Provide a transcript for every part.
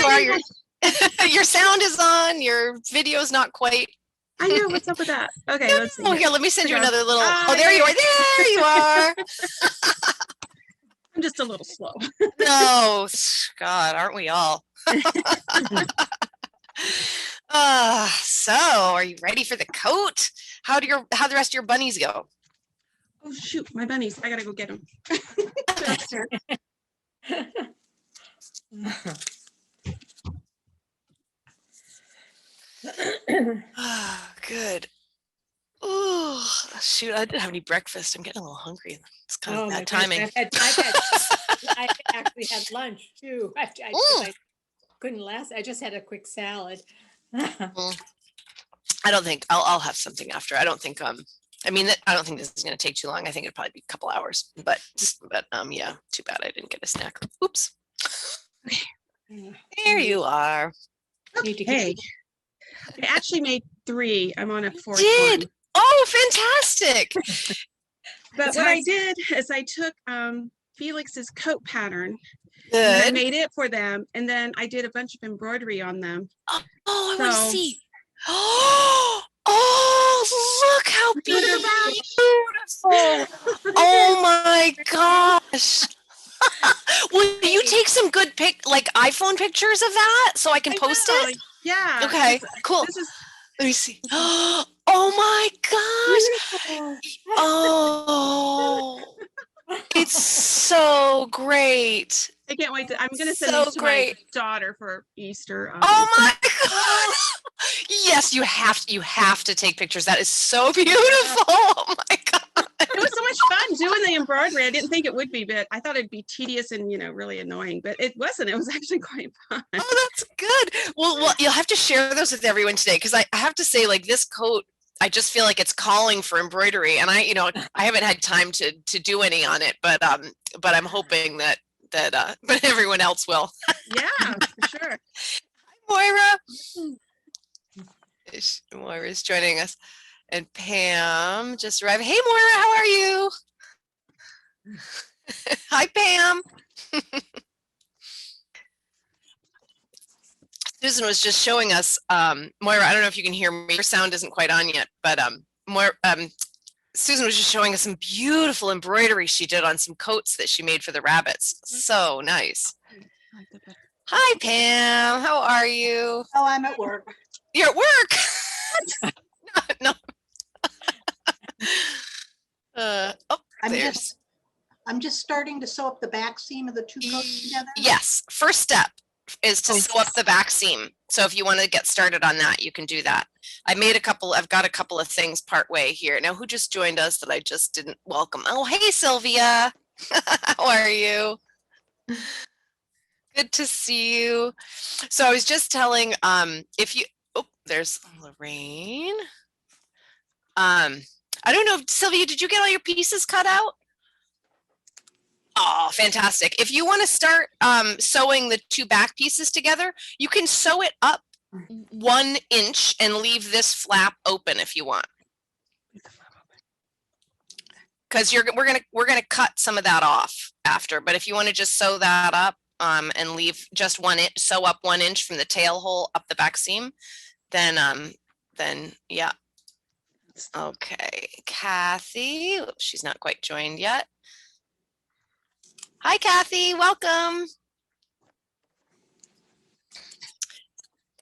you are. Your sound is on. Your video is not quite. I know, what's up with that? Okay, let's see. Here, let me send you another little. Oh, there you are. There you are. I'm just a little slow. No, God, aren't we all? So are you ready for the coat? How the rest of your bunnies go? Oh shoot, my bunnies! I gotta go get them. Oh, good. Oh shoot! I didn't have any breakfast. I'm getting a little hungry. It's kind of bad timing. I actually had lunch too. I couldn't last. I just had a quick salad. I don't think I'll have something after. I don't think I mean I don't think this is going to take too long. I think it'd probably be a couple hours. But yeah, too bad I didn't get a snack. Oops. Okay. There you are. Okay. I actually made 3. I'm on a 4th one. Oh, fantastic. But what I did is I took Felix's coat pattern. Good. And I made it for them, and then I did a bunch of embroidery on them. Oh, I want to see. Oh, look how beautiful. Oh my gosh. Will you take some good iPhone pictures of that so I can post it? Yeah. Okay, cool. Let me see. Oh my gosh. Oh, it's so great. I can't wait I'm going to send these to my daughter for Easter. Oh my God. Yes, you have to take pictures. That is so beautiful. Oh my God. It was so much fun doing the embroidery. I didn't think it would be, but I thought it'd be tedious and, really annoying, but it wasn't. It was actually quite fun. Oh, that's good. Well, you'll have to share those with everyone today, because I have to say, this coat, I just feel like it's calling for embroidery, and I haven't had time to do any on it, but I'm hoping that but everyone else will. Yeah, for sure. Hi, Moira. Moira's joining us, and Pam just arrived. Hey, Moira, how are you? Hi, Pam. Susan was just showing us, Moira, I don't know if you can hear me. Your sound isn't quite on yet, but Susan was just showing us some beautiful embroidery she did on some coats that she made for the rabbits. So nice. Hi, Pam. How are you? Oh, I'm at work. You're at work? No. I'm just starting to sew up the back seam of the 2 coats together. Yes. First step is to sew up the back seam. So if you want to get started on that, you can do that. I've got a couple of things part way here. Now, who just joined us that I just didn't welcome? Oh, hey, Sylvia. How are you? Good to see you. So I was just telling, there's Lorraine. I don't know, Sylvia, did you get all your pieces cut out? Oh, fantastic. If you want to start sewing the 2 back pieces together, you can sew it up 1 inch and leave this flap open if you want. Because we're gonna cut some of that off after. But if you want to just sew that up and leave just 1 inch, sew up 1 inch from the tail hole up the back seam, then yeah. Okay, Kathy. Oops, she's not quite joined yet. Hi, Kathy. Welcome.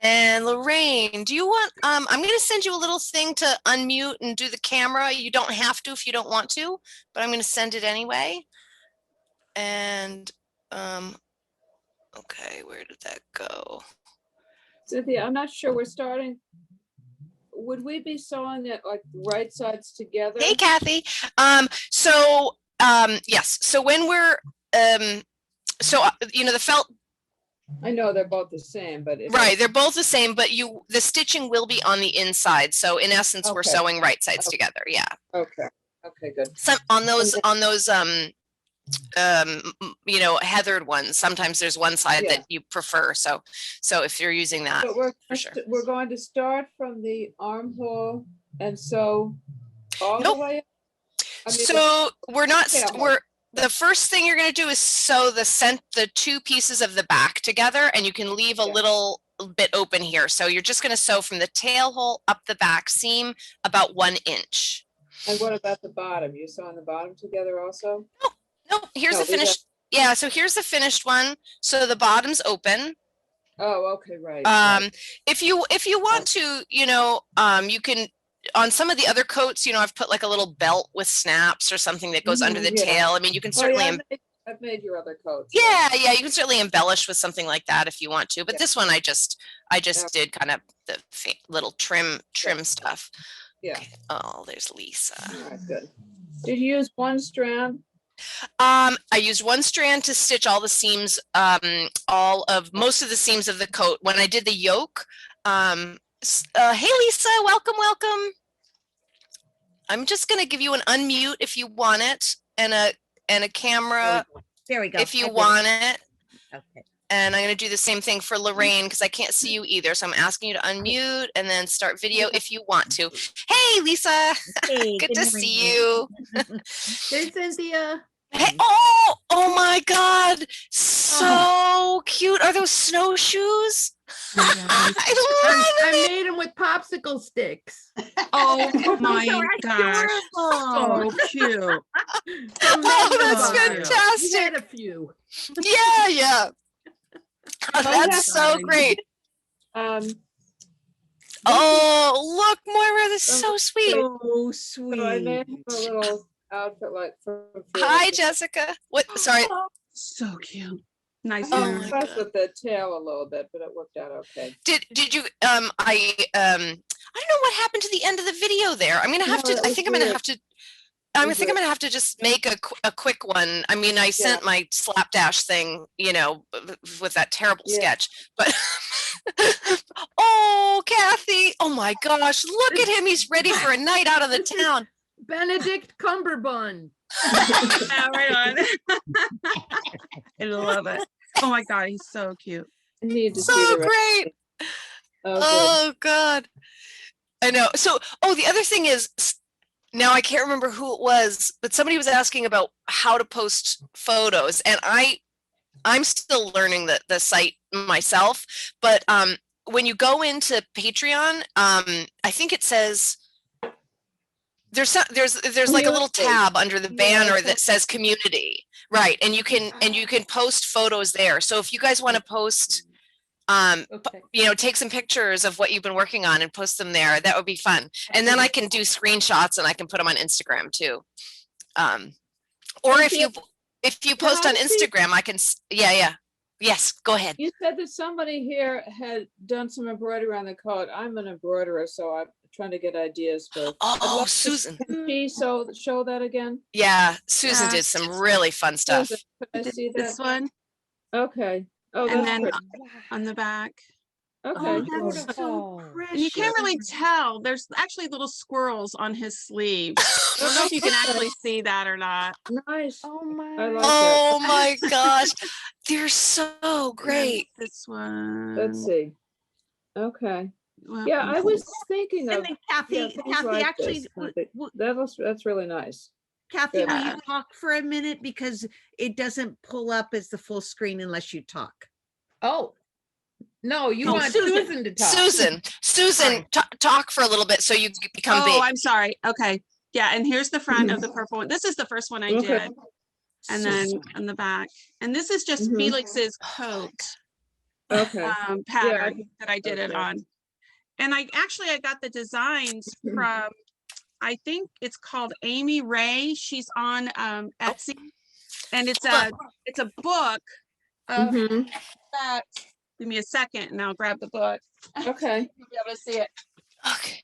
And Lorraine, do you want, I'm going to send you a little thing to unmute and do the camera. You don't have to if you don't want to, but I'm going to send it anyway. And, okay, where did that go? Cynthia, I'm not sure we're starting. Would we be sewing it like right sides together? Hey, Kathy. Yes. So when we're, the felt. I know they're both the same, but right, they're both the same, but the stitching will be on the inside. So in essence, we're sewing right sides together. Yeah. Okay. Okay, good. Some on those heathered ones, sometimes there's one side that you prefer. So if you're using that, we're going to start from the armhole and sew all the way up. So we're not the first thing you're going to do is sew the two pieces of the back together, and you can leave a little bit open here. So you're just going to sew from the tail hole up the back seam about 1 inch. And what about the bottom? You sewing the bottom together also? No, here's No, the finished. Yeah, so here's the finished one. So the bottom's open. Oh, okay, right. If you want to, you know, you can, on some of the other coats, you know, I've put like a little belt with snaps or something that goes under the tail. I mean, you can certainly, I've made your other coats. yeah, you can certainly embellish with something like that if you want to. But this one, I just did kind of the little trim stuff. Yeah. Okay. Oh, there's Lisa. All right, good. Did you use one strand? I used one strand to stitch all the seams, most of the seams of the coat. When I did the yoke, hey Lisa, welcome. I'm just gonna give you an unmute if you want it, and a camera There we go. if you want it. Okay. And I'm gonna do the same thing for Lorraine because I can't see you either. So I'm asking you to unmute and then start video if you want to. Hey Lisa, Hey, good to see morning. you. There's Cynthia. Hey, oh my God, so cute. Are those snowshoes? I made them with popsicle sticks. Oh my gosh. So cute. Oh, that's We fantastic. had a few. Yeah. Oh, that's so great. Oh, look, Moira, this is so sweet. So So I made sweet. a little outfit like from Hi, Jessica. What? Sorry. So cute. Nice. Oh hair. my messed with the tail a little bit, but it worked out okay. Did you? I don't know what happened to the end of the video there. I'm gonna have No, to. it I was think I'm gonna weird. have to. I was think I'm weird. gonna have to just make a quick one. I mean, I sent my slapdash thing, you know, with that terrible sketch, but oh, Kathy, oh my gosh, look at him. He's ready for a night out of the town. Benedict Cumberbund. Yeah, right on. I love it. Oh my God, he's so cute. I need to see So the rest. great. Oh God. I know. So, the other thing is, now I can't remember who it was, but somebody was asking about how to post photos, and I'm still learning the site myself. But when you go into Patreon, I think it says there's like a little tab under the banner that says community, right? And you can post photos there. So if you guys want to post, you know, take some pictures of what you've been working on and post them there, that would be fun. And then I can do screenshots and I can put them on Instagram too. Or if you post on Instagram, I can, yes, go ahead. You said that somebody here had done some embroidery on the coat. I'm an embroiderer, so I'm trying to get ideas for. Oh, Susan. Show that again. Yeah, Susan did some really fun stuff. Susan, could I see This that? one, Okay. Oh, and that's then pretty. on the back. Okay. That's so And you can't precious. really tell. There's actually little squirrels on his sleeve. I don't know if you can actually see that or not. Nice. Oh I my. like Oh my gosh, they're so great. This one. Let's see. Okay. Well, Yeah, I was thinking of And then Kathy, things Kathy, like actually, this. That's really nice. Kathy, will Yeah. you talk for a minute? Because it doesn't pull up as the full screen unless you talk. Oh, no, you No, want Susan. Susan to talk. Susan, talk for a little bit so you become Oh, big. I'm sorry. Okay. Yeah, and here's the front of the purple one. This is the first one I Okay. did. And then on the back. And this is just Mhm. Felix's coat Okay. pattern that I did it okay. on. And I got the designs from, I think it's called Amy Ray. She's on Etsy. And it's a book of Mhm. that. Give me a second and I'll grab the book. Okay. You'll be able to see it. Okay.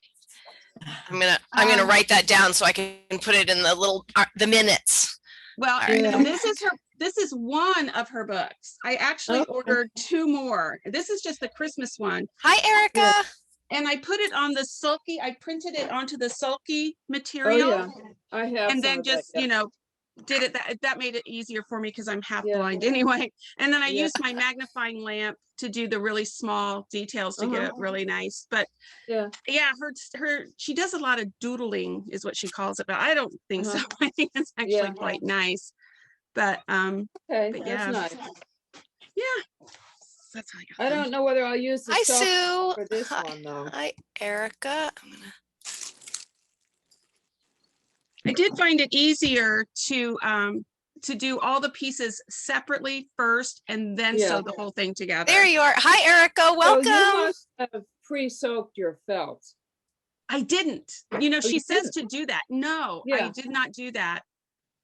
I'm gonna write that down so I can put it in the little the minutes. Well, All right. and this is one of her books. I actually Okay. ordered 2 more. This is just the Christmas one. Hi, Erica. And I put it on the sulky, I printed it onto the sulky Oh, material. yeah. I have. And some then of that, just, yeah. you know, did it, that made it easier for me because I'm half Yeah. blind anyway. And then I Yeah. used my magnifying lamp to do the really small details to get it really nice. But Yeah. yeah, she does a lot of doodling is what she calls it, but I don't think so. I think it's actually Yeah. quite nice. But Okay, But that's yeah. nice. yeah, that's how I got I them. don't know whether I'll use the Hi, soft Sue. for this Hi, one though. hi, Erica. I'm gonna. I did find it easier to do all the pieces separately first and then Yeah. sew the whole thing together. There you are. Hi, Erica. So you Welcome. must have pre-soaked your felt. I didn't. Oh, She you says didn't? to do that. No, Yeah. I did not do that.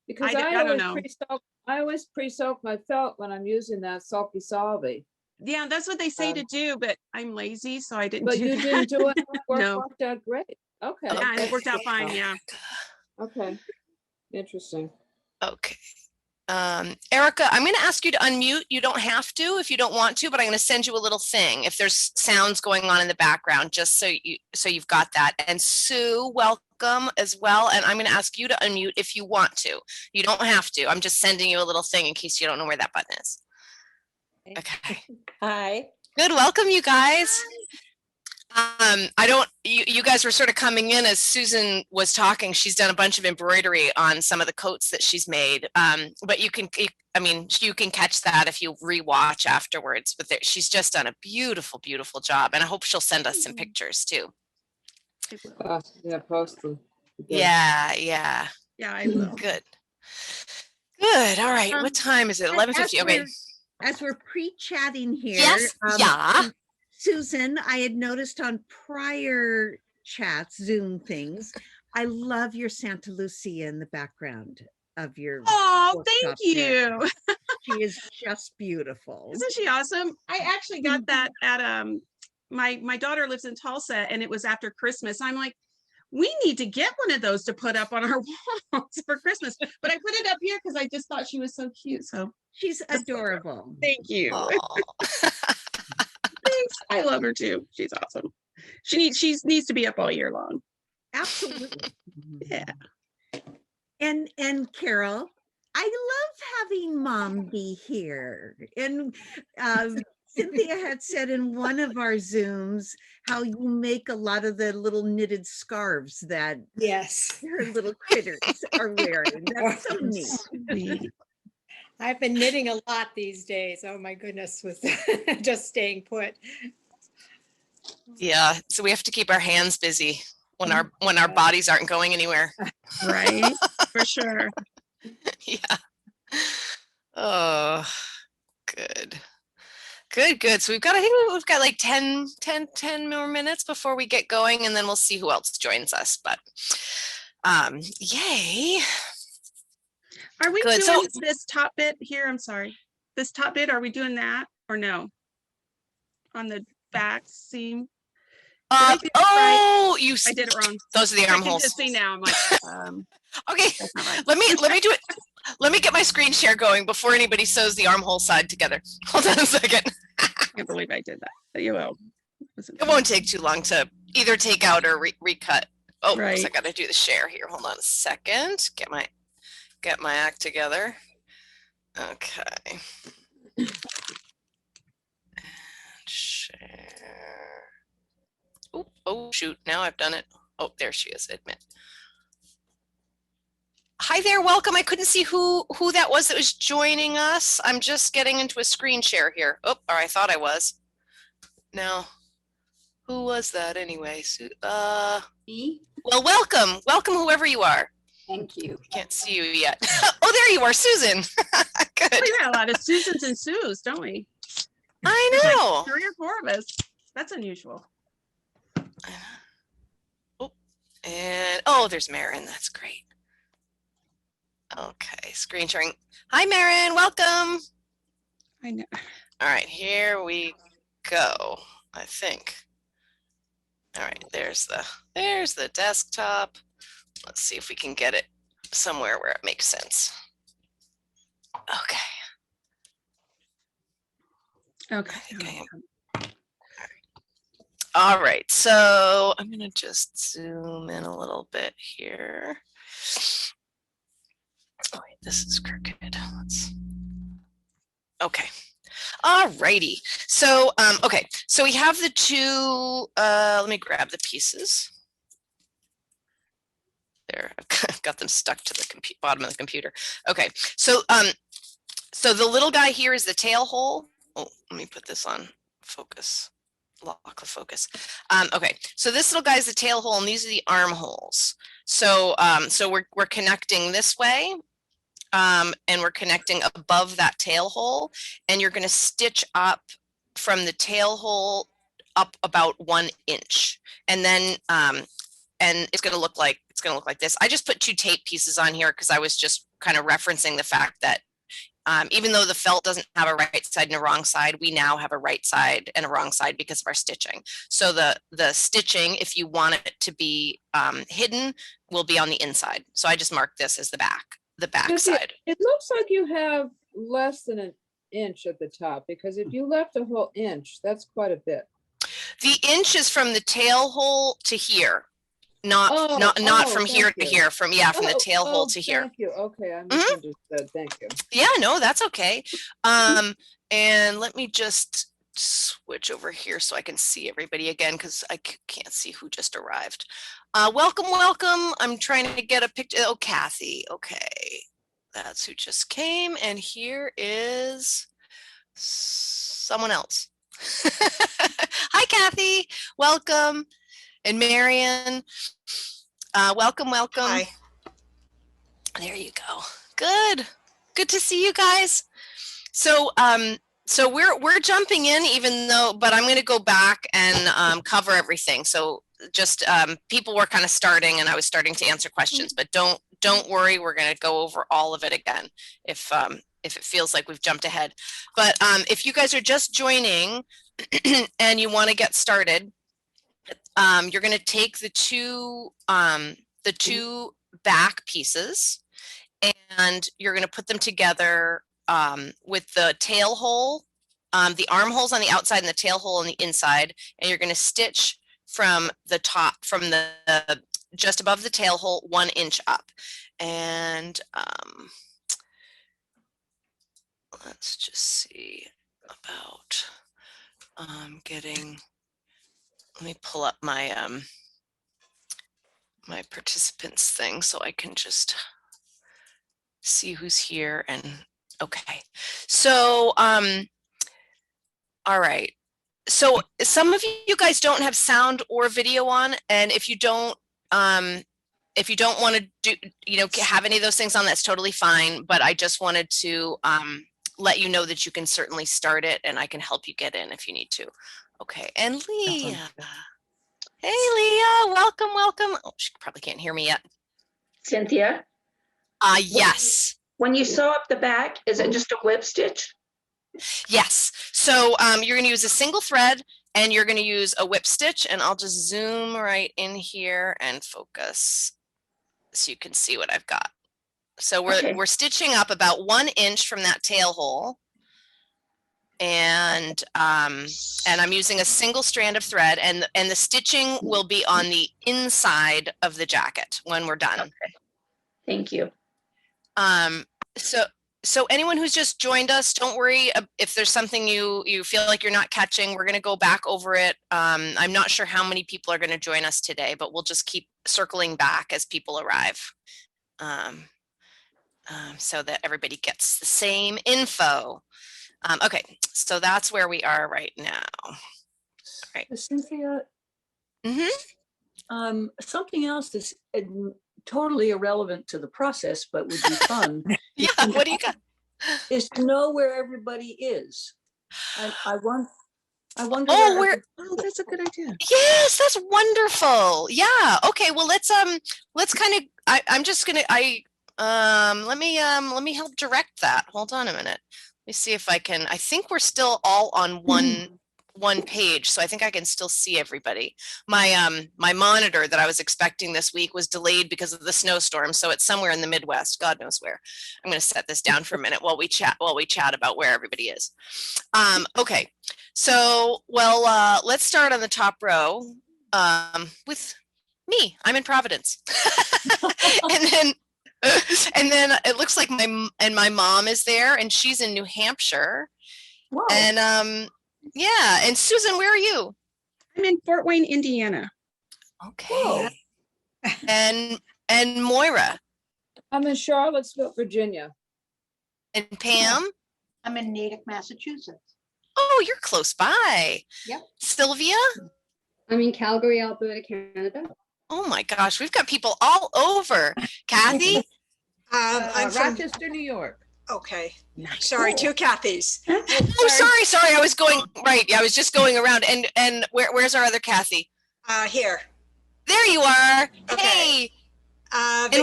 Because I don't always know. pre-soak, I always pre-soak my felt when I'm using that Sulky Solvy. Yeah, that's what they say to do, but I'm lazy, so I didn't But do you that. didn't do it. It No. worked out great. Okay. Yeah, and it Okay. worked out fine. Oh. Yeah. Okay. Interesting. Okay. Erica, I'm going to ask you to unmute. You don't have to if you don't want to, but I'm going to send you a little thing if there's sounds going on in the background, just so you've got that. And Sue, welcome as well. And I'm going to ask you to unmute if you want to. You don't have to. I'm just sending you a little thing in case you don't know where that button is. Okay. Hi. Good. Welcome, you guys. You guys were sort of coming in as Susan was talking. She's done a bunch of embroidery on some of the coats that she's made. But you can catch that if you rewatch afterwards, but she's just done a beautiful, beautiful job. And I hope she'll send us some pictures too. Yeah, post them. Yeah. Yeah. Yeah, I will. Good. Good. All right. What time is it? 11:50. Okay. As we're pre-chatting here. Yes. Yeah. Susan, I had noticed on prior chats, Zoom things, I love your Santa Lucia in the background of your. Oh, thank workshop there. you. She is just beautiful. Isn't she awesome? I actually got that at my daughter lives in Tulsa, and it was after Christmas. I'm like, we need to get one of those to put up on our walls for Christmas. But I put it up here because I just thought she was so cute. So She's adorable. thank you. Oh. Thanks. I love her too. She's awesome. She needs to be up all year long. Absolutely. Yeah. And Carol, I love having Mom be here. And Cynthia had said in one of our Zooms how you make a lot of the little knitted scarves that Yes. her little critters are wearing. That's so neat. Sweet. I've been knitting a lot these days. Oh my goodness, with just staying put. Yeah. So we have to keep our hands busy when our bodies aren't going anywhere. Right. For sure. Yeah. Oh, good. Good. So I think we've got like 10 more minutes before we get going, and then we'll see who else joins us. But yay. Are we Good. doing this top bit here? I'm sorry. This top bit, are we doing that or no? On the back seam? I do it Oh, I did it wrong. Those are the I can armholes. just see now. I'm like, Okay, that's not right. let me do it. Let me get my screen share going before anybody sews the armhole side together. Hold on a second. I can't believe I did that. But you will. It won't take too long to either take out or recut. Oh, Right. so I got to do the share here. Hold on a second. Get my act together. Okay. And share. Oh shoot! Now I've done it. Oh, there she is. Admit. Hi there. Welcome. I couldn't see who that was joining us. I'm just getting into a screen share here. Oh, or I thought I was. Now, who was that anyway? Me? Well, welcome, whoever you are. Thank you. Can't see you yet. Oh, there you are, Susan. Good. We got a lot of Susans and Sues, don't we? I There's like know. 3 or 4 of us. That's unusual. Oh, and there's Marin. That's great. Okay, screen sharing. Hi, Marin. Welcome. I know. All right, here we go. I think. All right, there's the desktop. Let's see if we can get it somewhere where it makes sense. Okay. Okay. I think I am. All right, so I'm gonna just zoom in a little bit here. Oh wait, this is crooked. Okay. All righty. So okay, so we have the two. Let me grab the pieces. there. I've got them stuck to the bottom of the computer. Okay, so so the little guy here is the tail hole. Oh, let me put this on focus. Lock the focus. Okay, so this little guy is the tail hole, and these are the armholes. So so we're connecting this way, and we're connecting above that tail hole, and you're going to stitch up from the tail hole up about 1 inch, and then and it's going to look like this. I just put 2 tape pieces on here because I was just kind of referencing the fact that even though the felt doesn't have a right side and a wrong side, we now have a right side and a wrong side because of our stitching. So the stitching, if you want it to be hidden, will be on the inside. So I just marked this as the back side. It looks like you have less than an inch at the top, because if you left a whole inch, that's quite a bit. The inch is from the tail hole to here. Not from here to here, from the tail hole to here. Thank you. Okay, I misunderstood. Thank you. Yeah, no, that's okay. And let me just switch over here so I can see everybody again, because I can't see who just arrived. Welcome. I'm trying to get a picture. Oh, Kathy. Okay, that's who just came. And here is someone else. Hi, Kathy. Welcome. And Marion, welcome. Hi. There you go. Good to see you guys. So so we're jumping in, but I'm going to go back and cover everything. So just people were kind of starting, and I was starting to answer questions, but don't worry, we're going to go over all of it again if it feels like we've jumped ahead. But if you guys are just joining and you want to get started, you're going to take the two back pieces, and you're going to put them together with the tail hole, the armholes on the outside and the tail hole on the inside, and you're going to stitch from the top, from the just above the tail hole 1 inch up. And let's just see about getting. Let me pull up my my participants thing so I can just see who's here. And okay, so all right, so some of you guys don't have sound or video on, and if you don't want to do have any of those things on, that's totally fine. But I just wanted to let you know that you can certainly start it, and I can help you get in if you need to. Okay, and Leah. Hey, Leah, welcome. Oh, she probably can't hear me yet. Cynthia? Yes. When you sew up the back, is it just a whip stitch? Yes. So you're going to use a single thread, and you're going to use a whip stitch, and I'll just zoom right in here and focus so you can see what I've got. So we're stitching up about 1 inch from that tail hole. And I'm using a single strand of thread, and the stitching will be on the inside of the jacket when we're done. Okay. Thank you. So anyone who's just joined us, don't worry if there's something you feel like you're not catching. We're going to go back over it. I'm not sure how many people are going to join us today, but we'll just keep circling back as people arrive, so that everybody gets the same info. Okay, so that's where we are right now. All right. Cynthia, Mm-hmm. something else that's totally irrelevant to the process, but would be fun. Yeah, what do you got? Is to know where everybody is. I wonder. Oh, that's a good idea. yes, that's wonderful. Yeah. Okay. Well, let's kind of. I'm just gonna. Let me help direct that. Hold on a minute. Let me see if I can. I think we're still all on one page, so I think I can still see everybody. My my monitor that I was expecting this week was delayed because of the snowstorm, so it's somewhere in the Midwest, God knows where. I'm going to set this down for a minute while we chat about where everybody is. Okay, so let's start on the top row with me. I'm in Providence. and then it looks like my mom is there, and she's in New Hampshire. Whoa. And yeah, and Susan, where are you? I'm in Fort Wayne, Indiana. Okay. And And Moira I'm in Charlottesville, Virginia. and Pam. I'm in Natick, Massachusetts. Oh, you're close by. Yep. Sylvia. I'm in Calgary, Alberta, Canada. Oh my gosh, we've got people all over. Kathy. I'm from Rochester, New York. okay. Sorry, two Kathys. Oh, sorry. I was going right. Yeah, I was just going around. And where's our other Kathy? Here. There you are. Okay. Hey. And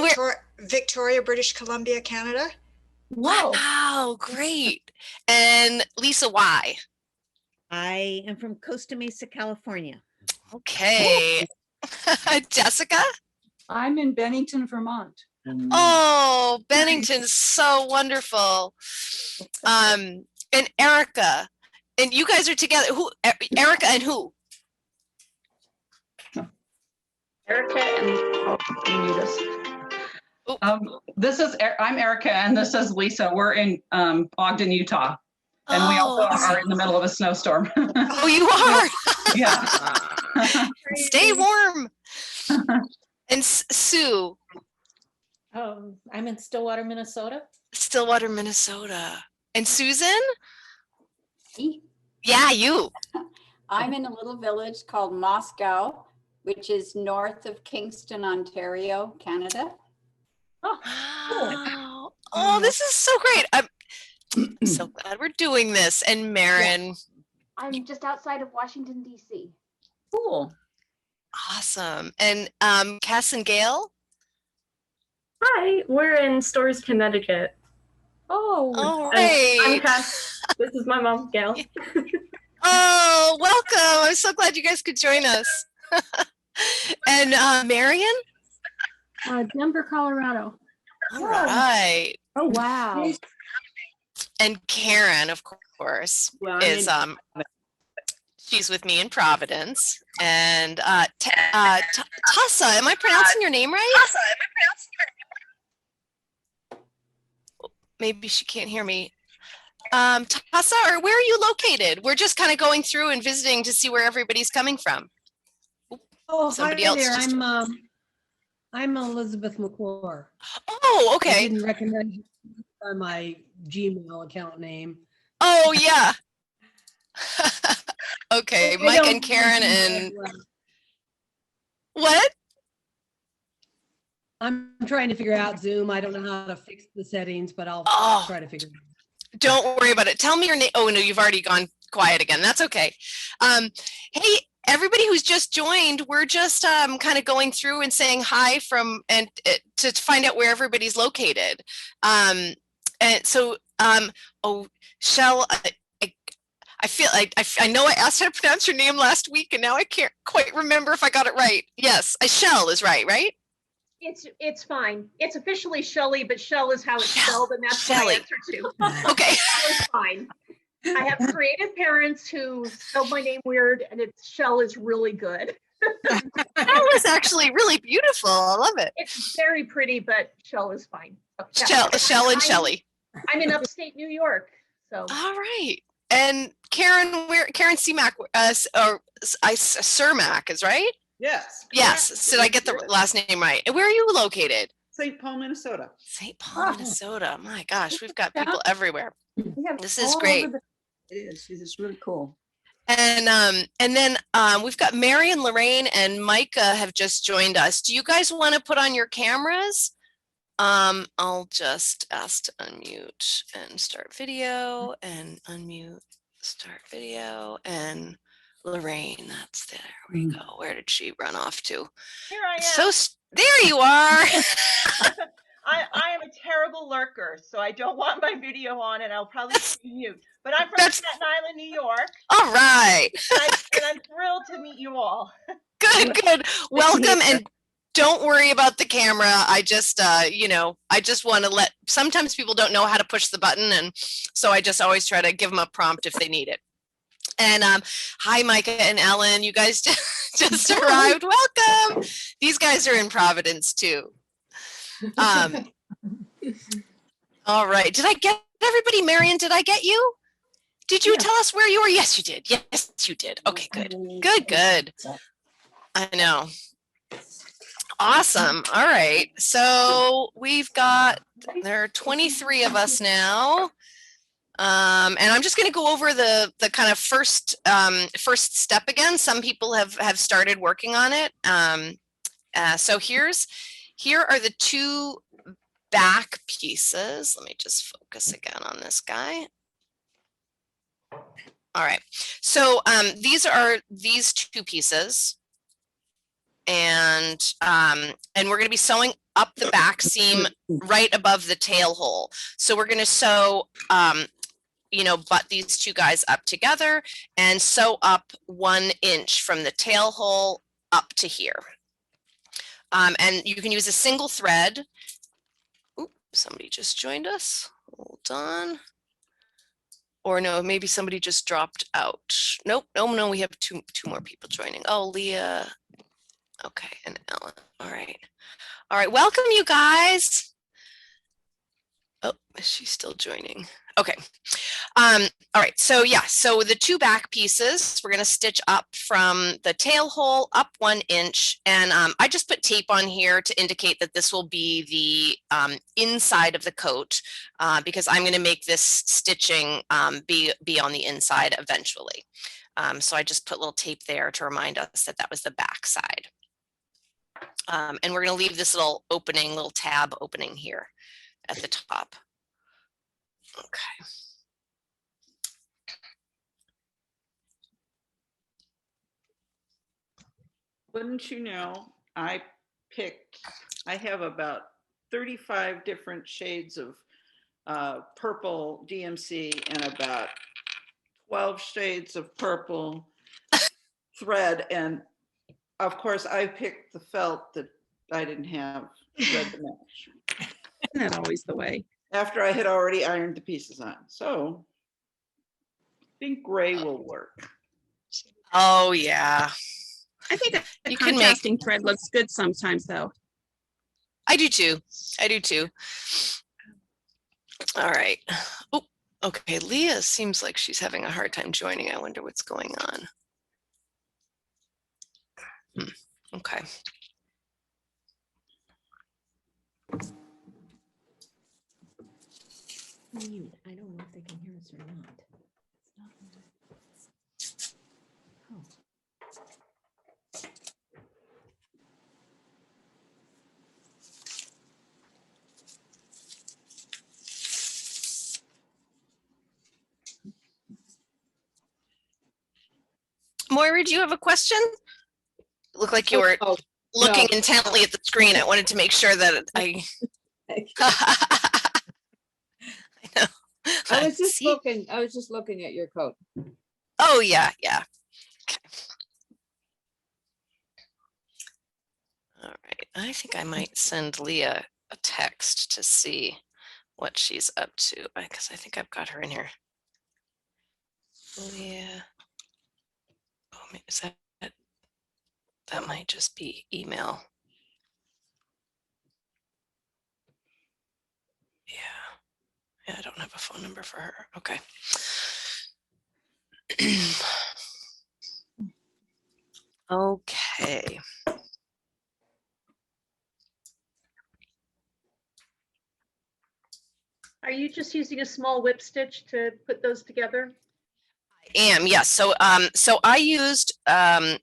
Victoria, British Columbia, Canada. Wow, great. And Lisa Y. I am from Costa Mesa, California. Okay. Jessica. I'm in Bennington, Vermont. Oh, Bennington's so wonderful. And Erica. And you guys are together. Who? Erica and who? Erica and I'm Erica and this is Lisa. We're in Ogden, Utah. And we also are in the middle of a snowstorm. Oh, you are? Yeah. Stay warm. And Sue. I'm in Stillwater, Minnesota. Stillwater, Minnesota. And Susan? Me? Yeah, you. I'm in a little village called Moscow, which is north of Kingston, Ontario, Canada. Oh, this is so great. I'm so glad we're doing this. And Marin. I'm just outside of Washington, D.C. Cool. Awesome. And Cass and Gail? Hi, we're in Storrs, Connecticut. Oh, And right. I'm Cass. This is my mom, Gail. Oh, welcome. I'm so glad you guys could join us. And Marion? Denver, Colorado. All right. Oh, wow. And Karen, of course, is she's with me in Providence. And Tassa, am I pronouncing your name right? Maybe she can't hear me. Tassa, or where are you located? We're just kind of going through and visiting to see where everybody's coming from. Oh, Somebody hi else there. just- I'm Elizabeth McClure. Oh, I okay. didn't recognize you by my Gmail account name. Oh, yeah. Okay, I Mike don't and Karen know and that well. what? I'm trying to figure out Zoom. I don't know how to fix the settings, but I'll try to figure it out. Don't worry about it. Tell me your name. Oh, no, you've already gone quiet again. That's okay. Hey, everybody who's just joined, we're just kind of going through and saying hi from and to find out where everybody's located. And so, Shell, I feel like I know I asked how to pronounce your name last week, and now I can't quite remember if I got it right. Yes, Shell is right, right? It's fine. It's officially Shelley, but Shell is how it's spelled, and that's what I answer to. Okay. It's fine. I have creative parents who spelled my name weird, and Shell is really good. That was actually really beautiful. I love it. It's very pretty, but Shell is fine. Shell and Shelley. I'm in upstate New York, so. All right. And Karen, Karen CMAC, or Cermak is right? Yes. Yes. Did I get the last name right? And where are you located? St. Paul, Minnesota. St. Paul, Minnesota. My gosh, we've got people everywhere. This is all great. over It is really cool. And then we've got Mary and Lorraine and Micah have just joined us. Do you guys want to put on your cameras? I'll just ask to unmute and start video and unmute, start video, and Lorraine, there we go. Where did she run off to? Here I am. There you are. I am a terrible lurker, so I don't want my video on, and I'll probably mute. But I'm from Staten Island, New York. All right. And I'm thrilled to meet you all. Good. Welcome, and don't worry about the camera. I just, I just want to sometimes people don't know how to push the button, and so I just always try to give them a prompt if they need it. And hi, Micah and Ellen. You guys just arrived. Welcome. These guys are in Providence too. All right. Did I get everybody? Marion, did I get you? Did you tell us where you were? Yes, you did. Yes, you did. Okay, good. Good. I know. Awesome. All right. So there are 23 of us now. And I'm just going to go over the kind of first step again. Some people have started working on it. So here are the two back pieces. Let me just focus again on this guy. All right. So these are these two pieces. And we're going to be sewing up the back seam right above the tail hole. So we're going to sew, butt these two guys up together and sew up 1 inch from the tail hole up to here. And you can use a single thread. Oop, somebody just joined us. Hold on. Or no, maybe somebody just dropped out. Nope, no, we have two more people joining. Oh, Leah. Okay, and Ellen. All right, welcome you guys. Oh, is she still joining? Okay. All right, so yeah, so the two back pieces, we're going to stitch up from the tail hole up 1 inch. And I just put tape on here to indicate that this will be the inside of the coat because I'm going to make this stitching be on the inside eventually. So I just put little tape there to remind us that that was the back side. And we're going to leave this little tab opening here at the top. Okay. Wouldn't you know, I have about 35 different shades of purple DMC and about 12 shades of purple thread. And of course, I picked the felt that I didn't have thread to match. Isn't that always the way? After I had already ironed the pieces on. So I think gray will work. Oh, yeah. I think the You contrasting thread looks good sometimes, though. I do too. All right. Oh, okay. Leah seems like she's having a hard time joining. I wonder what's going on. Okay. Mute. I don't know if they can hear us or not. Oh. Moira, do you have a question? Look like you were looking intently at the screen. I wanted to make sure that I know. I was just looking at your coat. Oh yeah. Okay. All right. I think I might send Leah a text to see what she's up to because I think I've got her in here. Leah. Oh, is that might just be email. Yeah, I don't have a phone number for her. Okay. Okay. Are you just using a small whip stitch to put those together? I am, yes. So I used on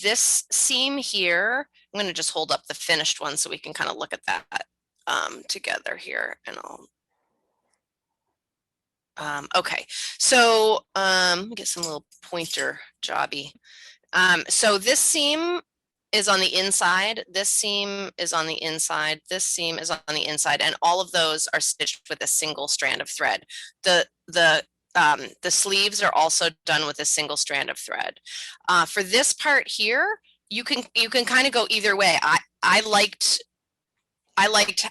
this seam here. I'm going to just hold up the finished one so we can kind of look at that together here, and I'll. Okay, so let me get some little pointer jobby. So this seam is on the inside, this seam is on the inside, this seam is on the inside, and all of those are stitched with a single strand of thread. The sleeves are also done with a single strand of thread. For this part here, you can kind of go either way. I liked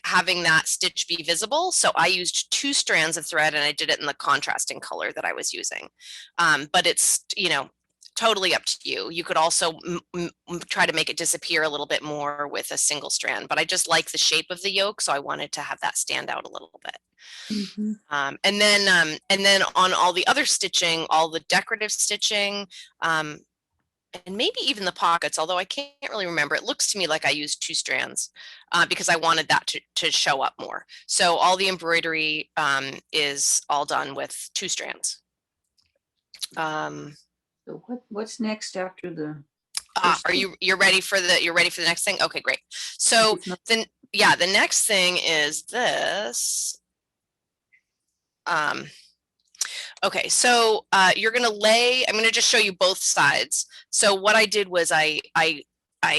having that stitch be visible, so I used 2 strands of thread, and I did it in the contrasting color that I was using. But it's, totally up to you. You could also try to make it disappear a little bit more with a single strand, but I just like the shape of the yoke, so I wanted to have that stand out a little bit. And then on all the other stitching, all the decorative stitching, and maybe even the pockets, although I can't really remember. It looks to me like I used 2 strands because I wanted that to show up more. So all the embroidery is all done with 2 strands. So what's next after the? You're ready for the next thing? Okay, great. So then, yeah, the next thing is this. Okay, so you're gonna I'm gonna just show you both sides. So what I did was I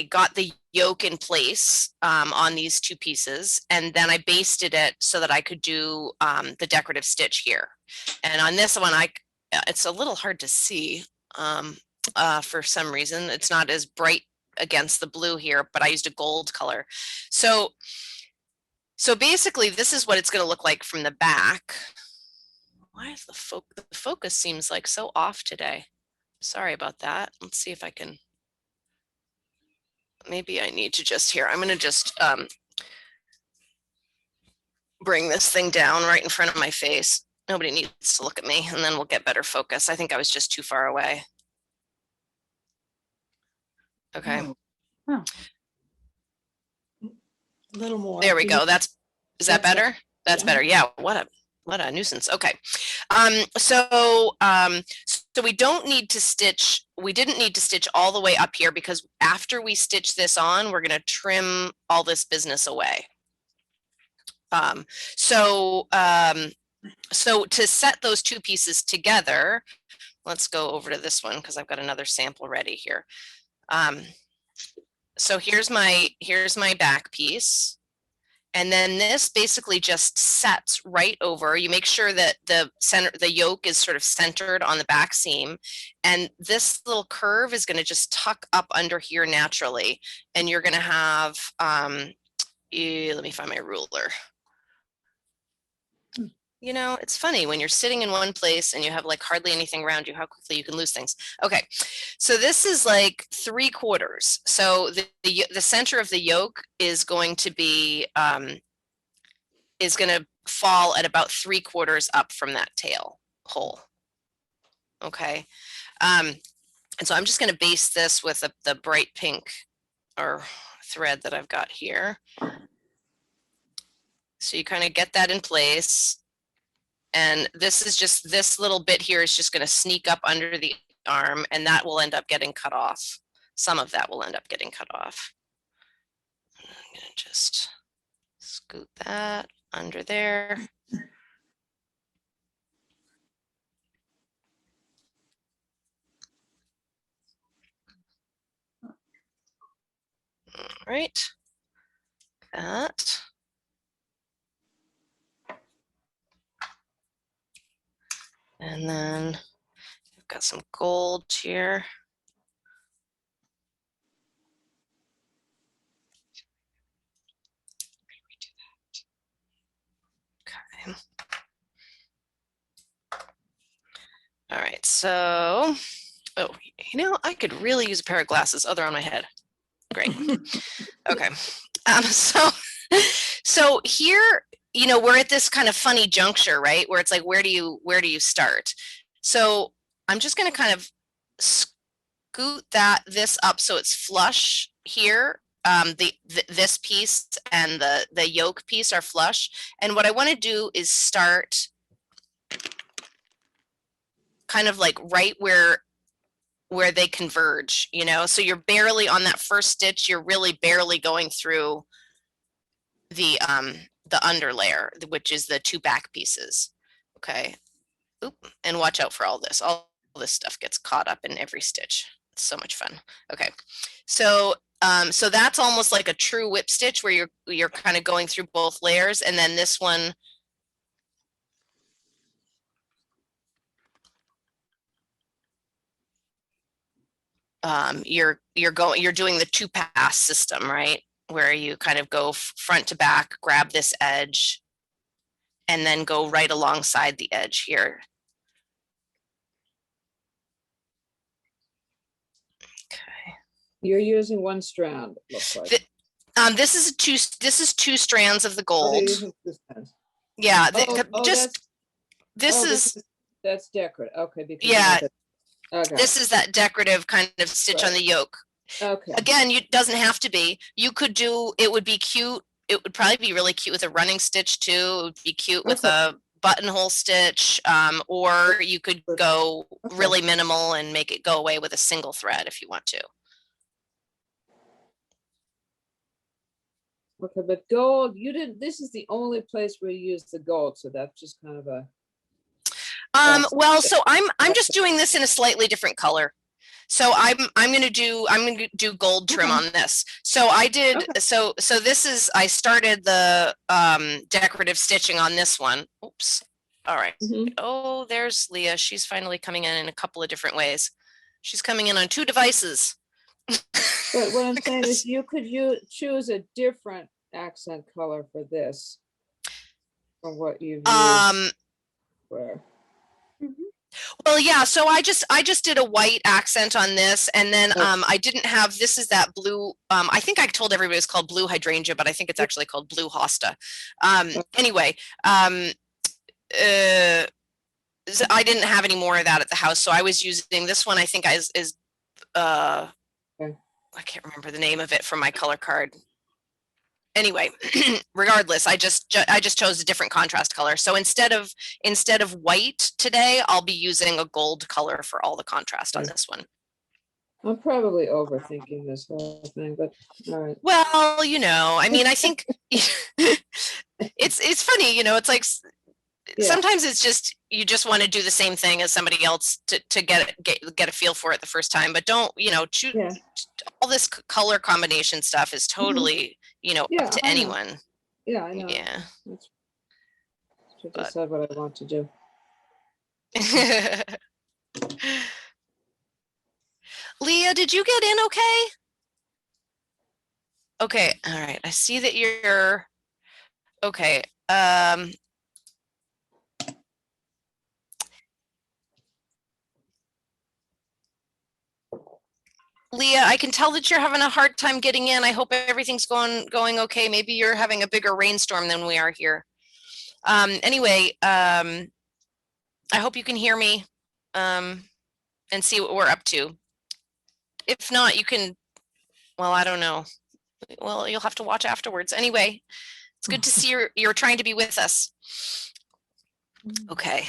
got the yoke in place on these 2 pieces, and then I basted it so that I could do the decorative stitch here. And on this one, it's a little hard to see for some reason. It's not as bright against the blue here, but I used a gold color. So basically, this is what it's going to look like from the back. Why is the focus seems like so off today? Sorry about that. Let's see if I can. Maybe I need to just here. I'm going to just bring this thing down right in front of my face. Nobody needs to look at me, and then we'll get better focus. I think I was just too far away. Okay. Oh. A little more. There we go. Is that better? That's better. Yeah. What a nuisance. Okay. So we don't need to stitch. We didn't need to stitch all the way up here because after we stitch this on, we're going to trim all this business away. So to set those 2 pieces together, let's go over to this one because I've got another sample ready here. So here's my back piece. And then this basically just sets right over. You make sure that the yoke is sort of centered on the back seam. And this little curve is going to just tuck up under here naturally. And you're going to have, let me find my ruler. You know, it's funny when you're sitting in one place and you have like hardly anything around you, how quickly you can lose things. Okay, so this is like 3/4. So the center of the yoke is going to be, is going to fall at about 3/4 up from that tail hole. Okay, and so I'm just going to base this with the bright pink or thread that I've got here. So you kind of get that in place. And this is just, this little bit here is just going to sneak up under the arm, and that will end up getting cut off. Some of that will end up getting cut off. I'm going to just scoot that under there. All right. That. And then we've got some gold here. Okay. All right, so, oh, you know, I could really use a pair of glasses. Oh, they're on my head. Great. Okay. So here, you know, we're at this kind of funny juncture, right? Where it's like, where do you start? So I'm just going to kind of scoot this up so it's flush here. This piece and the yoke piece are flush. And what I want to do is start kind of like right where they converge, you know? So you're barely on that first stitch, you're really barely going through the under layer, which is the 2 back pieces. Okay. Oop, and watch out for all this. All this stuff gets caught up in every stitch. It's so much fun. Okay. So so that's almost like a true whip stitch where you're kind of going through both layers, and then this one you're doing the 2-pass system, right? Where you kind of go front to back, grab this edge, and then go right alongside the edge here. Okay. You're using 1 strand, looks like. This is 2 strands of the gold. Yeah, that's decorative. Okay, because yeah. Okay. This is that decorative kind of stitch on the yoke. Okay. Again, it doesn't have to be. You could do, it would be cute. It would probably be really cute with a running stitch too. It would be cute with a buttonhole stitch, or you could go really minimal and make it go away with a single thread if you want to. Okay, but gold, you didn't, this is the only place where you use the gold, so that's just kind of a. Well, so I'm just doing this in a slightly different color. So I'm gonna do gold trim on this. So I did so this is, I started the decorative stitching on this one. Oops. All right. Oh, there's Leah. She's finally coming in a couple of different ways. She's coming in on 2 devices. But what I'm saying is you could choose a different accent color for this from what you've used. Where? Well, yeah, so I just did a white accent on this, and then I didn't have, this is that blue, I think I told everybody it's called blue hydrangea, but I think it's actually called blue hosta. Anyway, so I didn't have any more of that at the house, so I was using this one. I think is I can't remember the name of it from my color card. Anyway, regardless, I just chose a different contrast color. So instead of white today, I'll be using a gold color for all the contrast on this one. I'm probably overthinking this whole thing, but all right. Well, you know, I mean, I think it's funny, you know, it's like sometimes it's just, you just want to do the same thing as somebody else to get a feel for it the first time, but don't, you know, choose all this color combination stuff is totally, you know, up to anyone. Yeah, I know. Yeah. To decide what I want to do. Leah, did you get in okay? Okay, all right. I see that you're okay. Leah, I can tell that you're having a hard time getting in. I hope everything's going okay. Maybe you're having a bigger rainstorm than we are here. Anyway, I hope you can hear me and see what we're up to. If not, you can, well, I don't know. Well, you'll have to watch afterwards. Anyway, it's good to see you're trying to be with us. Okay,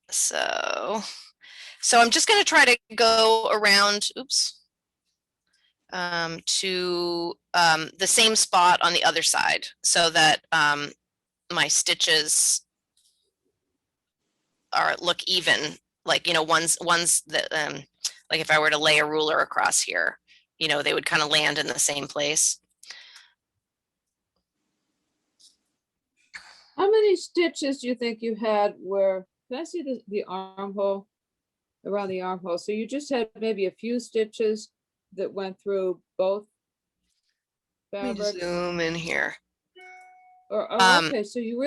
so I'm just going to try to go around, oops, to the same spot on the other side so that my stitches look even, like, you know, ones that like if I were to lay a ruler across here, you know, they would kind of land in the same place. How many stitches do you think you had where, can I see the armhole, around the armhole? So you just had maybe a few stitches that went through both fabrics? Zoom in here. Or, okay, so you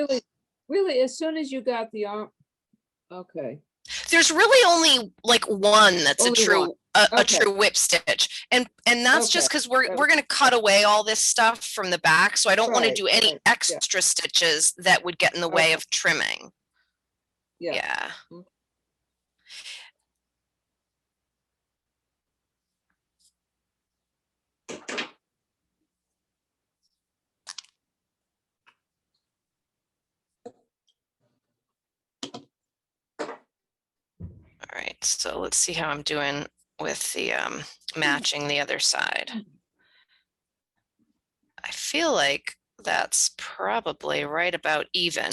really, as soon as you got the arm, okay. There's really only like one that's Only a true one. a true whip stitch, and that's just because we're going to cut away all this stuff from the back, so I don't want to do any extra stitches that would get in the way of trimming. Yeah. All right, so let's see how I'm doing with the matching the other side. I feel like that's probably right about even.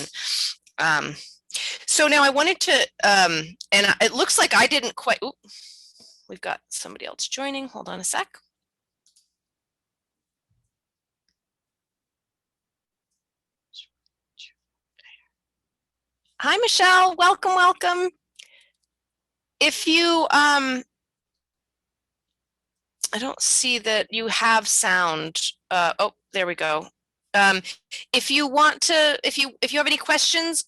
So now I wanted to, and it looks like I didn't quite, ooh, we've got somebody else joining. Hold on a sec. Hi, Michelle. Welcome, welcome. If you, I don't see that you have sound. Oh, there we go. If you want to, if you have any questions,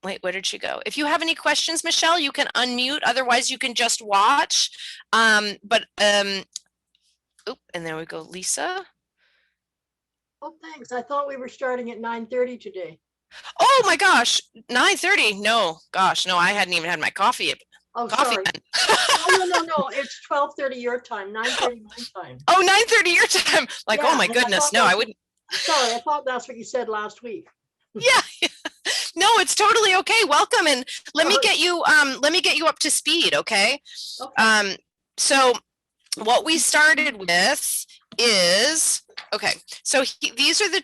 wait, where did she go? If you have any questions, Michelle, you can unmute. Otherwise, you can just watch. Oop, and there we go, Lisa. Oh, thanks. I thought we were starting at 9:30 today. Oh my gosh, 9:30. No, gosh, no, I hadn't even had my coffee yet. Oh, Coffee sorry. then. No. It's 12:30 your time, 9:30 my time. Oh, 9:30 your time. Like, oh Yeah, my and I goodness. thought No, I that's what- wouldn't. Sorry, I thought that's what you said last week. Yeah. No, it's totally okay. Welcome. And let me Alright. get you up to speed. Okay. Okay. So what we started with is, okay, so these are the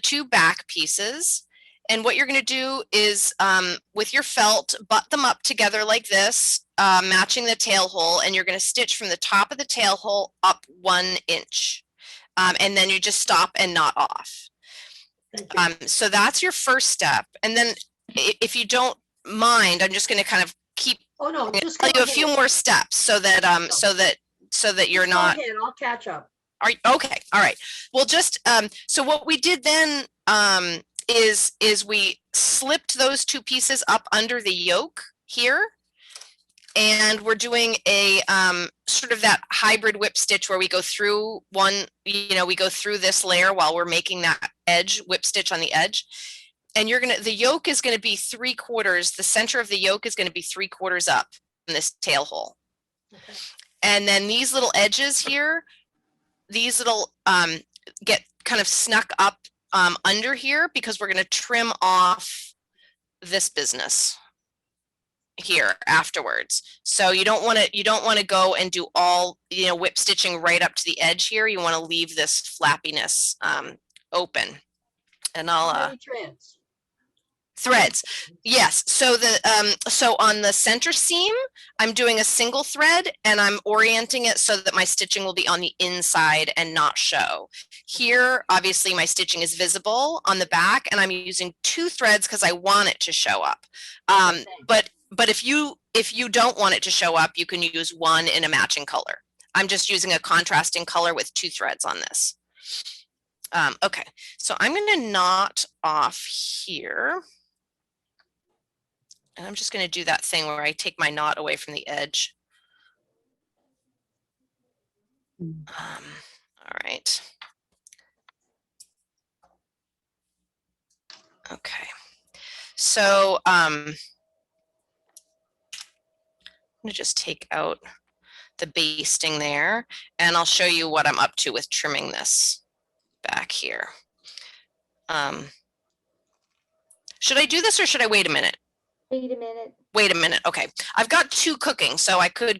two back pieces. And what you're going to do is with your felt, butt them up together like this, matching the tail hole, and you're going to stitch from the top of the tail hole up 1 inch. And then you just stop and knot off. So that's your first step. And then if you don't mind, I'm just going to kind of keep just tell go you a few ahead. more steps so that you're Just go not. ahead, I'll catch up. Okay. All right. Well, just so what we did then is we slipped those two pieces up under the yoke here. And we're doing a sort of that hybrid whip stitch where we go through we go through this layer while we're making that edge whip stitch on the edge. And the yoke is going to be 3/4. The center of the yoke is going to be 3/4 up in this tail hole. Okay. And then these little edges here, these little get kind of snuck up under here because we're going to trim off this business here afterwards. So you don't want to go and do all whip stitching right up to the edge here. You want to leave this flappiness open. And I'll threads. Yes. So so on the center seam, I'm doing a single thread and I'm orienting it so that my stitching will be on the inside and not show. Here, obviously my stitching is visible on the back and I'm using 2 threads because I want it to show up. But if you don't want it to show up, you can use 1 in a matching color. I'm just using a contrasting color with 2 threads on this. Okay, so I'm going to knot off here. And I'm just going to do that thing where I take my knot away from the edge. All right. Okay. So I'm going to just take out the basting there, and I'll show you what I'm up to with trimming this back here. Should I do this or should I wait a minute? Wait a minute. Wait a minute. Okay. I've got 2 cooking, so I can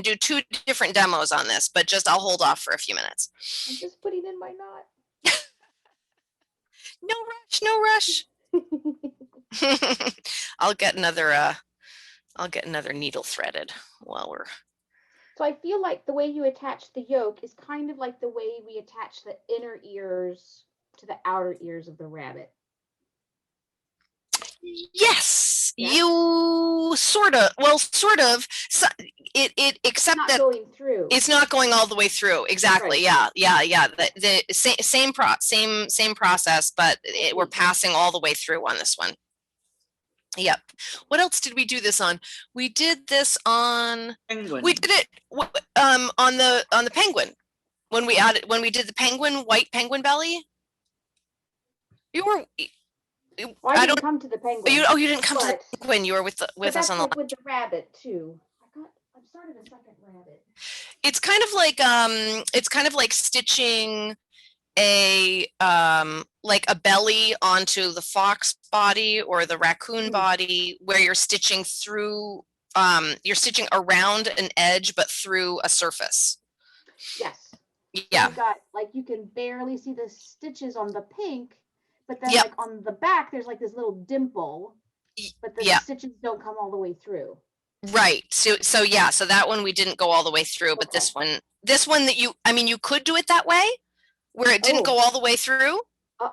do 2 different demos on this, but I'll hold off for a few minutes. I'm just putting in my knot. No rush. I'll get another needle threaded while we're. So I feel like the way you attach the yoke is kind of like the way we attach the inner ears to the outer ears of the rabbit. Yes, you sort of. So it except not that going through. It's not going all the way through. Exactly. Right. Yeah. The same process, but we're passing all the way through on this one. Yep. What else did we do this on? We did this on. Penguin. We did it on the penguin when we did the white penguin belly. You were. Well, I didn't come to the penguin. You didn't come to the penguin. You were with us on the. With the rabbit too. I started a second rabbit. It's kind of like stitching a belly onto the fox body or the raccoon body, where you're stitching through. You're stitching around an edge but through a surface. Yes. Yeah. So you can barely see the stitches on the pink. But then on the back, there's this little dimple, but the stitches don't come all the way through. Right. So that one we didn't go all the way through, but this one that you could do it that way, where it didn't go all the way through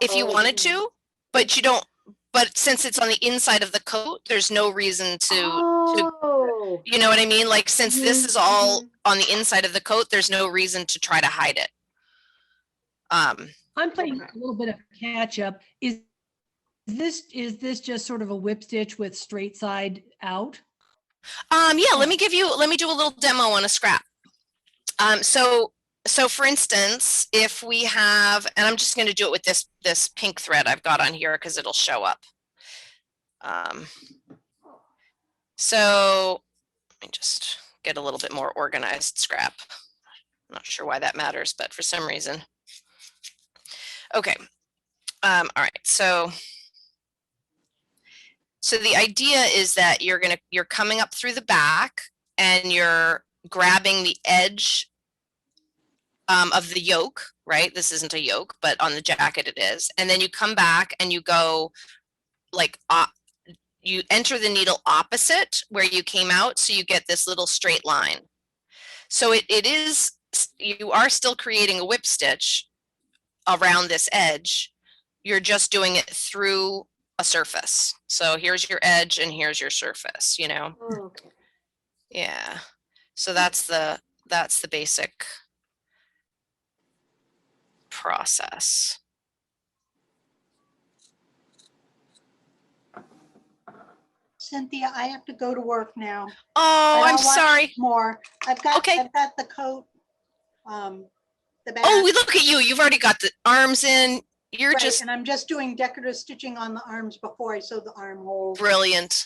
if you wanted to, but you don't. But since it's on the inside of the coat, there's no reason to you know what I mean? Like since this is all on the inside of the coat, there's no reason to try to hide it. I'm playing a little bit of catch up. Is this just sort of a whip stitch with straight side out? Yeah, let me do a little demo on a scrap. So for instance, if we have, and I'm just going to do it with this pink thread I've got on here because it'll show up. So let me just get a little bit more organized scrap. I'm not sure why that matters, but for some reason. Okay. All right. So the idea is that you're coming up through the back and you're grabbing the edge of the yoke, right? This isn't a yoke, but on the jacket it is. And then you come back and you go like, you enter the needle opposite where you came out. So you get this little straight line. So you are still creating a whip stitch around this edge. You're just doing it through a surface. So here's your edge and here's your surface, you know? Oh, okay. Yeah. So that's the basic process. Cynthia, I have to go to work now. Oh, I'm sorry. More. I've got the coat. The back. Oh, look at you. You've already got the arms in. You're Right, just, and I'm just doing decorative stitching on the arms before I sew the armhole. brilliant.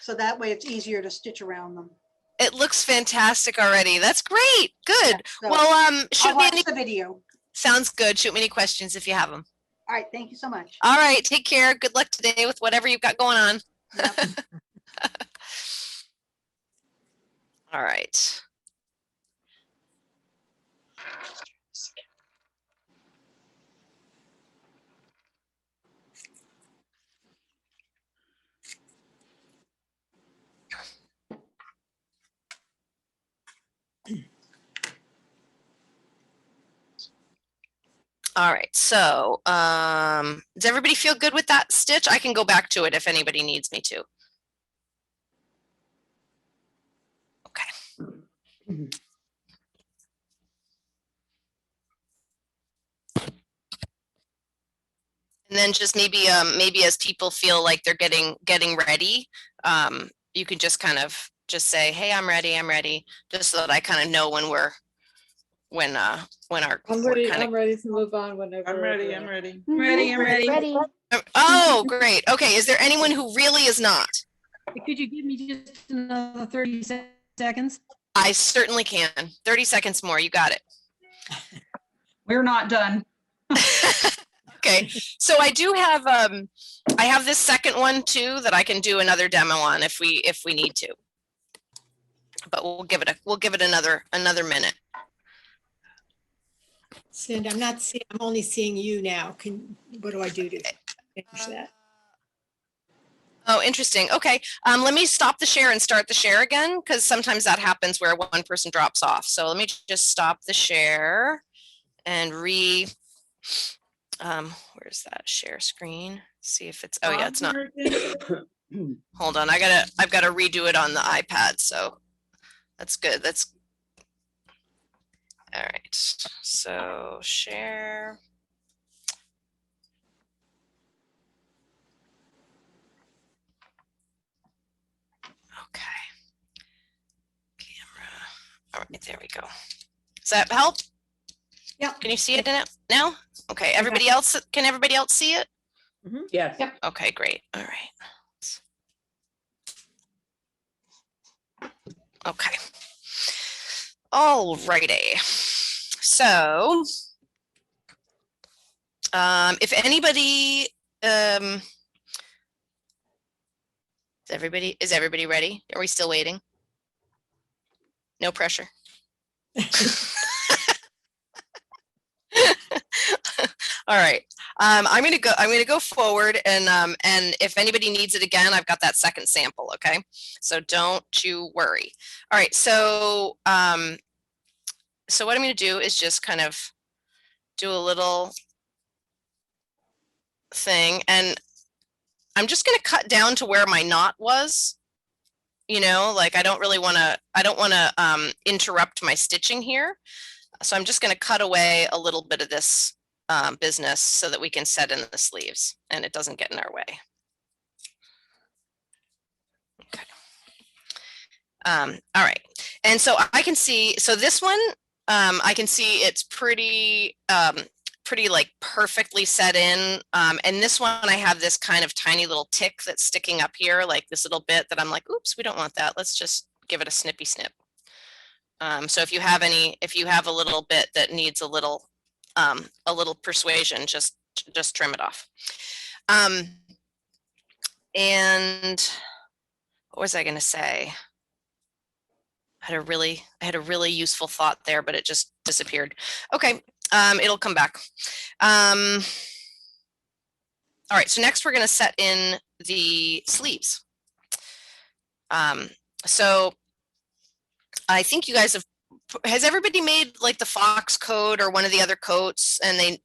So that way it's easier to stitch around them. It looks fantastic already. That's great. Good. So Well, shoot I'll me watch the video. Sounds good. Shoot me any questions if you have them. All right, thank you so much. All right, take care. Good luck today with whatever you've got going on. All right. All right, so does everybody feel good with that stitch? I can go back to it if anybody needs me to. Okay. And then just maybe as people feel like they're getting ready, you can just kind of just say, hey, I'm ready, just so that I kind of know when our I'm ready to move on whenever. I'm ready. Ready. Oh, great. Okay, is there anyone who really is not? Could you give me just another 30 seconds? I certainly can. 30 seconds more. You got it. We're not done. Okay, so I do have I have this second one too that I can do another demo on if we need to. But we'll give it another minute. Cindy, I'm only seeing you now. What do I do to finish that? Oh, interesting. Okay, let me stop the share and start the share again, because sometimes that happens where one person drops off. So let me just stop the share and where's that share screen? See if it's, oh yeah, it's not. Hold on, I've got to redo it on the iPad. So that's good. That's all right. So share. Okay. Camera. All right, there we go. Does that help? Yeah. Can you see it in it now? Okay. Everybody else, can everybody else see it? Mm-hmm. Yes. Yep. Okay, great. All right. Okay. All righty. So, if anybody, is everybody ready? Are we still waiting? No pressure. All right. I'm gonna go forward, and if anybody needs it again, I've got that second sample. Okay, so don't you worry. All right. So so what I'm gonna do is just kind of do a little thing, and I'm just gonna cut down to where my knot was. You know, like I don't want to interrupt my stitching here. So I'm just going to cut away a little bit of this business so that we can set in the sleeves and it doesn't get in our way. Okay. All right. And so I can see, so this one, I can see it's pretty pretty like perfectly set in. And this one, I have this kind of tiny little tick that's sticking up here, like this little bit that I'm like, oops, we don't want that. Let's just give it a snippy snip. So if you have a little bit that needs a little persuasion, just trim it off. And what was I going to say? I had a really useful thought there, but it just disappeared. Okay. It'll come back. All right, so next we're going to set in the sleeves. So I think you guys has everybody made like the Fox coat or one of the other coats, and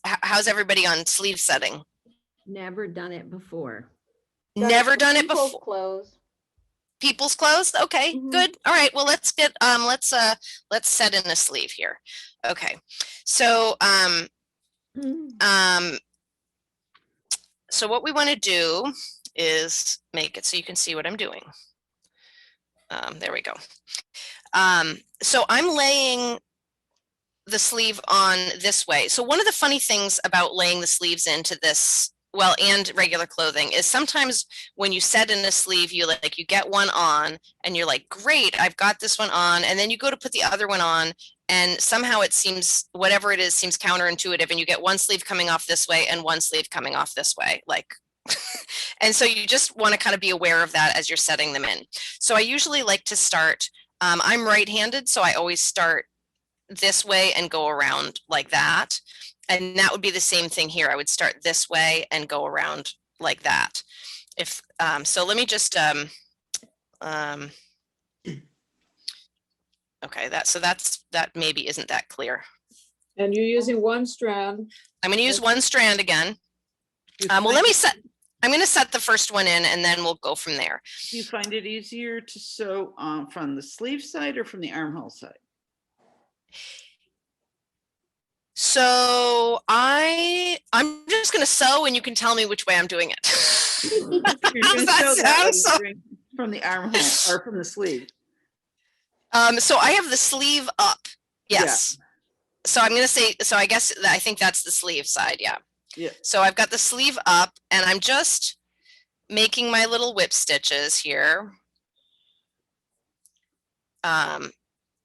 how's everybody on sleeve setting? Never done it before. Never done it before. Clothes. People's clothes. Okay, good. All right. Well, let's set in a sleeve here. Okay. So so what we want to do is make it so you can see what I'm doing. There we go. So I'm laying the sleeve on this way. So one of the funny things about laying the sleeves into this, well, and regular clothing, is sometimes when you set in a sleeve, you get one on and you're like, great, I've got this one on. And then you go to put the other one on and somehow it seems, whatever it is, seems counterintuitive. And you get one sleeve coming off this way and one sleeve coming off this way. Like, and so you just want to kind of be aware of that as you're setting them in. So I usually like to start, I'm right-handed, so I always start this way and go around like that. And that would be the same thing here. I would start this way and go around like that. If so let me just okay, that maybe isn't that clear. And you're using one strand. I'm going to use one strand again. Well, I'm going to set the first one in and then we'll go from there. Do you find it easier to sew from the sleeve side or from the armhole side? So I'm just going to sew and you can tell me which way I'm doing it. How's that sound? From the armhole or from the sleeve? So I have the sleeve up. Yes. Yeah. So I'm going to say, so I think that's the sleeve side. Yeah. Yeah. So I've got the sleeve up and I'm just making my little whip stitches here.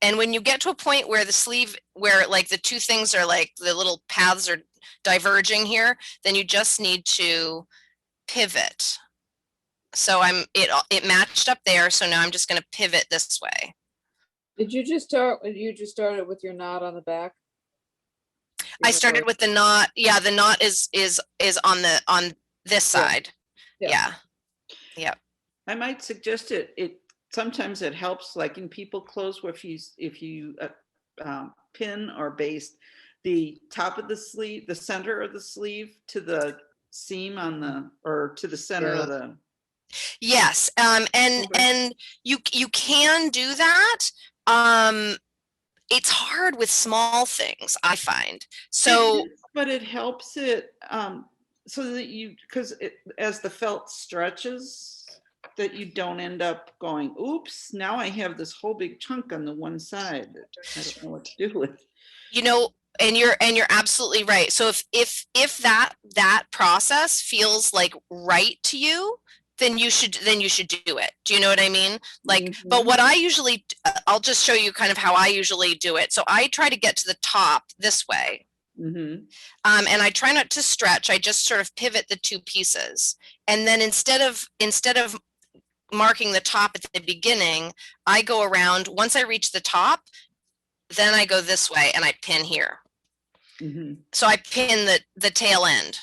And when you get to a point where the sleeve, where like the two things are like the little paths are diverging here, then you just need to pivot. So it matched up there. So now I'm just going to pivot this way. Did you just start? You just started with your knot on the back? I started with the knot. Yeah, the knot is on this side. Yeah. Yeah. I might suggest it. Sometimes it helps, like in people clothes, where if you pin or baste the top of the sleeve, the center of the sleeve to the seam or to the center of the. Yes, and you can do that. It's hard with small things, I find. So, but it helps it so that because as the felt stretches, that you don't end up going, oops, now I have this whole big chunk on the one side that I don't know what to do with. You know, and you're absolutely right. So if that process feels like right to you, then you should do it. Do you know what I mean? Like, but what I usually, I'll just show you kind of how I usually do it. So I try to get to the top this way. And I try not to stretch. I just sort of pivot the two pieces. And then instead of marking the top at the beginning, I go around. Once I reach the top, then I go this way and I pin here. So I pin the tail end.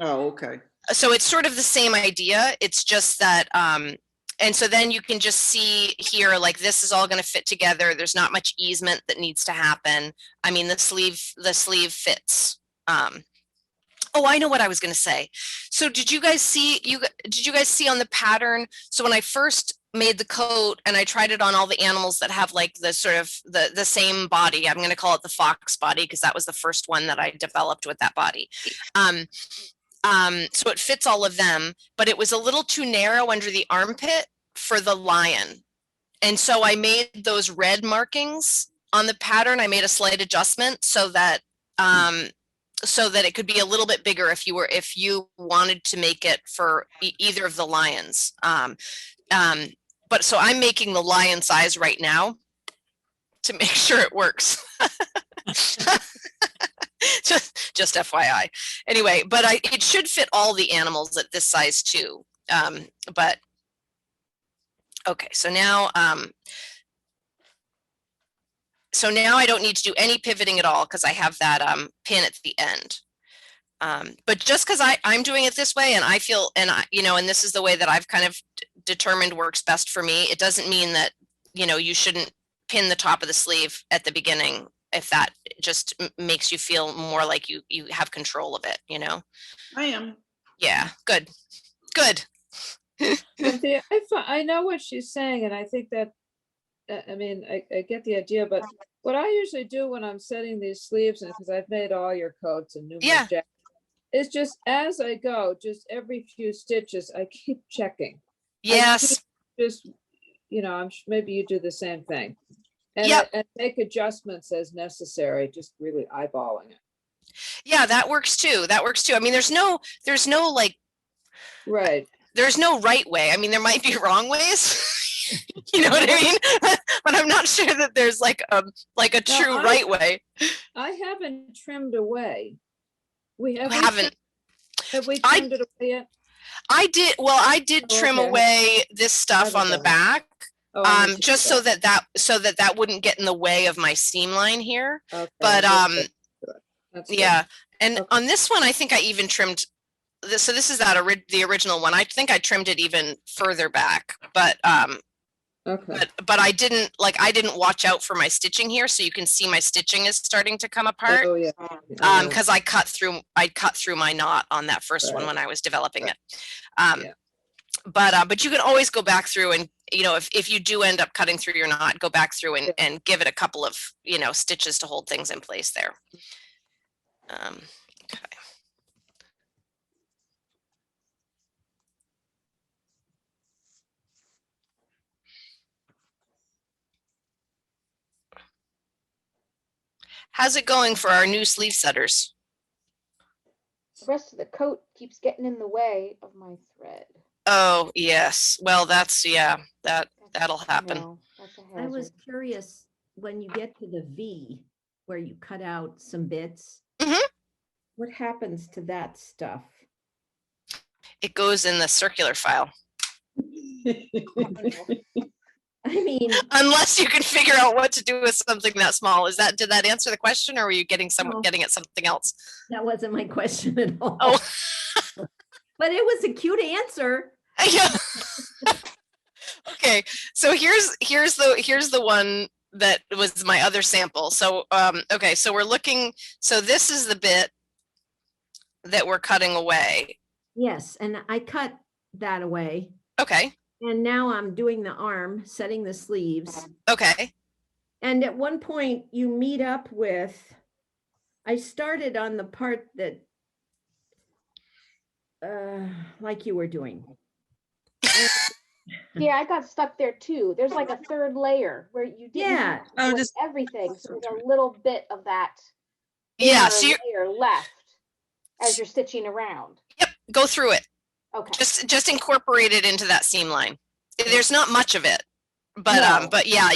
Oh, okay. So it's sort of the same idea. It's just that, and so then you can just see here, like this is all going to fit together. There's not much easement that needs to happen. I mean, the sleeve fits. Oh, I know what I was going to say. So did you guys see on the pattern? So when I first made the coat and I tried it on all the animals that have like the sort of the same body, I'm going to call it the fox body because that was the first one that I developed with that body. So it fits all of them, but it was a little too narrow under the armpit for the lion. And so I made those red markings on the pattern. I made a slight adjustment so that so that it could be a little bit bigger if you wanted to make it for either of the lions. But so I'm making the lion size right now to make sure it works. just FYI. Anyway, but it should fit all the animals at this size too. But okay, so now I don't need to do any pivoting at all because I have that pin at the end. But just because I'm doing it this way and I feel, and and this is the way that I've kind of determined works best for me, it doesn't mean that, you shouldn't pin the top of the sleeve at the beginning if that just makes you feel more like you have control of it, I am. Yeah, good. Cynthia, I know what she's saying, and I think that, I get the idea, but what I usually do when I'm setting these sleeves, and because I've made all your coats and numerous jackets, is just as I go, just every few stitches, I keep checking. Yes. Just, maybe you do the same thing. And, and make adjustments as necessary, just really eyeballing it. Yeah, that works too. I mean, there's no like, right. There's no right way. I mean, there might be wrong ways. You know what I mean? But I'm not sure that there's like a true right way. I haven't trimmed away. Have we trimmed it away yet? I did trim away this stuff on the back. Just so that wouldn't get in the way of my seam line here. Okay, but yeah, and on this one I think I even trimmed this. So this is the original one. I think I trimmed it even further back, but but I didn't watch out for my stitching here, so you can see my stitching is starting to come apart. Oh yeah. Because I cut through my knot on that first one when I was developing it. But you can always go back through and, if you do end up cutting through your knot, go back through and give it a couple of, stitches to hold things in place there. Okay. How's it going for our new sleeve setters? The rest of the coat keeps getting in the way of my thread. Oh, yes. Well, that'll happen. I was curious, when you get to the V where you cut out some bits, what happens to that stuff? It goes in the circular file. I mean, unless you can figure out what to do with something that small. Did that answer the question, or were you getting at something else? That wasn't my question at all. Oh. But it was a cute answer. Yeah. Okay, so here's the one that was my other sample. So okay, so we're looking. So this is the bit that we're cutting away. Yes, and I cut that away. Okay. And now I'm doing the arm, setting the sleeves. Okay. And at one point you meet up with, I started on the part that, like you were doing. Yeah, I got stuck there too. There's like a third layer where you didn't just everything. So there's a little bit of that layer left as you're stitching around. Yep, go through it. Okay. Just incorporate it into that seam line. There's not much of it, but yeah,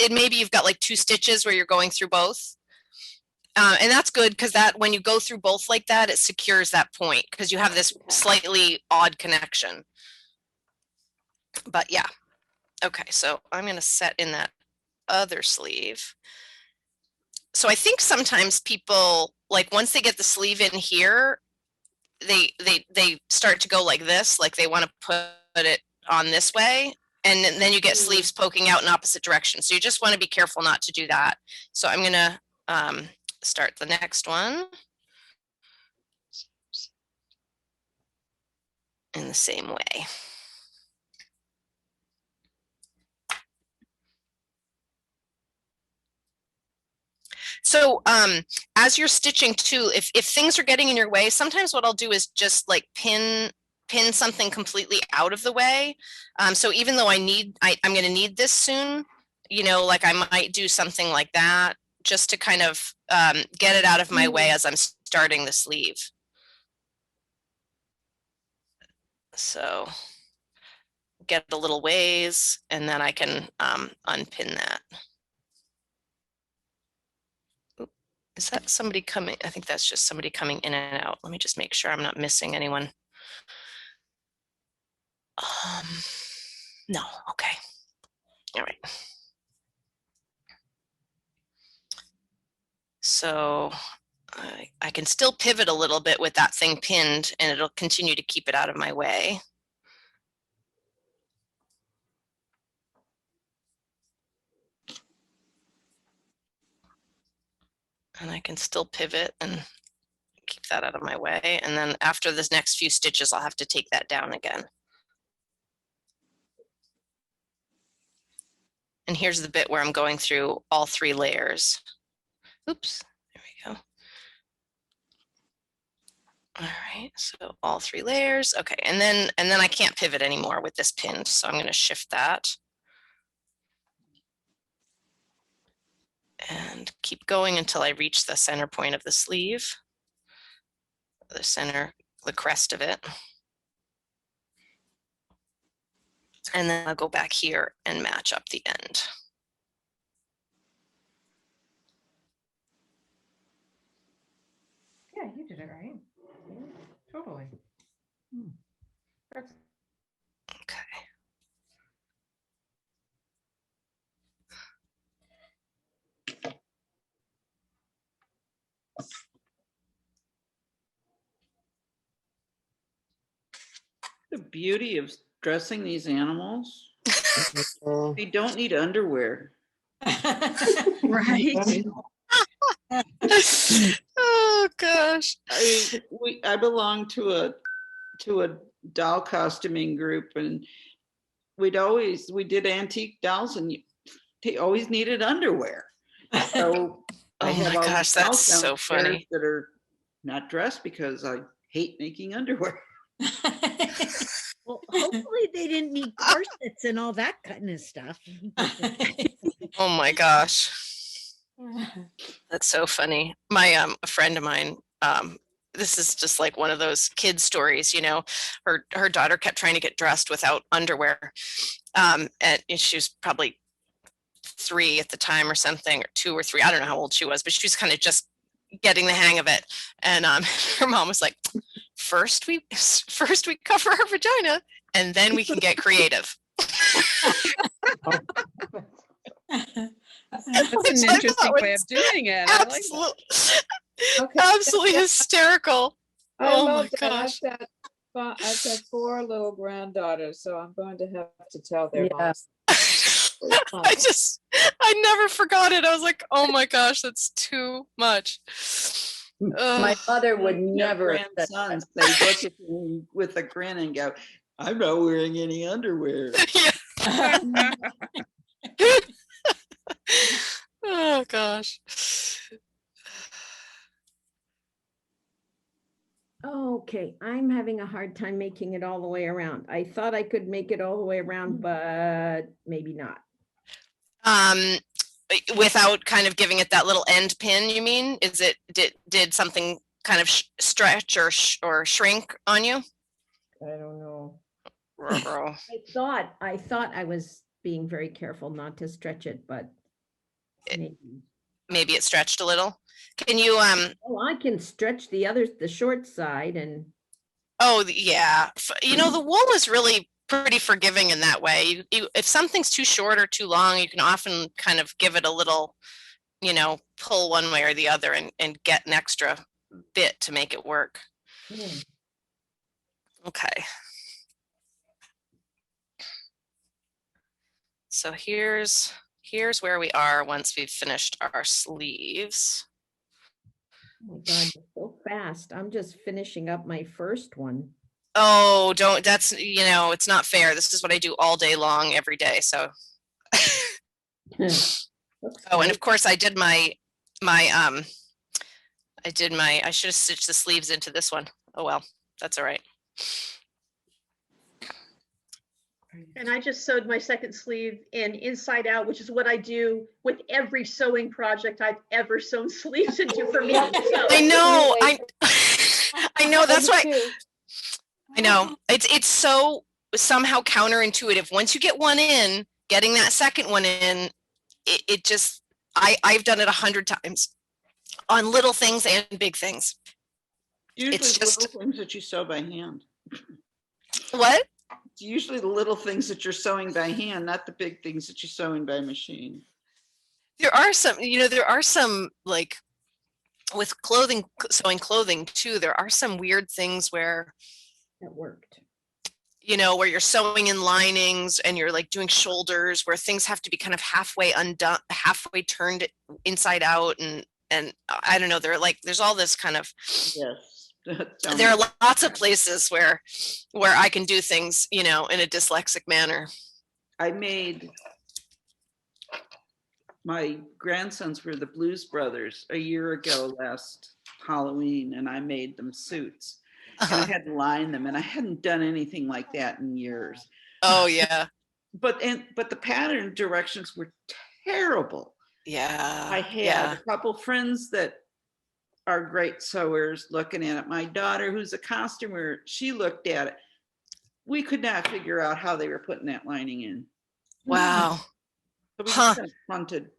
maybe you've got like 2 stitches where you're going through both. And that's good because that when you go through both like that, it secures that point because you have this slightly odd connection. But yeah. Okay, so I'm going to set in that other sleeve. So I think sometimes people, like once they get the sleeve in here, they start to go like this, like they want to put it on this way, and then you get sleeves poking out in opposite directions. So you just want to be careful not to do that. So I'm going to start the next one in the same way. So as you're stitching too, if things are getting in your way, sometimes what I'll do is just like pin something completely out of the way. So even though I'm going to need this soon, like I might do something like that just to kind of get it out of my way as I'm starting the sleeve. So get a little ways, and then I can unpin that. Oop, is that somebody coming? I think that's just somebody coming in and out. Let me just make sure I'm not missing anyone. No, okay. All right. So I can still pivot a little bit with that thing pinned, and it'll continue to keep it out of my way. And I can still pivot and keep that out of my way. And then after this next few stitches, I'll have to take that down again. And here's the bit where I'm going through all 3 layers. Oops, there we go. All right, so all 3 layers. Okay, and then I can't pivot anymore with this pinned, so I'm going to shift that. And keep going until I reach the center point of the sleeve, the center, the crest of it. And then I'll go back here and match up the end. Yeah, you did it right. Yeah, totally. That's okay. The beauty of dressing these animals, they don't need underwear. Right. Oh gosh. I belong to a doll costuming group, and we did antique dolls, and they always needed underwear. So I have my all gosh, these that's dolls so downstairs funny. that are not dressed because I hate making underwear. Well, hopefully they didn't need corsets and all that kind of stuff. Oh my gosh. That's so funny. My a friend of mine, this is just like one of those kid stories, you know, her daughter kept trying to get dressed without underwear. And she was probably 3 at the time or something, or 2 or 3. I don't know how old she was, but she was kind of just getting the hang of it. And her mom was like, first we cover our vagina, and then we can get creative. That's an interesting way of doing it. I like that. Okay. Absolutely hysterical. I Oh love my that. gosh. I've got 4 little granddaughters, so I'm going to have to tell their moms. I never forgot it. I was like, oh my gosh, that's too much. My mother would never. Grandsons, they look at me with a grin and go, "I'm not wearing any underwear." Oh gosh. Okay, I'm having a hard time making it all the way around. I thought I could make it all the way around, but maybe not. Without kind of giving it that little end pin, you mean? Is it did something kind of stretch or shrink on you? I don't know. Ruh-roh. I thought I was being very careful not to stretch it, but maybe it stretched a little. Can you Oh, I can stretch the short side and. Oh yeah, you know, the wool is really pretty forgiving in that way. If something's too short or too long, you can often kind of give it a little, you know, pull one way or the other and get an extra bit to make it work. Okay. So here's where we are once we've finished our sleeves. Oh my God, you're so fast. I'm just finishing up my first one. Oh, that's, you know, it's not fair. This is what I do all day long, every day. So. Oh, and of course I did I should have stitched the sleeves into this one. Oh, well, that's all right. And I just sewed my second sleeve in inside out, which is what I do with every sewing project I've ever sewn sleeves into for me. I know. I know. That's why. I know. It's so somehow counterintuitive. Once you get one in, getting that second one in, it just, I've done it 100 times on little things and big things. Usually It's the just little things that you sew by hand. What? It's usually the little things that you're sewing by hand, not the big things that you're sewing by machine. There are some, there are some, like with clothing, sewing clothing too, there are some weird things where that worked. Where you're sewing in linings and you're like doing shoulders where things have to be kind of halfway undone, halfway turned inside out. And I don't know, there's all this kind of, yes. There are lots of places where I can do things, in a dyslexic manner. I made, my grandsons were the Blues Brothers a year ago last Halloween, and I made them suits. And I had to line them, and I hadn't done anything like that in years. Oh yeah. But the pattern directions were terrible. Yeah. I had a couple friends that are great sewers looking at it. My daughter, who's a costumer, she looked at it. We could not figure out how they were putting that lining in. Wow. So we just confronted.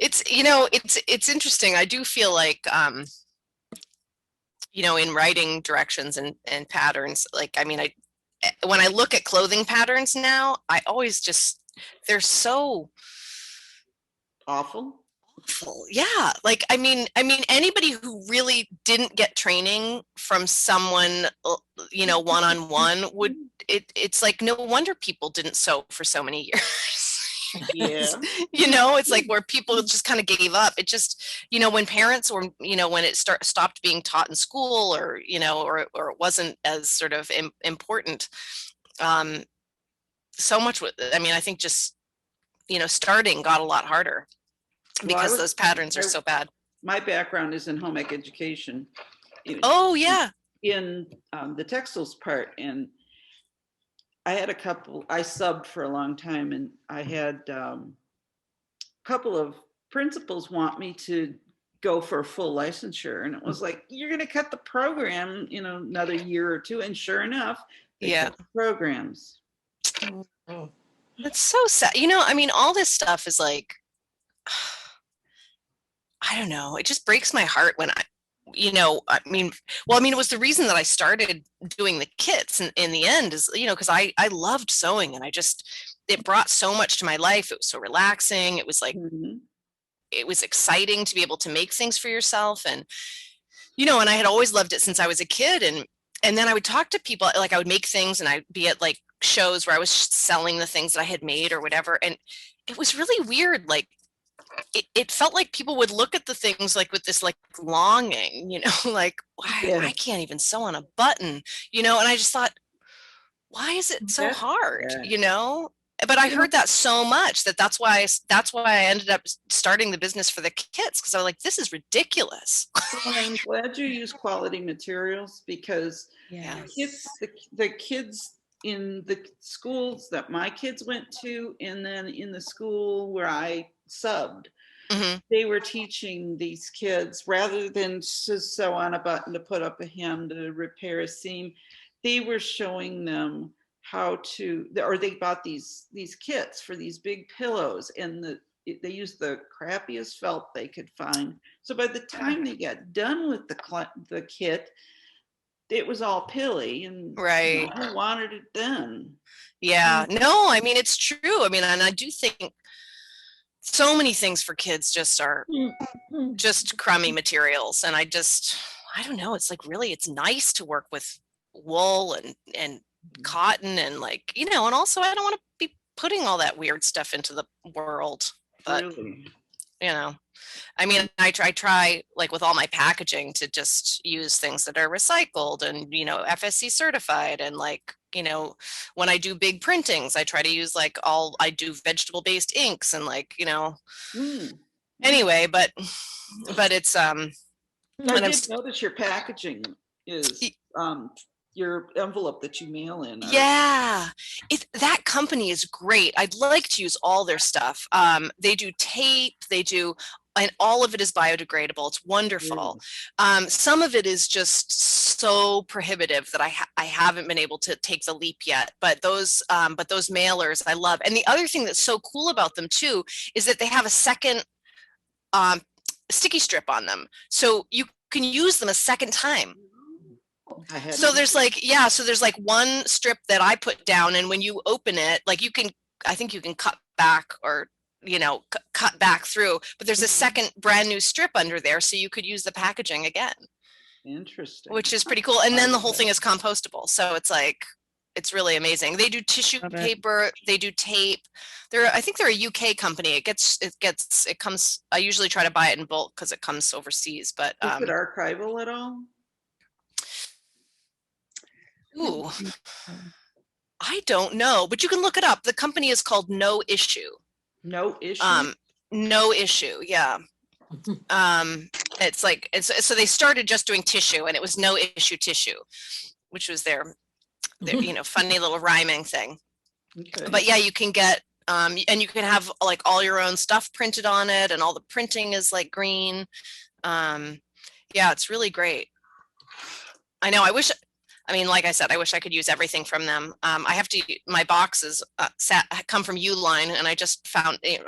It's it's interesting. I do feel like in writing directions and patterns, like when I look at clothing patterns now, I always just, they're so awful. Yeah, like I mean anybody who really didn't get training from someone one-on-one would, it's like no wonder people didn't sew for so many years. Yeah. It's like where people just kind of gave up. It just, when parents or when it stopped being taught in school, or or it wasn't as sort of important, so much with, I think just starting got a lot harder because those patterns are so bad. My background is in home ec education. Oh yeah. In the textiles part, and I had I subbed for a long time, and I had a couple of principals want me to go for a full licensure, and it was like, you're going to cut the program, another year or two, and sure enough, they cut the programs. That's so sad. All this stuff is like, I don't know. It just breaks my heart when it was the reason that I started doing the kits in the end is, because I loved sewing, and it brought so much to my life. It was so relaxing. It was like, it was exciting to be able to make things for yourself. And, and I had always loved it since I was a kid. And then I would talk to people, like I would make things and I'd be at like shows where I was selling the things that I had made or whatever. And it was really weird. Like, it felt like people would look at the things like with this like longing, like, I can't even sew on a button, and I just thought, why is it so hard, But I heard that so much that's why I ended up starting the business for the kits, because I was like, this is ridiculous. Well, I'm glad you use quality materials, because the kids in the schools that my kids went to, and then in the school where I subbed, they were teaching these kids, rather than to sew on a button, to put up a hem, to repair a seam, they were showing them how to, or they bought these kits for these big pillows, and they used the crappiest felt they could find. So by the time they got done with the kit, it was all pilly, and who wanted it done? Yeah, no, it's true. And I do think so many things for kids just are just crummy materials. And I don't know, it's like, really, it's nice to work with wool and cotton, and like, and also I don't want to be putting all that weird stuff into the world. But really? I try like with all my packaging to just use things that are recycled and, FSC certified. And like, when I do big printings, I try to use I do vegetable based inks and like, anyway, but it's, I did notice your packaging is your envelope that you mail in. Yeah, that company is great. I'd like to use all their stuff. They do tape, and all of it is biodegradable. It's wonderful. Some of it is just so prohibitive that I haven't been able to take the leap yet. But those mailers I love. And the other thing that's so cool about them too is that they have a second sticky strip on them, so you can use them a second time. So there's like one strip that I put down, and when you open it, like I think you can cut back or cut back through, but there's a second brand new strip under there, so you could use the packaging again. Interesting. Which is pretty cool. And then the whole thing is compostable, so it's really amazing. They do tissue paper, they do tape. I think they're a UK company. It comes. I usually try to buy it in bulk because it comes overseas. But is it archival at all? Ooh, I don't know, but you can look it up. The company is called No Issue. No Issue. No Issue. Yeah. So they started just doing tissue, and it was No Issue Tissue, which was their funny little rhyming thing. Okay. But yeah, you can get and you can have like all your own stuff printed on it, and all the printing is like green. Yeah, it's really great. I know. Like I said, I wish I could use everything from them. My boxes come from Uline, and I just found, I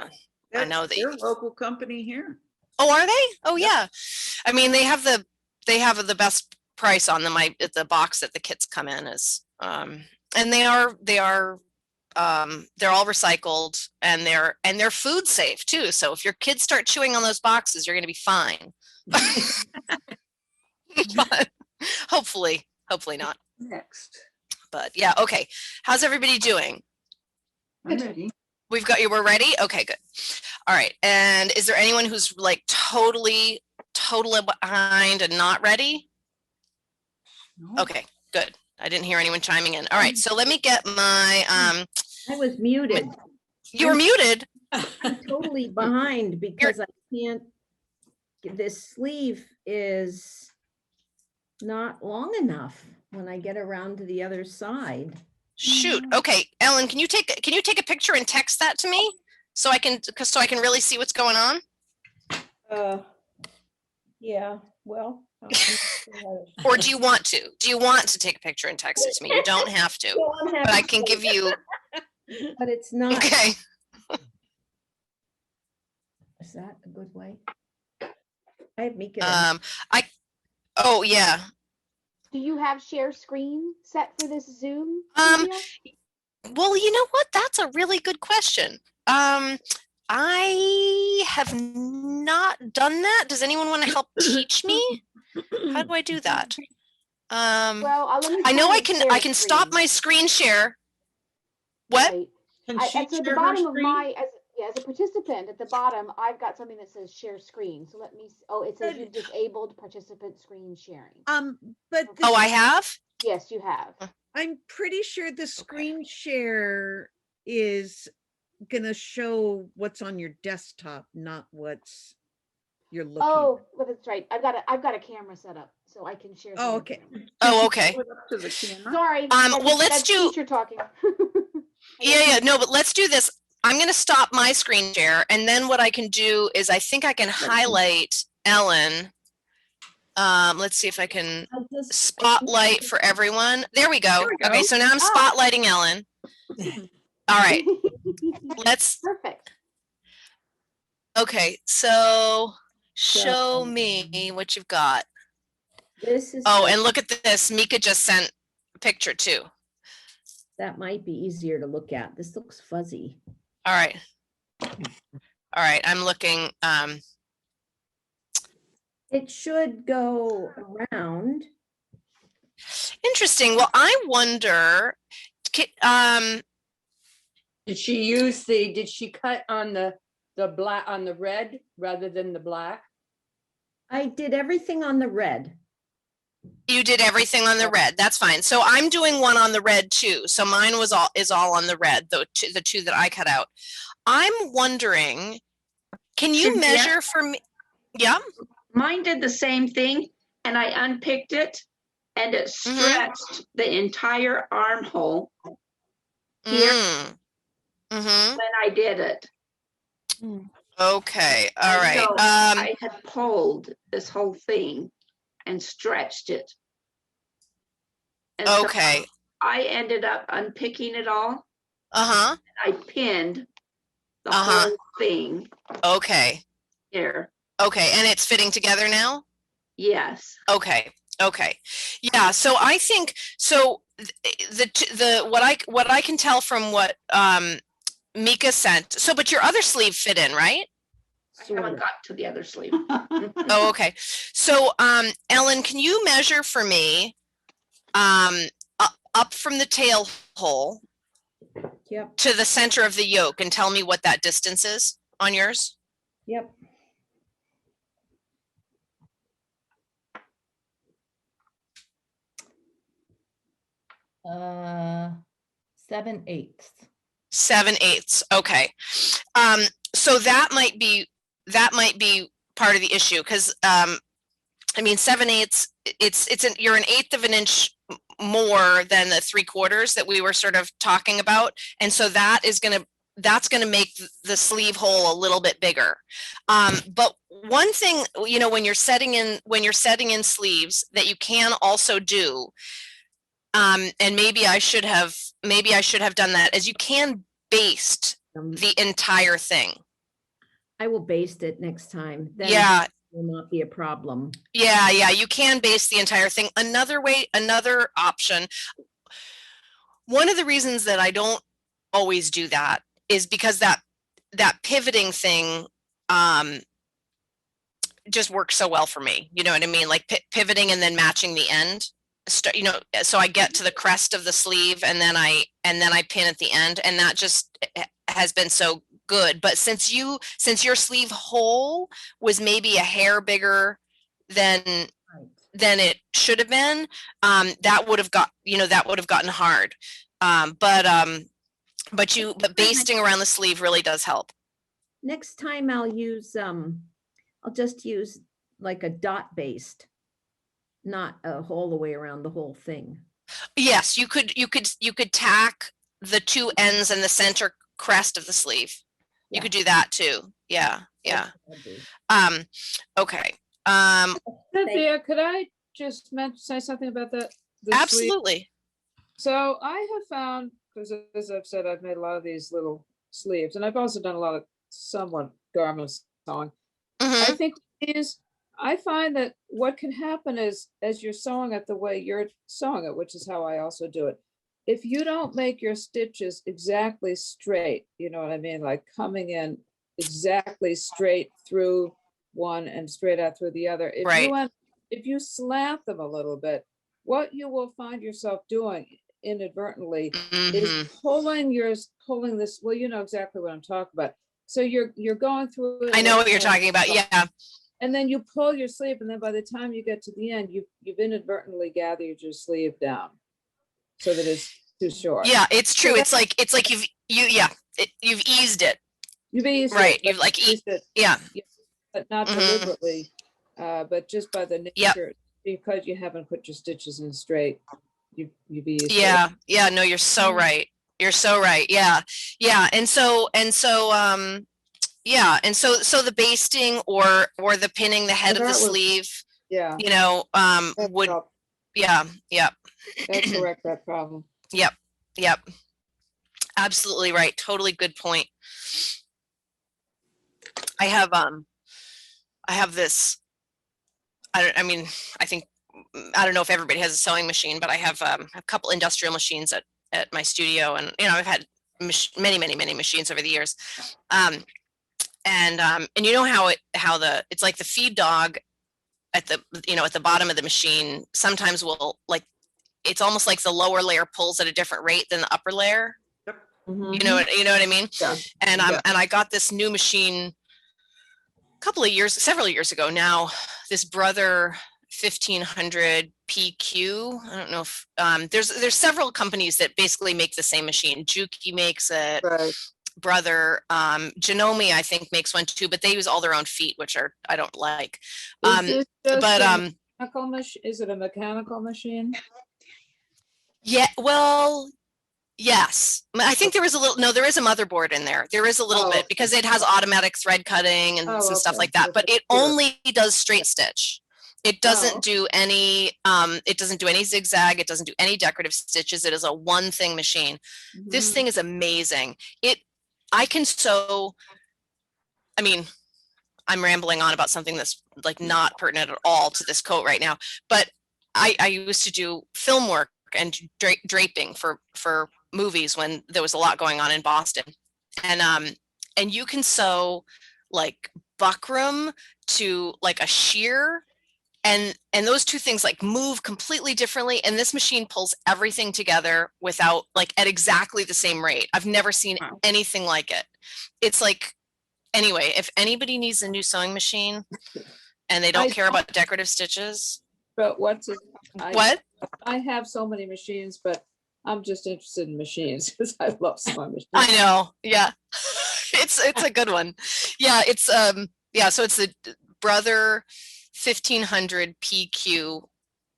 know that they're a local company here. Oh, are they? Oh, yeah. I mean, they have the best price on them. The box that the kits come in is, and they're all recycled, and they're food safe too. So if your kids start chewing on those boxes, you're going to be fine. But hopefully not. Next. But yeah, okay. How's everybody doing? I'm ready. We're ready? Okay, good. All right. And is there anyone who's like totally behind and not ready? No. Okay, good. I didn't hear anyone chiming in. All right, so let me get my I was muted. You were muted? I'm totally behind because I can't, this sleeve is not long enough when I get around to the other side. Shoot. Okay, Ellen, can you take a picture and text that to me so I can really see what's going on? Yeah. Well. Or do you want to? Do you want to take a picture and text it to me? You don't have to, but I can give you. But it's not. Okay. Is that a good way? I have Mika. Oh yeah. Do you have share screen set for this Zoom? Well, you know what? That's a really good question. I have not done that. Does anyone want to help teach me? How do I do that? Well, I know I can stop my screen share. What? Right. At the bottom of as a participant at the bottom, I've got something that says share screen. So let me. Oh, it says you've disabled participant screen sharing. But I have. Yes, you have. I'm pretty sure the screen share is gonna show what's on your desktop, not what's you're looking. Oh, well, that's right. I've got a camera set up, so I can share. Oh, okay. Oh, okay. Sorry. Well, let's do. Teacher talking. Yeah. No, but let's do this. I'm going to stop my screen share, and then what I can do is I think I can highlight Ellen. Let's see if I can spotlight for everyone. There we go. Okay, so now I'm spotlighting Ellen. All right. Perfect. Okay, so show me what you've got. This is. Oh, and look at this. Mika just sent a picture too. That might be easier to look at. This looks fuzzy. All right. I'm looking. It should go around. Interesting. Well, I wonder. Did she cut on the black on the red rather than the black? I did everything on the red. You did everything on the red. That's fine. So I'm doing one on the red too. So mine is all on the red, the two that I cut out. I'm wondering, can you measure for me? Yeah. Mine did the same thing, and I unpicked it, and it stretched the entire armhole here when I did it. Okay, all And right. so I had pulled this whole thing and stretched it. And so okay. I ended up unpicking it all. Uh-huh. I pinned the whole thing Okay. here. Okay, and it's fitting together now? Yes. Okay. Okay. Yeah, so I think so the what I can tell from what Mika sent. So but your other sleeve fit in, right? I haven't got to the other sleeve. Oh, okay. So Ellen, can you measure for me up from the tail hole to the center of the yoke and tell me what that distance is on yours? Yep. Uh, 7/8. 7/8. Okay. So that might be part of the issue because I mean 7/8. You're an eighth of an inch more than the 3/4 that we were sort of talking about, and so that's gonna make the sleeve hole a little bit bigger. But one thing, you know, when you're setting in sleeves that you can also do, and maybe I should have done that, is you can baste the entire thing. I will baste it next time. Then Yeah. it will not be a problem. Yeah, you can baste the entire thing. Another option. One of the reasons that I don't always do that is because that pivoting thing just works so well for me. You know what I mean? Like pivoting and then matching the end. You know, so I get to the crest of the sleeve and then I pin at the end, and that just has been so good. But since your sleeve hole was maybe a hair bigger than it should have been, that would have gotten hard. But basting around the sleeve really does help. Next time I'll just use like a dot baste, not all the way around the whole thing. Yes, you could tack the two ends and the center crest of the sleeve. You could do that too. Yeah. Okay. Cynthia, could I just say something about that? Absolutely. Sleeve? So I have found, because as I've said, I've made a lot of these little sleeves, and I've also done a lot of somewhat garment sewing. I think I find that what can happen is, as you're sewing it the way you're sewing it, which is how I also do it, if you don't make your stitches exactly straight, you know what I mean, like coming in exactly straight through one and straight out through the other, if you slant them a little bit, what you will find yourself doing inadvertently is pulling this, well, you know exactly what I'm talking about. So you're going through it. I know what you're talking about. Yeah. And then you pull your sleeve, and then by the time you get to the end, you've inadvertently gathered your sleeve down so that it's too short. Yeah, it's true. It's like you've eased it. You've eased right. it. You've like eased it. Yeah. But not deliberately, but just by the nature, because you haven't put your stitches in straight. You've eased it. Yeah. No, you're so right. You're so right. Yeah. And so the basting or the pinning the head of the sleeve, you know, would, That's correct, that problem. Yep. Absolutely right. Totally good point. I have this, I don't know if everybody has a sewing machine, but I have a couple industrial machines at my studio, and you know, I've had many machines over the years. And you know how it's like the feed dog at the bottom of the machine sometimes will, like, it's almost like the lower layer pulls at a different rate than the upper layer. You know what I mean? Yeah. And I got this new machine several years ago now, this Brother 1500 PQ. I don't know if there's several companies that basically make the same machine. Juki makes it. Right. Brother, Janome I think makes one too, but they use all their own feet, which I don't like. Is this just Is it a mechanical machine? Yeah, well, yes. I think there is a little, no, there is a motherboard in there. There is a little bit because it has automatic thread cutting and some stuff like that, but it only does straight stitch. It doesn't do any, zigzag. It doesn't do any decorative stitches. It is a one thing machine. This thing is amazing. I can sew, I mean, I'm rambling on about something that's like not pertinent at all to this coat right now, but I used to do film work and draping for movies when there was a lot going on in Boston. And you can sew like buckram to like a sheer, and those two things like move completely differently, and this machine pulls everything together without like at exactly the same rate. I've never seen anything like it. It's like, anyway, if anybody needs a new sewing machine and they don't care about decorative stitches. But what? I have so many machines, but I'm just interested in machines because I love sewing machines. I know. Yeah. It's a good one. Yeah, it's so it's the Brother 1500 PQ.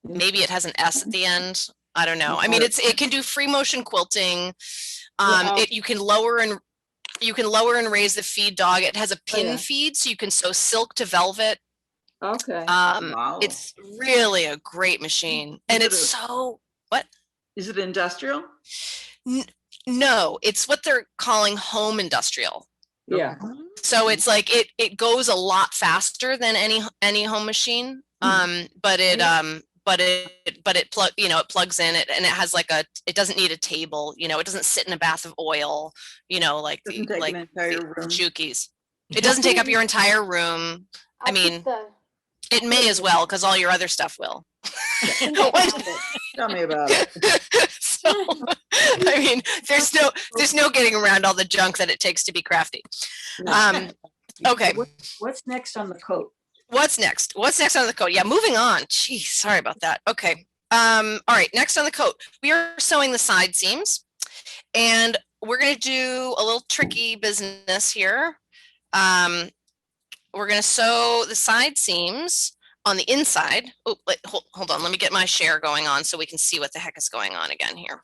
Maybe it has an S at the end. I don't know. I mean, it can do free motion quilting. You can lower and raise the feed dog. It has a pin feed, so you can sew silk to velvet. Okay. Wow. It's really a great machine. And it's so, what? Is it industrial? No, it's what they're calling home industrial. Yeah. So it's like it goes a lot faster than any home machine. But it plugs in it, and it has like it doesn't need a table, it doesn't sit in a bath of oil, like the Jukies. It doesn't take up your entire room. I mean, it may as well, because all your other stuff will. Tell me about it. So, I mean, there's no getting around all the junk that it takes to be crafty. Okay. What's next on the coat? What's next on the coat? Yeah, moving on. Geez, sorry about that. Okay. All right, next on the coat, we are sewing the side seams, and we're going to do a little tricky business here. We're going to sew the side seams on the inside. Oh, hold on. Let me get my share going on so we can see what the heck is going on again here.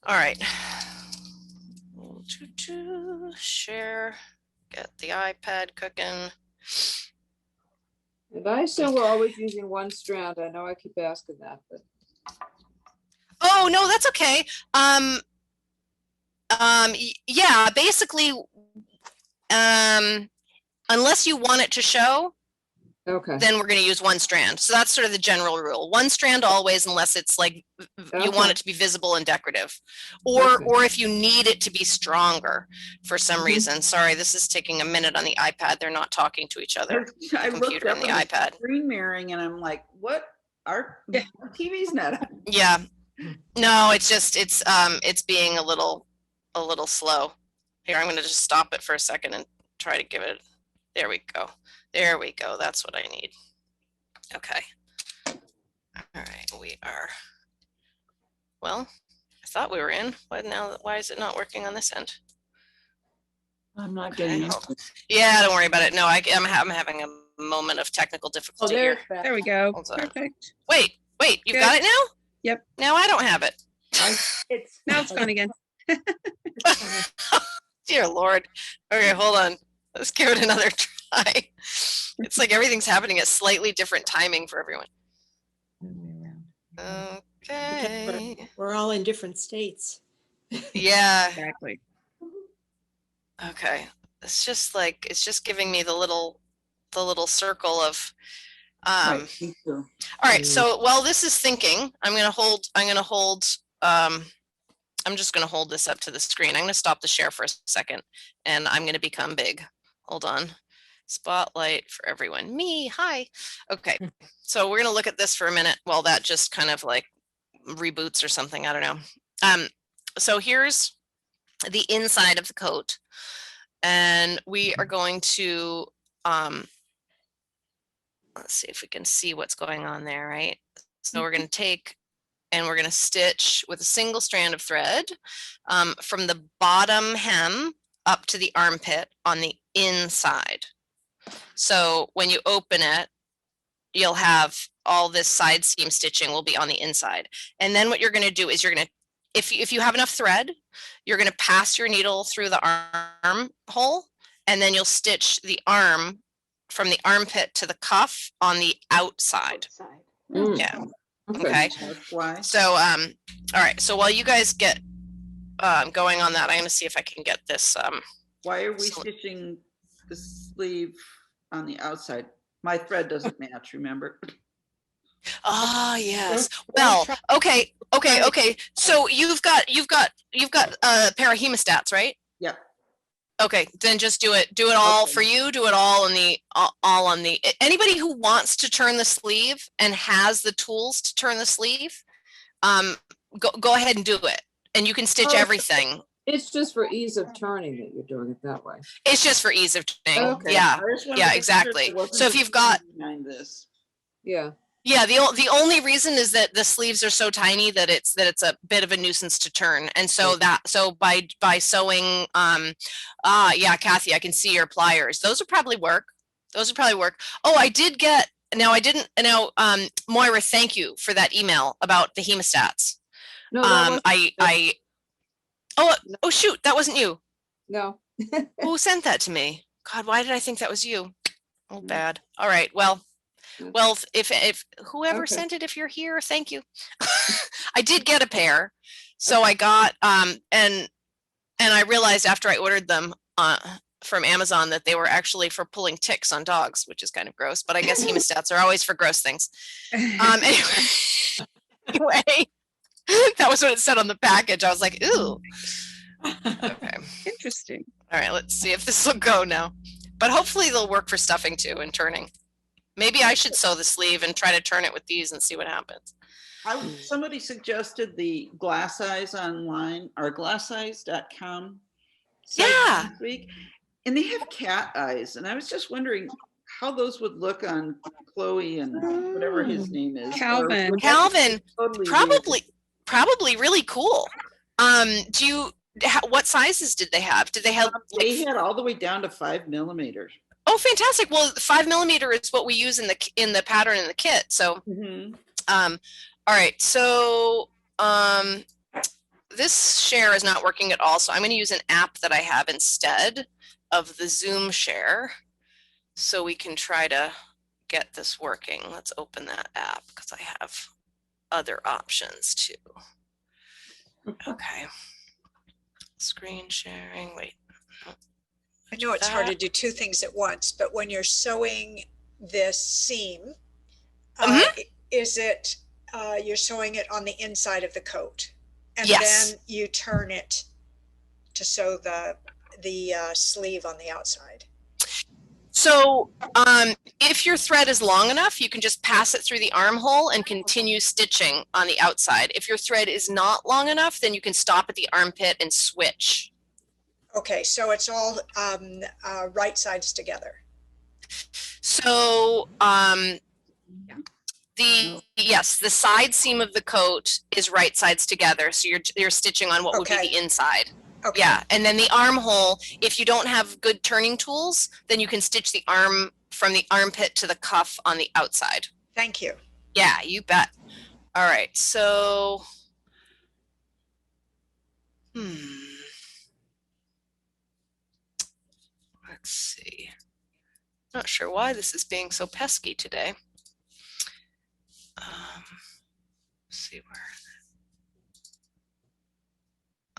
All right. Share, get the iPad cooking. And I assume we're always using one strand. I know I keep asking that, but. Oh, no, that's okay. Yeah, basically, unless you want it to show, okay, then we're going to use one strand. So that's sort of the general rule. One strand always, unless it's like you want it to be visible and decorative, or if you need it to be stronger for some reason. Sorry, this is taking a minute on the iPad. They're not talking to each other. I The computer and the on iPad. Screen mirroring, and I'm like, what? Our TV's not. Yeah. No, it's just it's being a little slow. Here, I'm going to just stop it for a second and try to give it. There we go. There we go. That's what I need. Okay. All right. We are. Well, I thought we were in. Why is it not working on this end? I'm not getting it. Yeah, don't worry about it. No, I'm having a moment of technical difficulty here. There we go. Perfect. Wait, you got it now? Yep. Now I don't have it. Now it's gone again. Dear Lord. Okay, hold on. Let's give it another try. It's like everything's happening at slightly different timing for everyone. Okay. We're all in different states. Yeah. Exactly. Okay. It's just giving me the little circle of all right, so while this is thinking, I'm just going to hold this up to the screen. I'm going to stop the share for a second, and I'm going to become big. Hold on. Spotlight for everyone. Me, hi. Okay, so we're going to look at this for a minute while that just kind of like reboots or something. I don't know. So here's the inside of the coat, and we are going to, let's see if we can see what's going on there, right? So we're going to take and we're going to stitch with a single strand of thread from the bottom hem up to the armpit on the inside. So when you open it, you'll have all this side seam stitching will be on the inside. And then what you're going to do is you're going to, if you have enough thread, you're going to pass your needle through the arm hole, and then you'll stitch the arm from the armpit to the cuff on the outside. Yeah. Okay. So, all right. So while you guys get going on that, I'm going to see if I can get this. Why are we stitching the sleeve on the outside? My thread doesn't match, remember? Ah, yes. Well, okay. So you've got a pair of hemostats, right? Yep. Okay, then just do it all for you. Do it all on the anybody who wants to turn the sleeve and has the tools to turn the sleeve, go ahead and do it, and you can stitch everything. It's just for ease of turning that you're doing it that way. It's just for ease of turning. Okay. Yeah, exactly. So if you've got this, yeah. Yeah, the only reason is that the sleeves are so tiny that it's a bit of a nuisance to turn. And so by sewing, yeah, Kathy, I can see your pliers. Those would probably work. Oh, I did get, Moira, thank you for that email about the hemostats. No, oh shoot, that wasn't you. No. Who sent that to me? God, why did I think that was you? Oh, bad. All right, well, if whoever sent it, if you're here, thank you. I did get a pair. So I got, and I realized after I ordered them from Amazon that they were actually for pulling ticks on dogs, which is kind of gross, but I guess hemostats are always for gross things. Anyway, that was what it said on the package. I was like, ooh. Okay. Interesting. All right, let's see if this will go now. But hopefully they'll work for stuffing too and turning. Maybe I should sew the sleeve and try to turn it with these and see what happens. Somebody suggested the glass eyes online, or glasseyes.com this week, and they have cat eyes, and I was just wondering how those would look on Chloe and whatever his name is. Calvin. Probably really cool. What sizes did they have? Did they have? They had all the way down to 5 millimeters. Oh, fantastic! Well, 5 millimeter is what we use in the pattern in the kit. So, all right. So, this share is not working at all. So I'm going to use an app that I have instead of the Zoom share, so we can try to get this working. Let's open that app because I have other options too. Okay. Screen sharing. Wait. I know it's hard to do two things at once, but when you're sewing this seam, is it you're sewing it on the inside of the coat, and then you turn it to sew the sleeve on the outside? So if your thread is long enough, you can just pass it through the armhole and continue stitching on the outside. If your thread is not long enough, then you can stop at the armpit and switch. Okay, so it's all right sides together. So the side seam of the coat is right sides together. So you're stitching on what would be the inside. Okay. Yeah, and then the armhole, if you don't have good turning tools, then you can stitch the arm from the armpit to the cuff on the outside. Thank you. Yeah, you bet. All right, so let's see. Not sure why this is being so pesky today. Let's see where.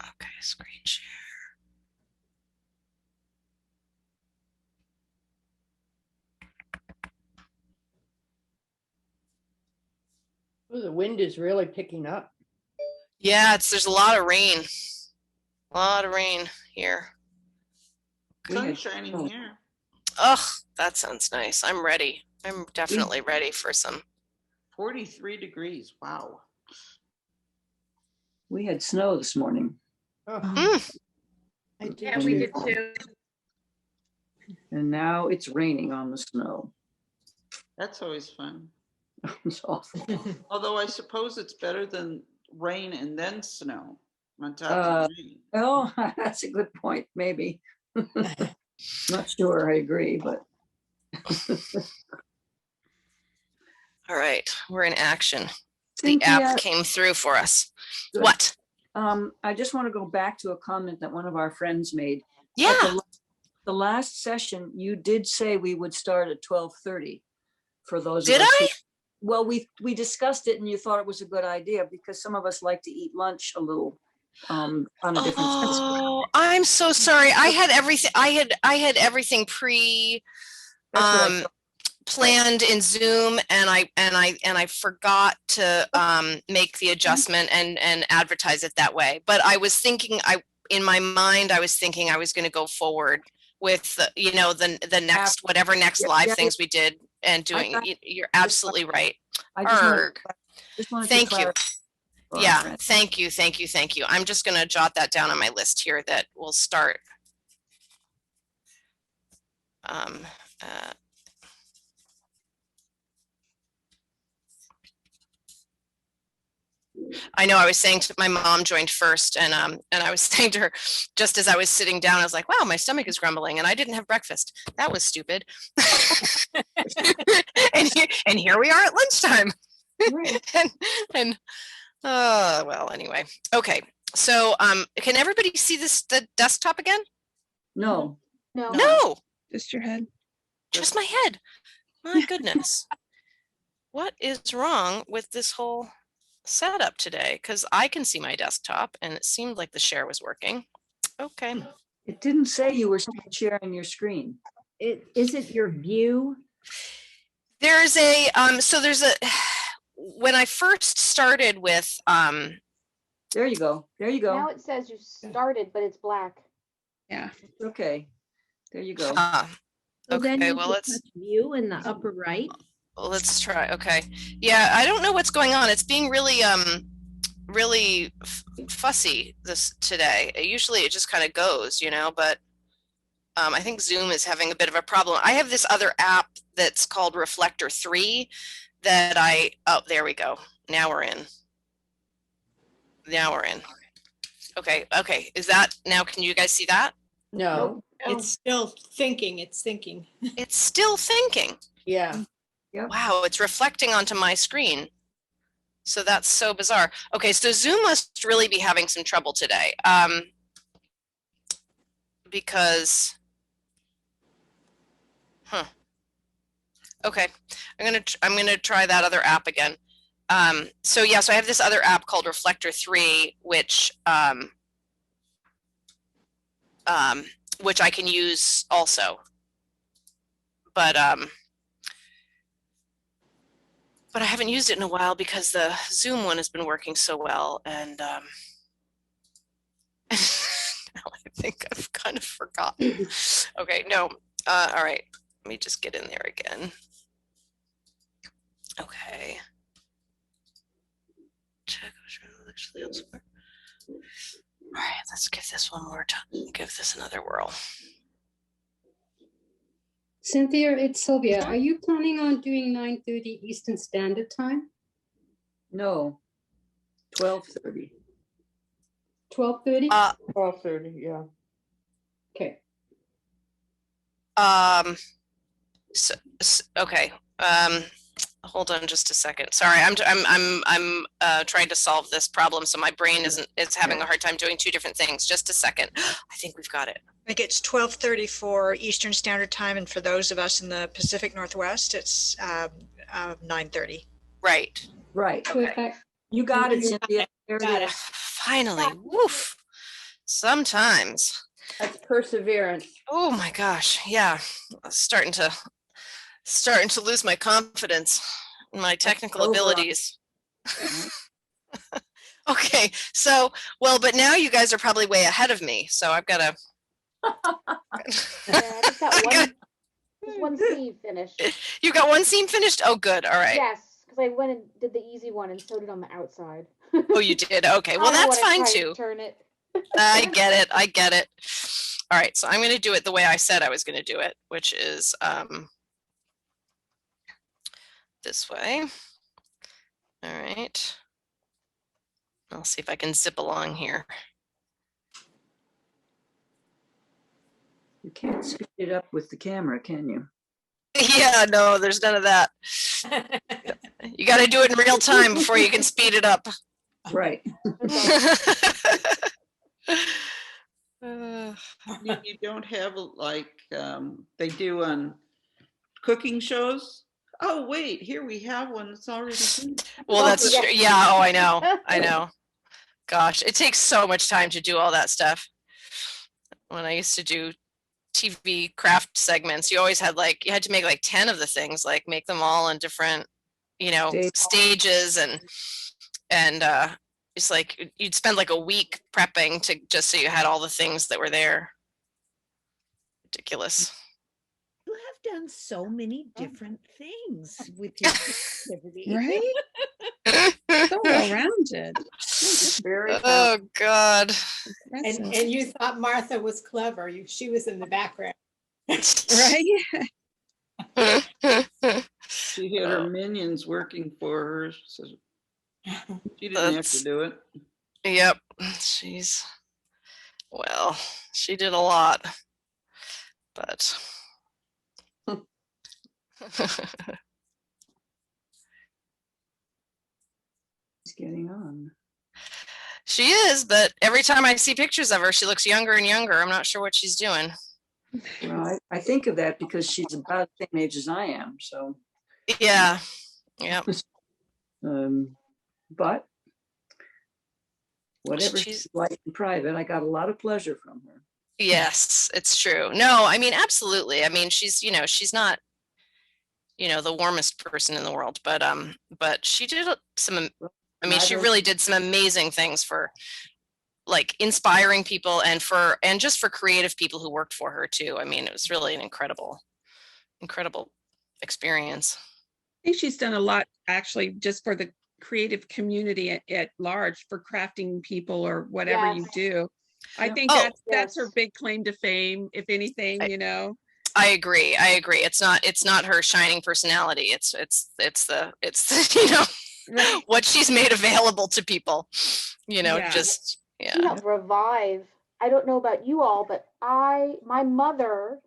Okay, screen share. Oh, the wind is really picking up. Yeah, there's a lot of rain. A lot of rain here. Sun shining here. Ugh, that sounds nice. I'm ready. I'm definitely ready for some. 43 degrees. Wow. We had snow this morning. Yeah, we did too. And now it's raining on the snow. That's always fun. It's awful. Although I suppose it's better than rain and then snow on top of rain. Oh, that's a good point. Maybe. Not sure I agree, but All right, we're in action. The Cynthia. app came through for us. Good. What? I just want to go back to a comment that one of our friends made. Yeah. At the last session, you did say we would start at 12:30 for those of Did us I? Well, we discussed it and you thought it was a good idea because some of us like to eat lunch a little on a different. Oh, I'm so sorry. I had everything. I had everything That's what I thought. planned in Zoom, and I forgot to make the adjustment and advertise it that way. But I was thinking, in my mind, I was thinking I was going to go forward with the next whatever next live things we did and doing. You're absolutely right. Thank you. Yeah, thank you. I'm just going to jot that down on my list here that we'll start. I know I was saying to my mom joined first, and I was saying to her just as I was sitting down, I was like, wow, my stomach is grumbling and I didn't have breakfast. That was stupid. and here we are at lunchtime. and well, anyway. Okay. So can everybody see the desktop again? No. No. Just your head. Just my head. My goodness. What is wrong with this whole setup today? Because I can see my desktop and it seemed like the share was working. Okay. It didn't say you were sharing your screen. Is it your view? There's a when I first started with there you go. Now it says you started, but it's black. Yeah. Okay. There you go. Okay, well, let's view in the upper right. Let's try. Okay. Yeah, I don't know what's going on. It's being really fussy today. Usually it just kind of goes, but I think Zoom is having a bit of a problem. I have this other app that's called Reflector.ee that oh, there we go. Now we're in. Okay. Is that now? Can you guys see that? No. It's still thinking. It's thinking. It's still thinking. Yeah. Yep. Wow, it's reflecting onto my screen. So that's so bizarre. Okay, so Zoom must really be having some trouble today. Because okay, I'm gonna try that other app again. So yeah, so I have this other app called Reflector.ee, which I can use also. But I haven't used it in a while because the Zoom one has been working so well, and now I think I've kind of forgotten. Okay, no, all right, let me just get in there again. Okay. Check actually elsewhere. All right, let's give this one more time. Give this another whirl. Cynthia, it's Sylvia. Are you planning on doing 9:30 Eastern Standard Time? No. 12:30. 12:30? 12:30, yeah. Okay. Okay. Hold on just a second. Sorry, I'm trying to solve this problem, so my brain it's having a hard time doing two different things. Just a second. I think we've got it. I think it's 12:30 for Eastern Standard Time, and for those of us in the Pacific Northwest, it's 9:30. Right. Okay. You got it, Cynthia. There it is. Finally. Woof. Sometimes. That's perseverance. Oh my gosh. Yeah. Starting to lose my confidence in my technical abilities. Okay. So, well, but now you guys are probably way ahead of me. So I've got to. Yeah, I just got one scene finished. You got one scene finished? Oh, good. All right. Yes, because I went and did the easy one and so did on the outside. Oh, you did? Okay. Well, that's fine too. Turn it. I get it. All right. So I'm going to do it the way I said I was going to do it, which is this way. All right. I'll see if I can zip along here. You can't speed it up with the camera, can you? Yeah, no, there's none of that. You got to do it in real time before you can speed it up. Right. You don't have like they do on cooking shows. Oh wait, here we have one that's already finished. Well, that's true. Yeah. Oh, I know. I know. Gosh, it takes so much time to do all that stuff. When I used to do TV craft segments, you always had like, you had to make like 10 of the things, like make them all in different, you know, stages, and it's like you'd spend like a week prepping to just so you had all the things that were there. Ridiculous. You have done so many different things with your creativity. Right? So well-rounded. Oh God. And you thought Martha was clever. She was in the background. Right? She had her minions working for her, so she didn't have to do it. Yep. She's, well, she did a lot, but She's getting on. she is, but every time I see pictures of her, she looks younger and younger. I'm not sure what she's doing. Well, I think of that because she's about the same age as I am. So yeah. Yep. But whatever she's like in private, I got a lot of pleasure from her. Yes, it's true. No, I mean, absolutely. I mean, she's, you know, she's not, you know, the warmest person in the world, but she did some, I mean, she really did some amazing things for like inspiring people and just for creative people who worked for her too. I mean, it was really an incredible experience. I think she's done a lot actually just for the creative community at large, for crafting people or whatever you do. I think that's her big claim to fame, if anything, you know. I agree. It's not her shining personality. It's the you know, what she's made available to people, you know, just She helped revive. I don't know about you all, but my mother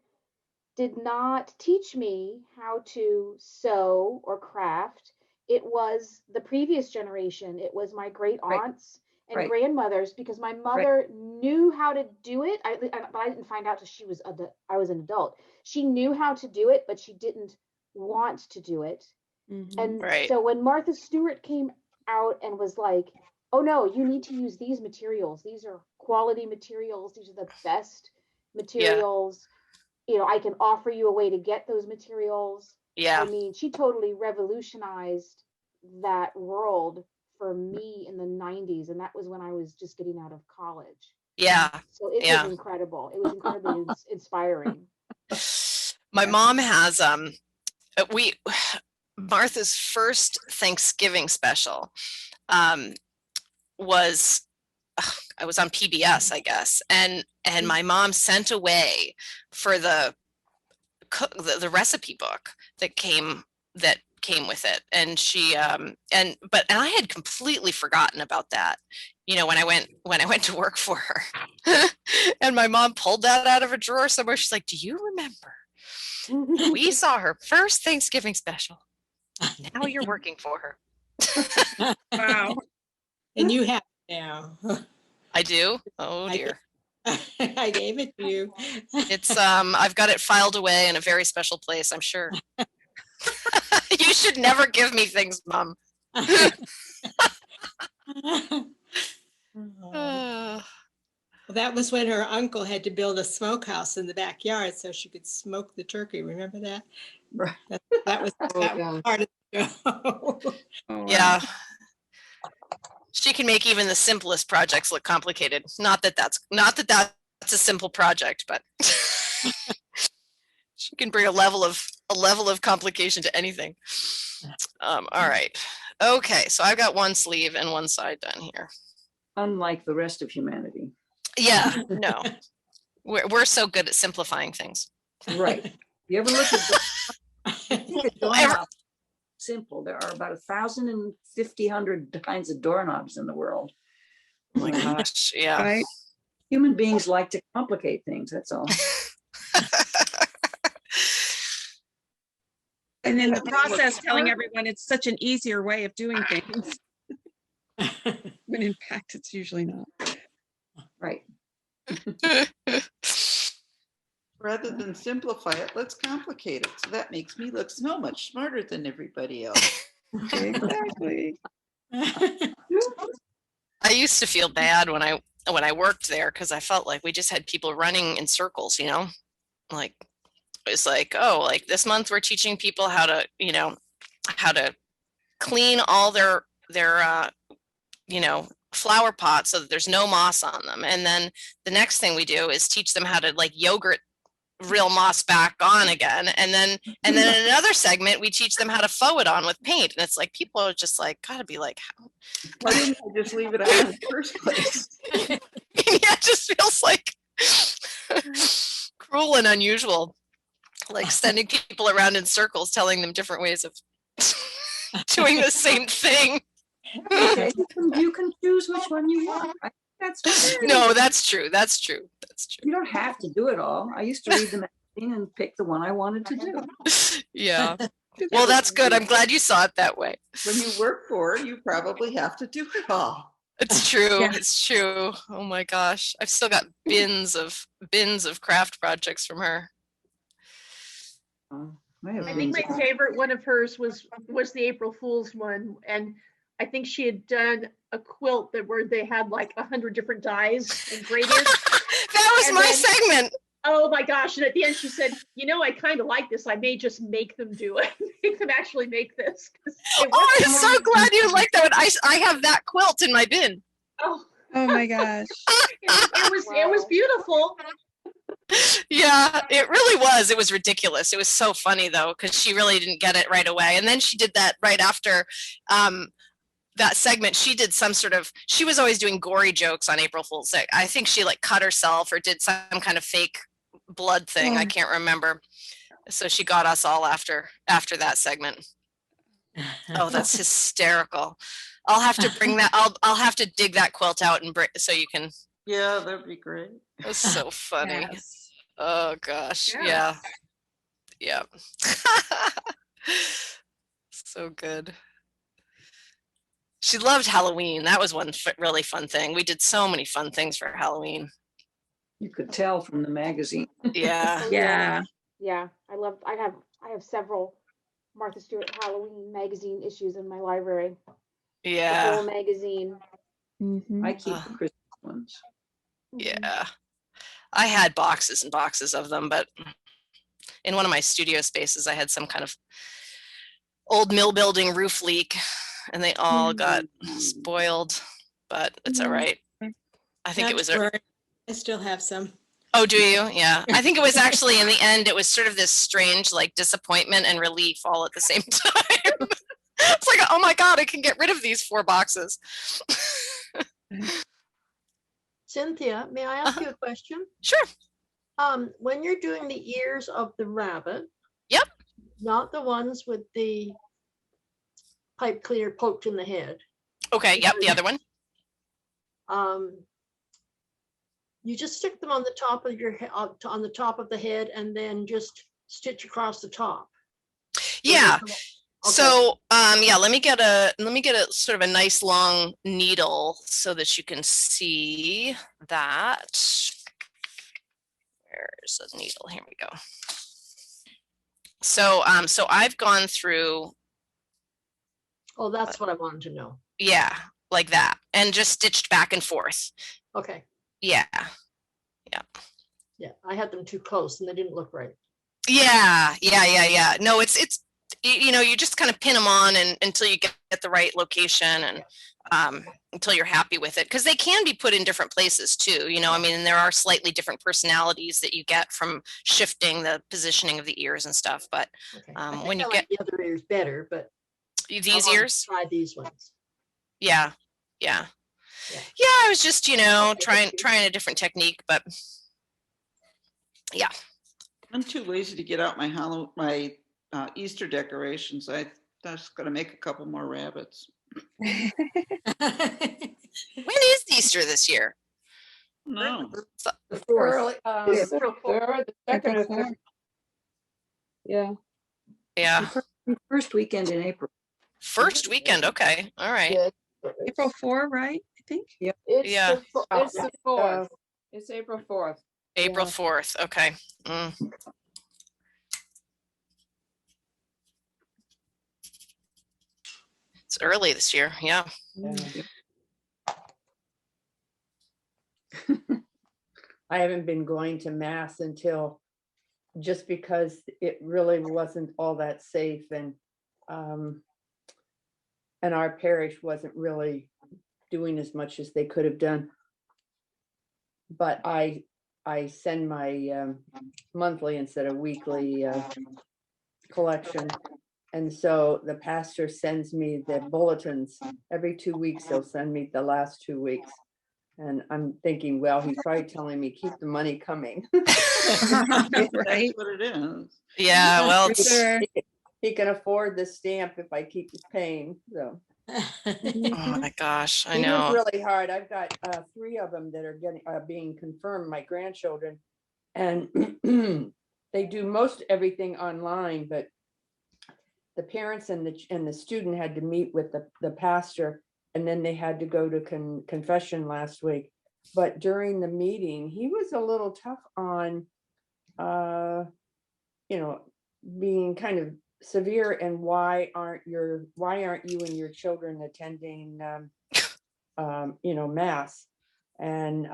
did not teach me how to sew or craft. It was the previous generation. It was my great aunts and grandmothers, because my mother knew how to do it. But I didn't find out till I was an adult. She knew how to do it, but she didn't want to do it. And so when Martha Stewart came out and was like, oh no, you need to use these materials. These are quality materials. These are the best materials. You know, I can offer you a way to get those materials. Yeah. I mean, she totally revolutionized that world for me in the 90s. And that was when I was just getting out of college. Yeah. So it was incredible. It was incredibly inspiring. My mom has, Martha's first Thanksgiving special was, I was on PBS, I guess. And my mom sent away for the recipe book that came with it. And she, and I had completely forgotten about that, you know, when I went to work for her. And my mom pulled that out of a drawer somewhere. She's like, do you remember? We saw her first Thanksgiving special. Now you're working for her. Wow. And you have it now. I do? Oh dear. I gave it to you. It's I've got it filed away in a very special place, I'm sure. You should never give me things, Mom. Well, that was when her uncle had to build a smokehouse in the backyard so she could smoke the turkey. Remember that? Right. That was part of the show. Yeah. She can make even the simplest projects look complicated. Not that that's a simple project, but she can bring a level of complication to anything. All right. Okay, so I've got one sleeve and one side done here. Unlike the rest of humanity. Yeah, no. We're so good at simplifying things. Right. You ever look at simple. There are about 1,050 kinds of doorknobs in the world. Oh my gosh, yeah. Right? Human beings like to complicate things, that's all. And in the process, telling everyone it's such an easier way of doing things. When in fact, it's usually not. Right. Rather than simplify it, let's complicate it. So that makes me look so much smarter than everybody else. Exactly. I used to feel bad when I worked there because I felt like we just had people running in circles, you know, like it's like, oh, like this month we're teaching people how to, you know, how to clean all their you know, flower pots so that there's no moss on them. And then the next thing we do is teach them how to like yogurt real moss back on again. And then in another segment, we teach them how to faux it on with paint. And it's like, people are just like, gotta be like, how? Why didn't I just leave it on in the first place? Yeah, it just feels like cruel and unusual, like sending people around in circles, telling them different ways of doing the same thing. Okay, you can choose which one you want. I think that's fine. No, that's true. That's true. That's true. You don't have to do it all. I used to read the magazine and pick the one I wanted to do. Yeah. Well, that's good. I'm glad you saw it that way. When you work for her, you probably have to do it all. It's true. Yeah. It's true. Oh my gosh. I've still got bins of craft projects from her. I think my favorite one of hers was the April Fool's one, and I think she had done a quilt where they had like 100 different dyes and gradients. That was And my then- segment. Oh my gosh! And at the end, she said, "You know, I kind of like this. I may just make them do it. Make them actually make this." Oh, I'm so glad you like that one. I have that quilt in my bin. Oh my gosh! It was beautiful. Yeah, it really was. It was ridiculous. It was so funny though, because she really didn't get it right away. And then she did that right after that segment. She did some sort of, she was always doing gory jokes on April Fool's Day. I think she like cut herself or did some kind of fake blood thing. I can't remember. So she got us all after that segment. Oh, that's hysterical. I'll have to bring that. I'll have to dig that quilt out and bring so you can. Yeah, that'd be great. That's so funny. Yes. Oh gosh. Yeah. Yeah. So good. She loved Halloween. That was one really fun thing. We did so many fun things for Halloween. You could tell from the magazine. Yeah. Yeah. Yeah, I have several Martha Stewart Halloween magazine issues in my library. The whole Yeah. magazine. I keep the Christmas ones. Yeah. I had boxes and boxes of them, but in one of my studio spaces, I had some kind of old mill building roof leak and they all got spoiled, but it's all right. I think it was I still have some. Oh, do you? Yeah. I think it was actually in the end, it was sort of this strange like disappointment and relief all at the same time. It's like, oh my God, I can get rid of these 4 boxes. Cynthia, may I ask you a question? Sure. When you're doing the ears of the rabbit. Yep. Not the ones with the pipe cleaner poked in the head. Okay. Yep. The other one. You just stick them on the top of your head, on the top of the head, and then just stitch across the top. Yeah. So, yeah, let me get a sort of a nice long needle so that you can see that. Where's the needle? Here we go. So, so I've gone through. Oh, that's what I wanted to know. Yeah, like that, and just stitched back and forth. Okay. Yeah. Yeah. Yeah, I had them too close and they didn't look right. Yeah. No, it's you know, you just kind of pin them on and until you get the right location and until you're happy with it, because they can be put in different places too, you know. I mean, there are slightly different personalities that you get from shifting the positioning of the ears and stuff, but when you get the other ears better, but these ears, try these ones. Yeah, I was just, you know, trying a different technique, but yeah. I'm too lazy to get out my Easter decorations. I'm just gonna make a couple more rabbits. When is Easter this year? No. The 4th. Early, The 3rd, the 2nd, or 3rd. Yeah. Yeah. First weekend in April. First weekend, okay, all right. Yeah. April 4, right? I think. Yep. Yeah. It's the 4th. It's April 4th. April Yeah. 4th, okay. It's early this year, yeah. I haven't been going to mass until just because it really wasn't all that safe, and our parish wasn't really doing as much as they could have done. But I send my monthly instead of weekly collection. And so the pastor sends me the bulletins every 2 weeks. He'll send me the last 2 weeks. And I'm thinking, well, he's probably telling me keep the money coming. Right. That's what it is. Yeah, well, he can afford the stamp if I keep paying. So. Oh my gosh, I He know. was really hard. I've got 3 of them that are being confirmed, my grandchildren, and they do most everything online, but the parents and the student had to meet with the pastor, and then they had to go to confession last week. But during the meeting, he was a little tough on, being kind of severe, and why aren't you and your children attending mass? And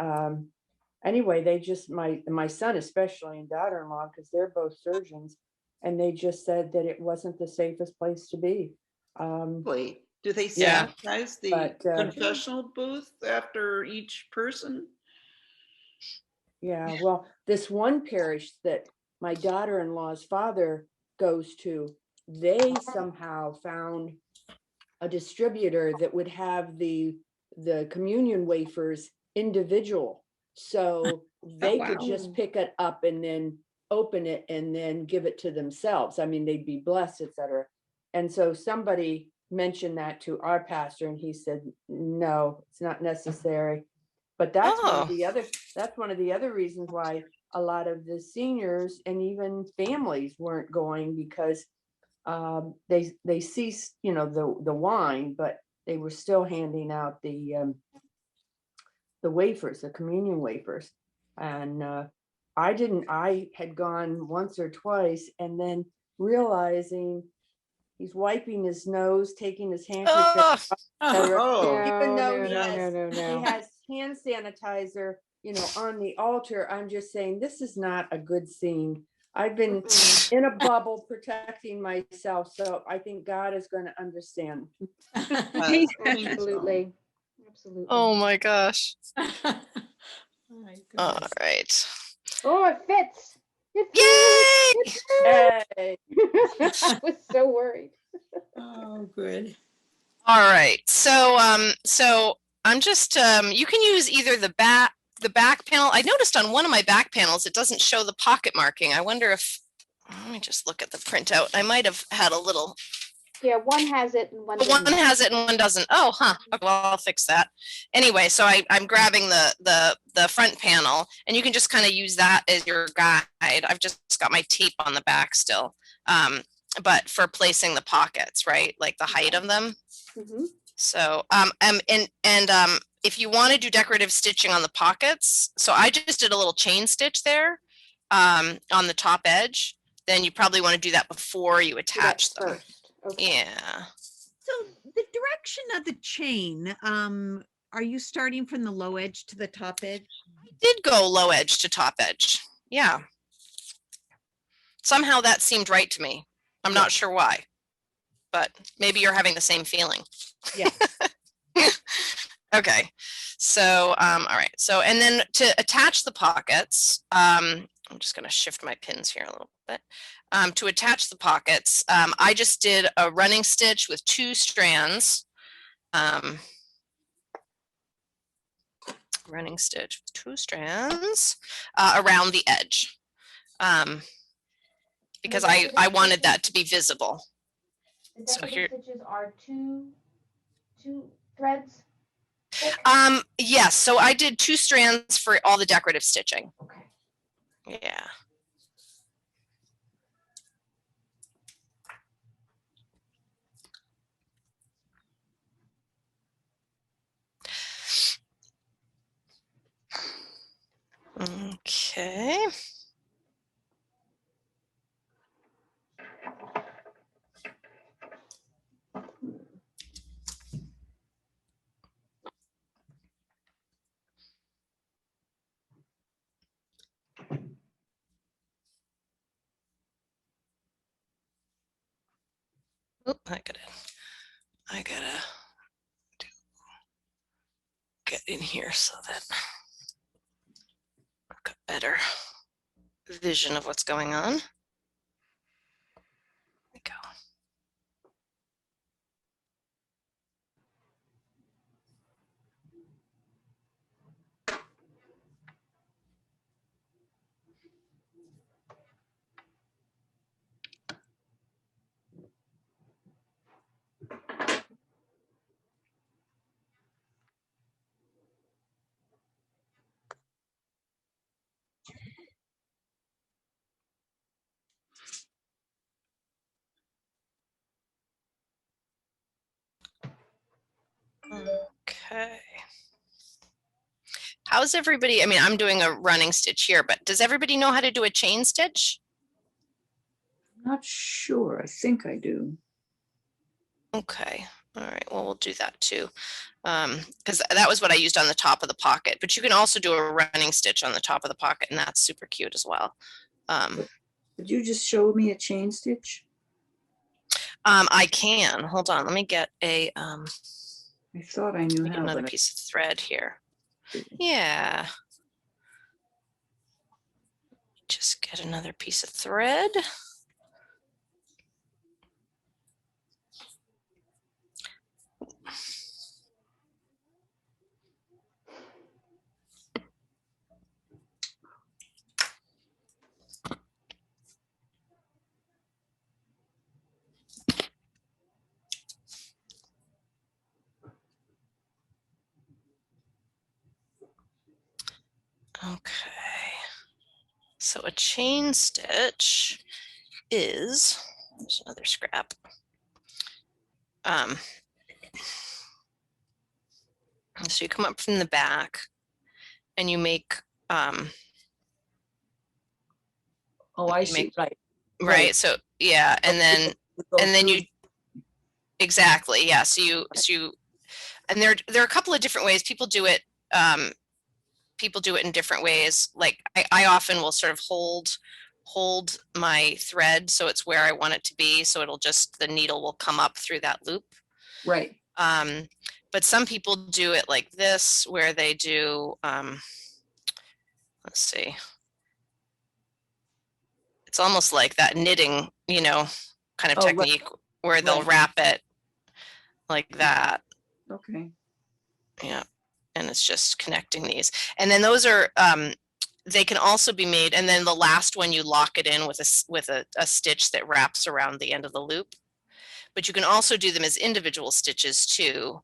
anyway, they just my son especially and daughter-in-law, because they're both surgeons, and they just said that it wasn't the safest place to be. Wait, do they Yeah. sanitize the confessional booth after each person? Yeah, well, this one parish that my daughter-in-law's father goes to, they somehow found a distributor that would have the communion wafers individual. So they could just pick it up and then open it and then give it to themselves. I mean, they'd be blessed, etc. And so somebody mentioned that to our pastor, and he said, no, it's not necessary. But that's one of the other reasons why a lot of the seniors and even families weren't going, because they ceased, the wine, but they were still handing out the wafers, the communion wafers. And I had gone once or twice, and then realizing he's wiping his nose, taking his handkerchief off, even though he has hand sanitizer, on the altar. I'm just saying, this is not a good scene. I've been in a bubble protecting myself, so I think God is going to understand. Absolutely. Absolutely. Oh my gosh. All right. Oh, it fits. Yay! I was so worried. Oh, good. All right. So I'm just you can use either the back panel. I noticed on one of my back panels it doesn't show the pocket marking. I wonder if, let me just look at the printout. I might have had a little. Yeah, one has it and one doesn't. One has it and one doesn't. Oh, huh. Okay, well, I'll fix that. Anyway, so I'm grabbing the front panel, and you can just kind of use that as your guide. I've just got my tape on the back still. But for placing the pockets, right? Like the height of them. Mm-hmm. So, if you want to do decorative stitching on the pockets, so I just did a little chain stitch there, on the top edge, then you probably want to do that before you attach them. Okay. Yeah. So the direction of the chain, are you starting from the low edge to the top edge? I did go low edge to top edge. Yeah. Somehow that seemed right to me. I'm not sure why, but maybe you're having the same feeling. Yeah. Okay. So, all right. So, and then to attach the pockets, I'm just going to shift my pins here a little bit. To attach the pockets, I just did a running stitch with 2 strands. Running stitch with 2 strands around the edge. Because I wanted that to be visible. The decorative stitches are two threads? Yes, so I did 2 strands for all the decorative stitching. Okay. Yeah. Oh, I gotta get in here so that I've got better vision of what's going on. There we go. Okay. How's everybody? I mean, I'm doing a running stitch here, but does everybody know how to do a chain stitch? Not sure. I think I do. Okay. All right. Well, we'll do that too. Because that was what I used on the top of the pocket, but you can also do a running stitch on the top of the pocket, and that's super cute as well. Could you just show me a chain stitch? I can. Hold on. Let me get a I thought I knew how, another but piece of thread here. Yeah. Just get another piece of thread. Okay. So a chain stitch is, there's another scrap. So you come up from the back and you make oh, I see. make, Right. right. So yeah, and then you exactly, yeah. So you and there are a couple of different ways people do it. People do it in different ways. Like I often will sort of hold my thread so it's where I want it to be, so it'll just, the needle will come up through that loop. Right. But some people do it like this, where they do let's see, it's almost like that knitting, kind of technique, where they'll wrap it like that. Okay. Yeah. And it's just connecting these. And then those are, they can also be made, and then the last one you lock it in with a stitch that wraps around the end of the loop. But you can also do them as individual stitches too.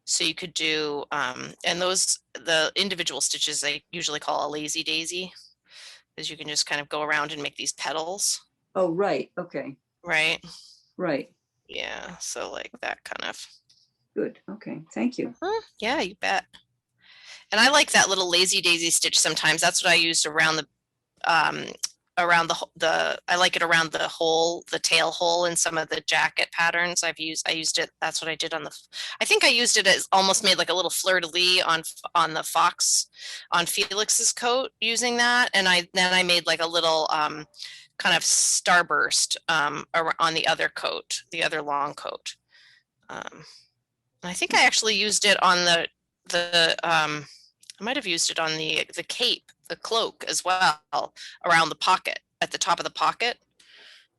So you could do, and the individual stitches I usually call a lazy daisy, because you can just kind of go around and make these petals. Oh, right. Okay. Right. Right. Yeah. So like that kind of. Good. Okay. Thank you. Yeah, you bet. And I like that little lazy daisy stitch sometimes. That's what I used around the I like it around the tail hole in some of the jacket patterns I used it. That's what I did I think I used it as almost made like a little fleur-de-lis on the fox, on Felix's coat, using that. And then I made like a little kind of starburst on the other coat, the other long coat. I think I actually used it on I might have used it on the cape, the cloak as well, around the pocket, at the top of the pocket,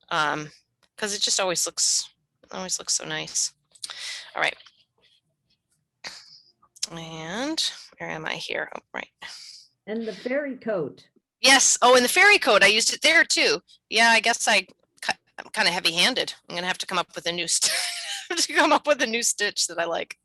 because it just always looks so nice. All right. And where am I here? Oh, right. And the fairy coat. Yes. Oh, and the fairy coat, I used it there too. Yeah, I guess I'm kind of heavy-handed. I'm gonna have to come up with a new stitch that I like.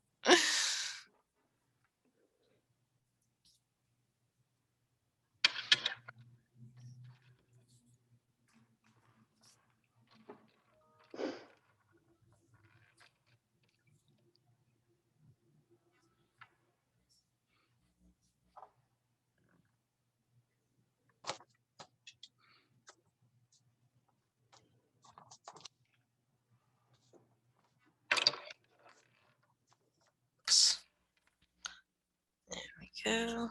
There we go.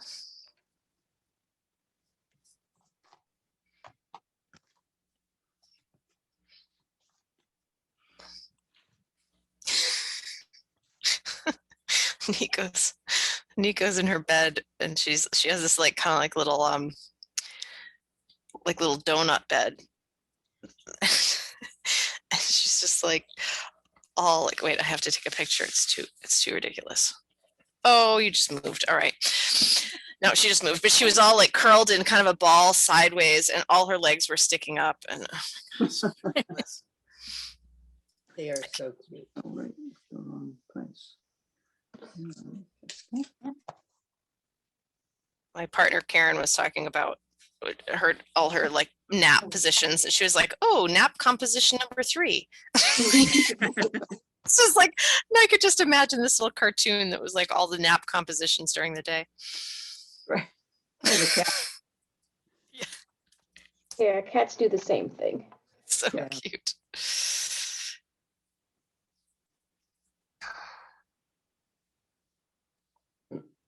Nico's in her bed, and she has this like kind of like little donut bed. And she's just like all like, wait, I have to take a picture. It's too ridiculous. Oh, you just moved. All right. No, she just moved, but she was all like curled in kind of a ball sideways, and all her legs were sticking up. And oh my gosh. They are so cute. Oh, right, the wrong place. My partner Karen was talking about all her like nap positions, and she was like, "Oh, nap composition number 3." This is like, I could just imagine this little cartoon that was like all the nap compositions during the day. Right. Yeah, cats do the same thing. So cute.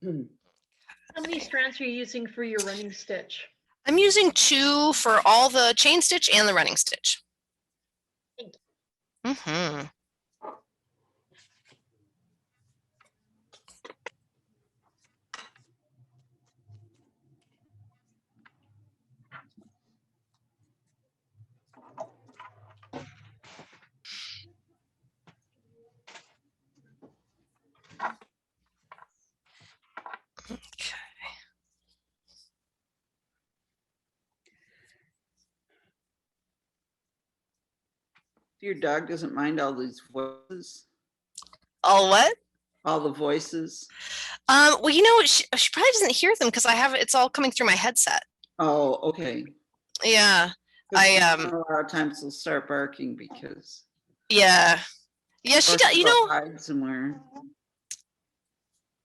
How many strands are you using for your running stitch? I'm using 2 for all the chain stitch and the running stitch. Mm-hmm. Your dog doesn't mind all these voices? All what? All the voices. Well, you know, she probably doesn't hear them because it's all coming through my headset. Oh, okay. Yeah. A lot of times they'll start barking because. Yeah. Yeah, she does, you know. Hide somewhere.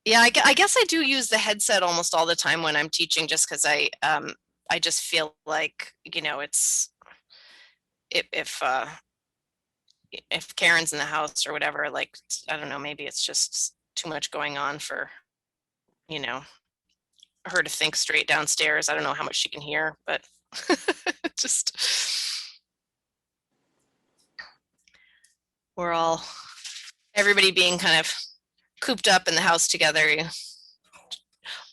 Yeah, I guess I do use the headset almost all the time when I'm teaching, just because I just feel like, you know, it's if Karen's in the house or whatever, like, I don't know, maybe it's just too much going on for, you know, her to think straight downstairs. I don't know how much she can hear, but just everybody being kind of cooped up in the house together.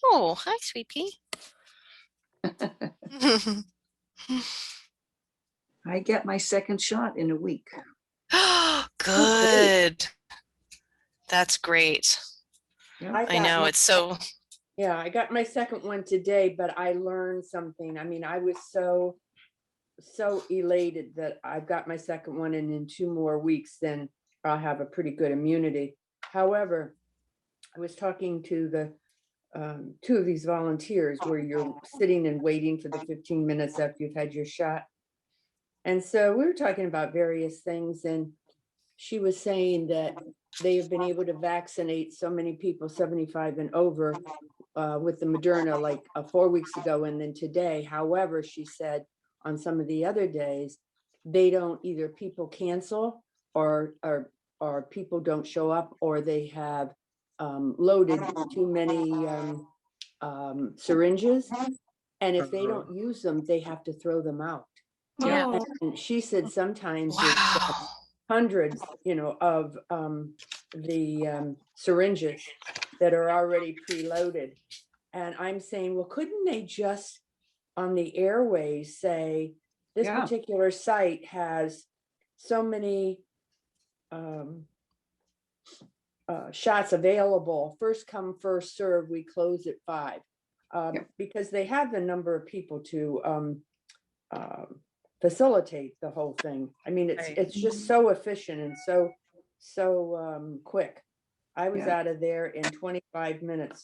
Oh, hi, sweet pea. I get my second shot in a week. Good. That's great. I know, it's so. Yeah, I got my second one today, but I learned something. I mean, I was so elated that I've got my second one, and in 2 more weeks, then I'll have a pretty good immunity. However, I was talking to the 2 of these volunteers where you're sitting and waiting for the 15 minutes after you've had your shot. And so we were talking about various things, and she was saying that they have been able to vaccinate so many people 75 and over with the Moderna like 4 weeks ago and then today. However, she said on some of the other days, they don't, either people cancel or people don't show up, or they have loaded too many syringes. And if they don't use them, they have to throw them out. Yeah. And she said sometimes it's hundreds, you know, of the syringes that are already preloaded. And I'm saying, well, couldn't they just on the airways say this particular site has so many shots available, first come, first serve, we close at 5, because they have the number of people to facilitate the whole thing. I mean, it's just so efficient and so quick. I was out of there in 25 minutes.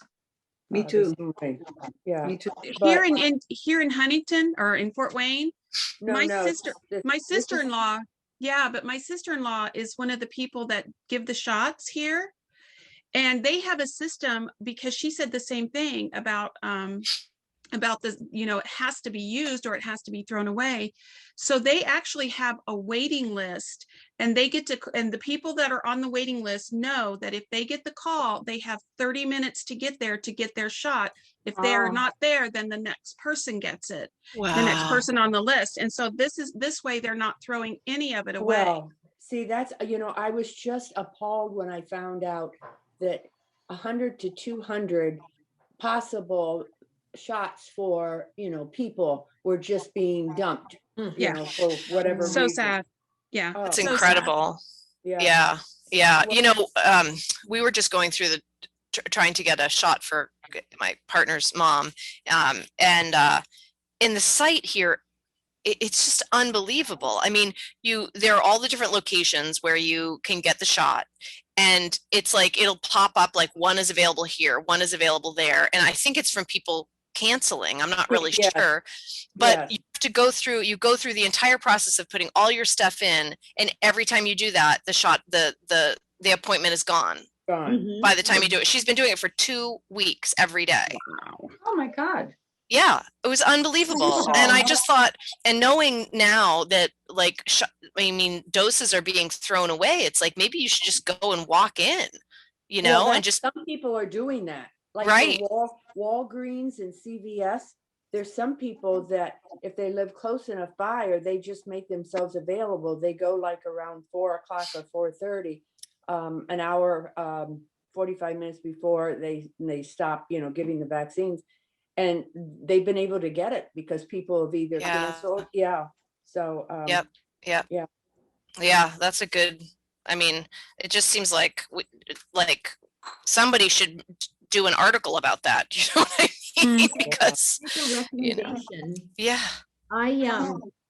Me too. Yeah. Me too. Here in Huntington or in Fort Wayne, my sister-in-law, yeah, but my sister-in-law is one of the people that give the shots here. And they have a system, because she said the same thing about this, you know, it has to be used or it has to be thrown away. So they actually have a waiting list, and they get to, and the people that are on the waiting list know that if they get the call, they have 30 minutes to get there to get their shot. If they're not there, then the next person gets it. Wow. The next person on the list. And so this way they're not throwing any of it away. Well, see, that's, you know, I was just appalled when I found out that 100 to 200 possible shots for, people were just being dumped, Yeah. for whatever So reason. sad. Yeah. Oh, It's So sad. incredible. yeah. Yeah. Well- We were just going through trying to get a shot for my partner's mom. And in the site here, it's just unbelievable. I mean, there are all the different locations where you can get the shot, and it's like it'll pop up like one is available here, one is available there, and I think it's from people canceling. I'm not really Yes. sure, but Yes. you have to go through the entire process of putting all your stuff in, and every time you do that, the appointment is gone by the time you do it. She's been doing it for 2 weeks every day. Oh my God. Yeah, it was unbelievable. And I just thought, and knowing now that like, doses are being thrown away, it's like, maybe you should just go and walk in, Well, and just, some people are doing that. Like Right. for Walgreens and CVS, there's some people that if they live close enough by, or they just make themselves available, they go like around 4 o'clock or 4:30, an hour, 45 minutes before they stop, giving the vaccines. And they've been able to get it because people have either Yeah. canceled. Yeah. So, Yep. Yeah. Yeah, that's a good, it just seems like, somebody should do an article about that. You know what I mean? Because, Here's a recommendation. yeah. I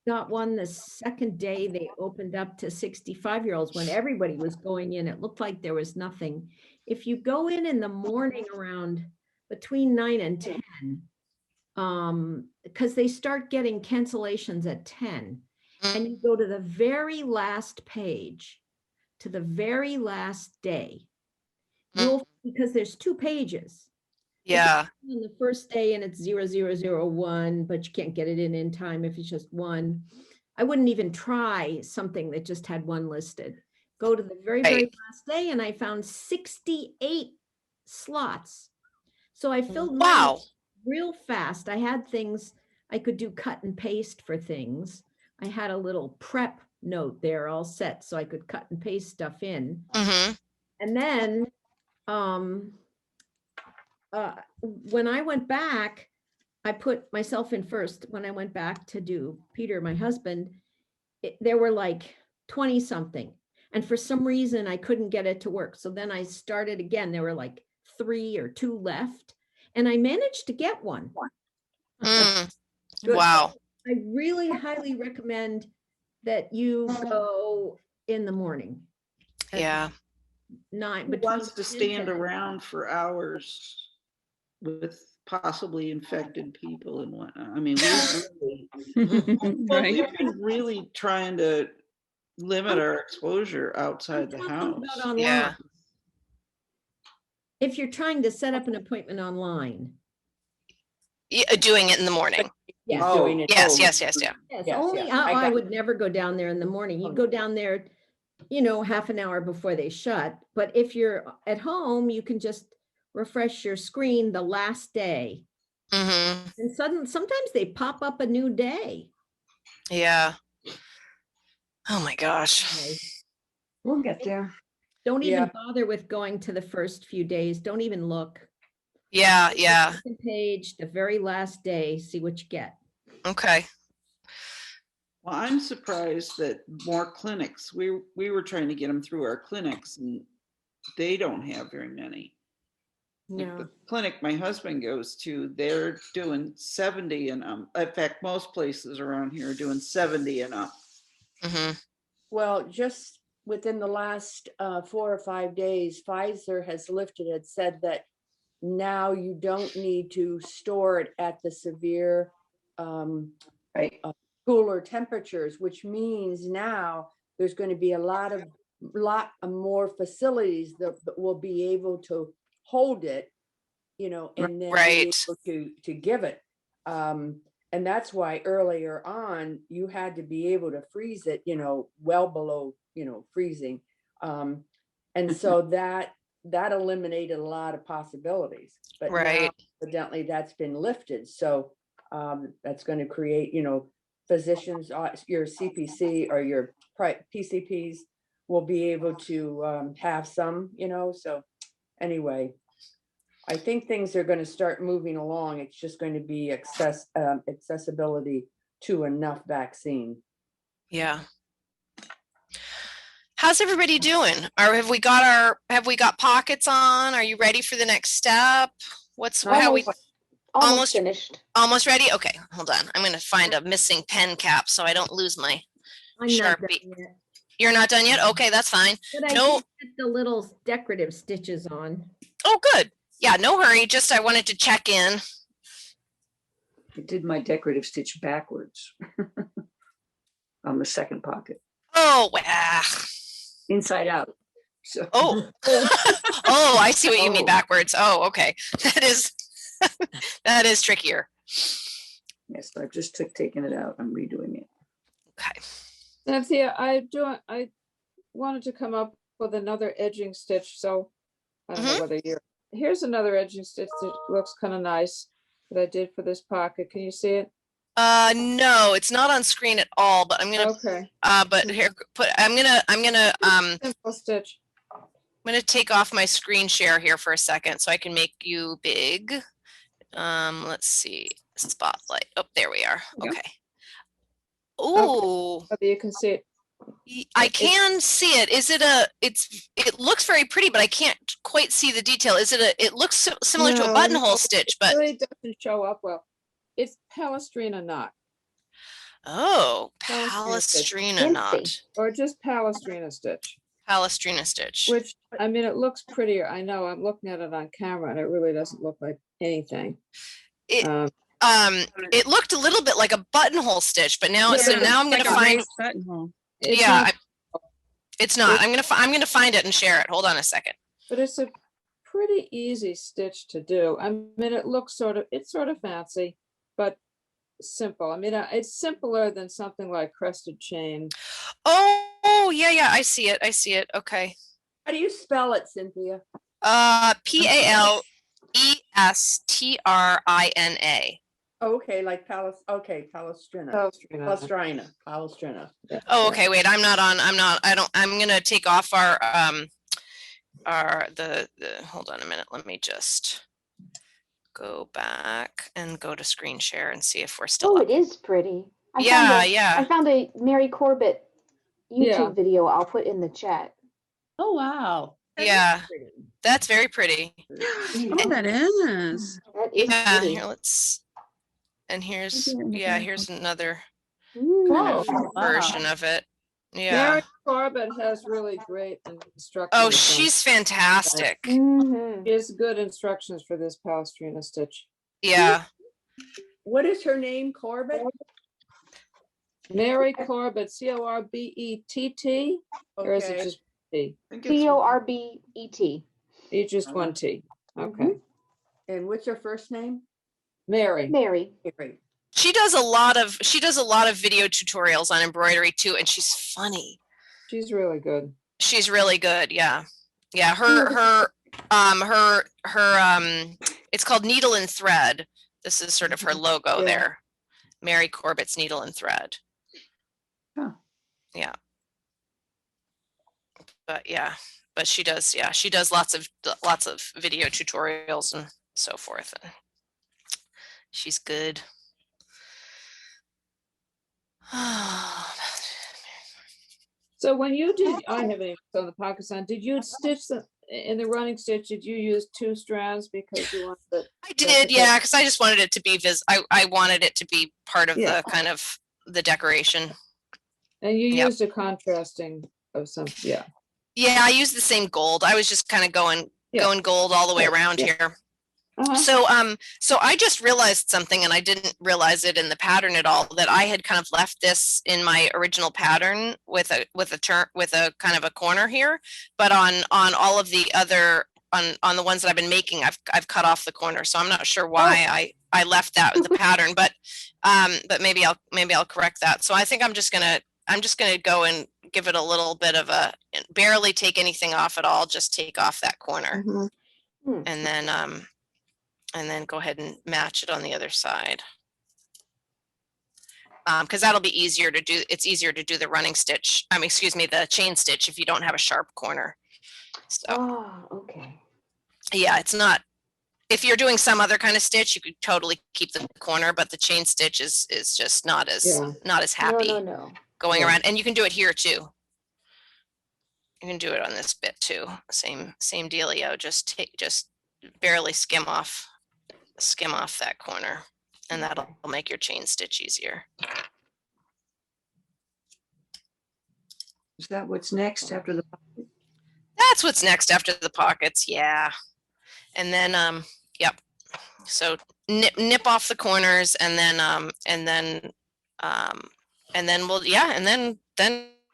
got one the second day they opened up to 65-year-olds when everybody was going in. It looked like there was nothing. If you go in the morning around between 9 and 10, because they start getting cancellations at 10, and you go to the very last page, to the very last day, because there's 2 pages. Yeah. On the first day and it's 0001, but you can't get it in time if it's just one. I wouldn't even try something that just had one listed. Go to the very last day, and I found 68 slots. So I filled mine real fast. I had things I could do cut and paste for things. I had a little prep note there all set so I could cut and paste stuff in. And then when I went back, I put myself in first. When I went back to do Peter, my husband, there were like 20 something. And for some reason, I couldn't get it to work. So then I started again. There were like 3 or 2 left. And I managed to get one. Wow. I really highly recommend that you go in the morning. Yeah. 9 Who wants to stand around for hours with possibly infected people and whatnot? I mean, we've been really trying to limit our exposure outside the house. Yeah. If you're trying to set up an appointment online. Doing it in the morning. Yes. Yes. I would never go down there in the morning. You go down there, half an hour before they shut. But if you're at home, you can just refresh your screen the last day. And sometimes they pop up a new day. Yeah. Oh my gosh. We'll get there. Don't even bother with going to the first few days. Don't even look. Yeah. The second page, the very last day, see what you get. Okay. Well, I'm surprised that more clinics, we were trying to get them through our clinics, and they don't have very many. Like the clinic my husband goes to, they're doing 70 and up. In fact, most places around here are doing 70 and up. Well, just within the last 4 or 5 days, Pfizer has had said that now you don't need to store it at the severe cooler temperatures, which means now there's going to be a lot more facilities that will be able to hold it, and then be able to give it. And that's why earlier on you had to be able to freeze it, well below, freezing. And so that eliminated a lot of possibilities. But now, evidently, that's been lifted. So that's going to create, physicians, your CPC or your PCPs will be able to have some, so anyway. I think things are going to start moving along. It's just going to be accessibility to enough vaccine. Yeah. How's everybody doing? Or have we got pockets on? Are you ready for the next step? Almost finished. Almost ready? Okay, hold on. I'm gonna find a missing pen cap so I don't lose my I'm not Sharpie. done yet. You're not done yet? Okay, that's fine. But I No, did get the little decorative stitches on. oh, good. Yeah, no hurry. Just I wanted to check in. I did my decorative stitch backwards on the second pocket. Oh, wow. Inside out. So. Oh, oh, I see what you mean backwards. Oh, okay. That is trickier. Yes, I've just taken it out. I'm redoing it. Okay. Cynthia, I wanted to come up with another edging stitch. So I don't know whether here's another edging stitch that looks kind of nice that I did for this pocket. Can you see it? No, it's not on screen at all, but I'm gonna but here I'm gonna simple stitch. I'm gonna take off my screen share here for a second so I can make you big. Let's see, spotlight. Oh, there we are. Okay. Oh, okay. You can see it. I can see it. Is it it looks very pretty, but I can't quite see the detail. It looks similar to a buttonhole stitch, but it really doesn't show up well. It's Palestrina knot. Oh, Palestrina knot. Or just Palestrina stitch. Palestrina stitch. Which, I mean, it looks prettier. I know, I'm looking at it on camera and it really doesn't look like anything. It looked a little bit like a buttonhole stitch, but now now I'm going to find buttonhole. It's not. I'm going to find it and share it. Hold on a second. But it's a pretty easy stitch to do. I mean, it looks sort of fancy, but simple. I mean, it's simpler than something like crested chain. Oh, yeah. I see it. Okay. How do you spell it, Cynthia? Palestrina. Oh, okay, like Palestrina. Oh, okay. Wait, I'm gonna take off our hold on a minute. Let me just go back and go to screen share and see if we're still Oh, it is pretty. I found a Mary Corbett YouTube video I'll put in the chat. Oh, wow. Yeah, that's very pretty. Oh, that is. That is pretty. Here, here's another Ooh, version of it. Yeah. Mary Corbett has really great instructions. Oh, she's fantastic. Mm-hmm. She has good instructions for this Palestrina stitch. Yeah. What is her name, Corbett? Mary Corbett, Corbett, or is it just T? Corbet. It's just one T. Okay. And what's her first name? Mary. She does a lot of video tutorials on embroidery too, and she's funny. She's really good. She's really good. Yeah. Her it's called Needle and Thread. This is sort of her logo there. Mary Corbett's Needle and Thread. Huh. Yeah. But she does lots of video tutorials and so forth. And she's good. So when you did, I have any on the pockets on. Did you stitch in the running stitch? Did you use 2 strands because you wanted the? I did, yeah, because I just wanted it to be I wanted it to be part of the kind of the decoration. And you used a contrasting of some, Yeah, I used the same gold. I was just kind of going gold all the way around here. So I just realized something, and I didn't realize it in the pattern at all, that I had kind of left this in my original pattern with a kind of a corner here, but on all of the other on the ones that I've been making, I've cut off the corner. So I'm not sure why I left that in the pattern, but maybe I'll correct that. So I think I'm just gonna go and give it a little bit of barely take anything off at all, just take off that corner. And then go ahead and match it on the other side. Because that'll be easier to do. It's easier to do the running stitch. The chain stitch if you don't have a sharp corner. So, okay. Yeah, it's not if you're doing some other kind of stitch, you could totally keep the corner, but the chain stitch is just not as happy No. going Yeah. around. And you can do it here too. You can do it on this bit too. Same dealio. Just barely skim off that corner, and that'll make your chain stitch easier. Is that what's next after the? That's what's next after the pockets. Yeah. And then, yep. So nip off the corners, and then we'll, yeah. And then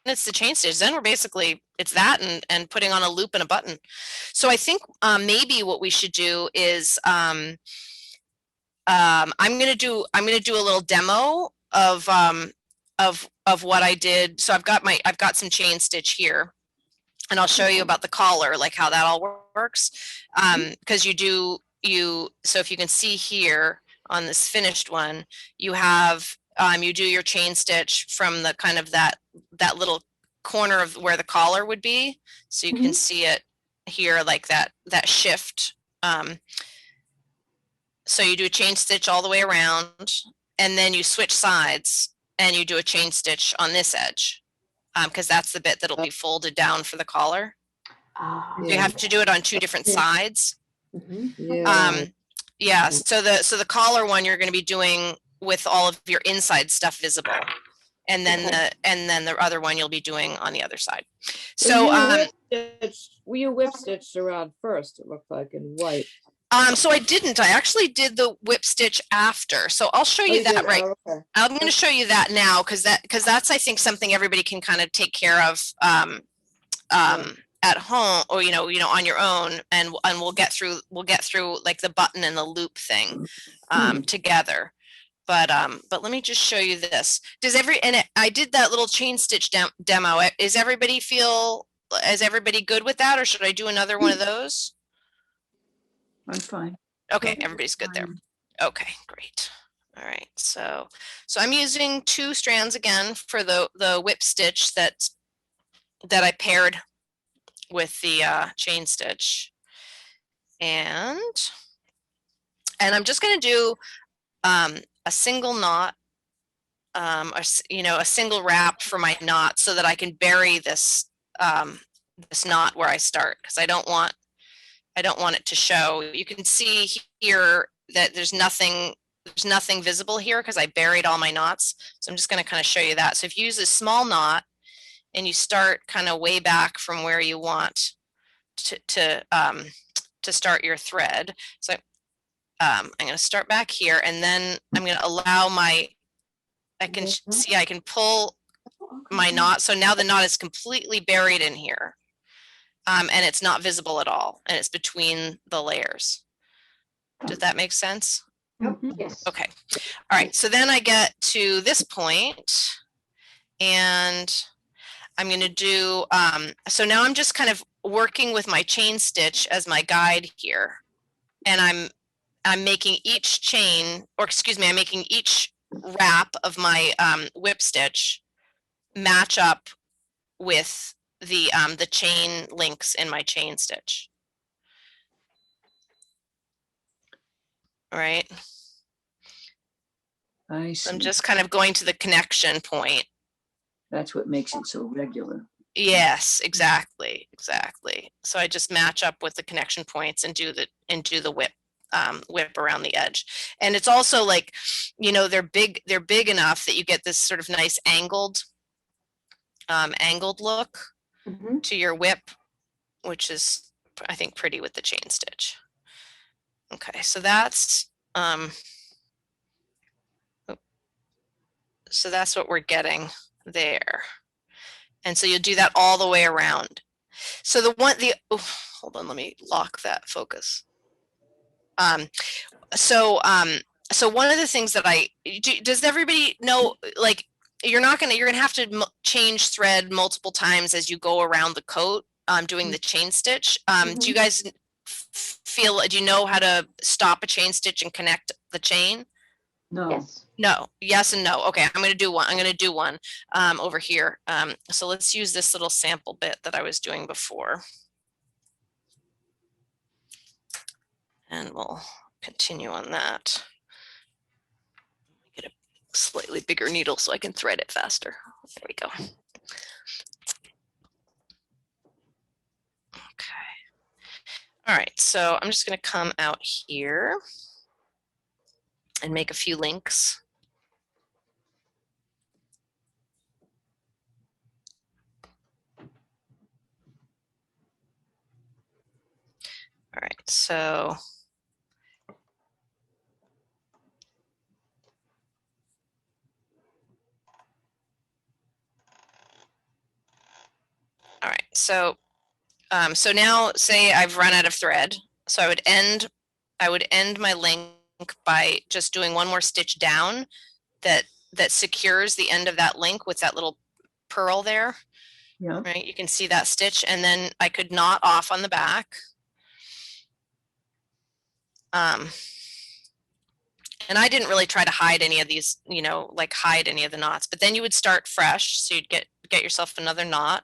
it's the chain stitch. Then we're basically, it's that and putting on a loop and a button. So I think maybe what we should do is I'm going to do a little demo of what I did. So I've got some chain stitch here, and I'll show you about the collar, like how that all works. Because so if you can see here on this finished one, you have you do your chain stitch from the kind of that little corner of where the collar would be. So you can see it here, like that shift. So you do a chain stitch all the way around, and then you switch sides and you do a chain stitch on this edge, because that's the bit that'll be folded down for the collar. You have to do it on two different sides. Yeah. So the collar one you're going to be doing with all of your inside stuff visible, and then the other one you'll be doing on the other side. So you whip stitched around first, it looked like, in white. So I didn't. I actually did the whip stitch after. So I'll show you that right. Okay. I'm going to show you that now, because that's, I think, something everybody can kind of take care of at home, or on your own, and we'll get through like the button and the loop thing together. But let me just show you this. I did that little chain stitch demo. Is everybody good with that, or should I do another one of those? I'm fine. Okay, everybody's good there. Okay, great. All right, so I'm using 2 strands again for the whip stitch that I paired with the chain stitch, and I'm just going to do a single knot, a single wrap for my knot, so that I can bury this this knot where I start, because I don't want it to show. You can see here that there's nothing visible here because I buried all my knots. So I'm just going to kind of show you that. So if you use a small knot and you start kind of way back from where you want to start your thread. So I'm going to start back here, and then I'm going to allow I can pull my knot. So now the knot is completely buried in here. And it's not visible at all, and it's between the layers. Does that make sense? Yes. Okay. All right. So then I get to this point, and I'm going to do, so now I'm just kind of working with my chain stitch as my guide here. And I'm making each chain, or excuse me, I'm making each wrap of my whip stitch match up with the chain links in my chain stitch. All right. I see. I'm just kind of going to the connection point. That's what makes it so regular. Yes, exactly. So I just match up with the connection points and do the whip around the edge. And it's also like, they're big enough that you get this sort of nice angled look to your whip, which is, I think, pretty with the chain stitch. Okay, so that's what we're getting there. And so you'll do that all the way around. So hold on, let me lock that focus. So one of the things that does everybody know, like, you're gonna have to change thread multiple times as you go around the coat doing the chain stitch. Do you guys do you know how to stop a chain stitch and connect the chain? No. Yes. No. Yes and no. Okay, I'm going to do one over here. So let's use this little sample bit that I was doing before. And we'll continue on that. Get a slightly bigger needle so I can thread it faster. There we go. Okay. All right, so I'm just going to come out here and make a few links. All right, so all right, so now say I've run out of thread. So I would end my link by just doing one more stitch down that secures the end of that link with that little purl there. Yeah. Right, you can see that stitch, and then I could knot off on the back. And I didn't really try to hide any of these, you know, like hide any of the knots, but then you would start fresh. So you'd get yourself another knot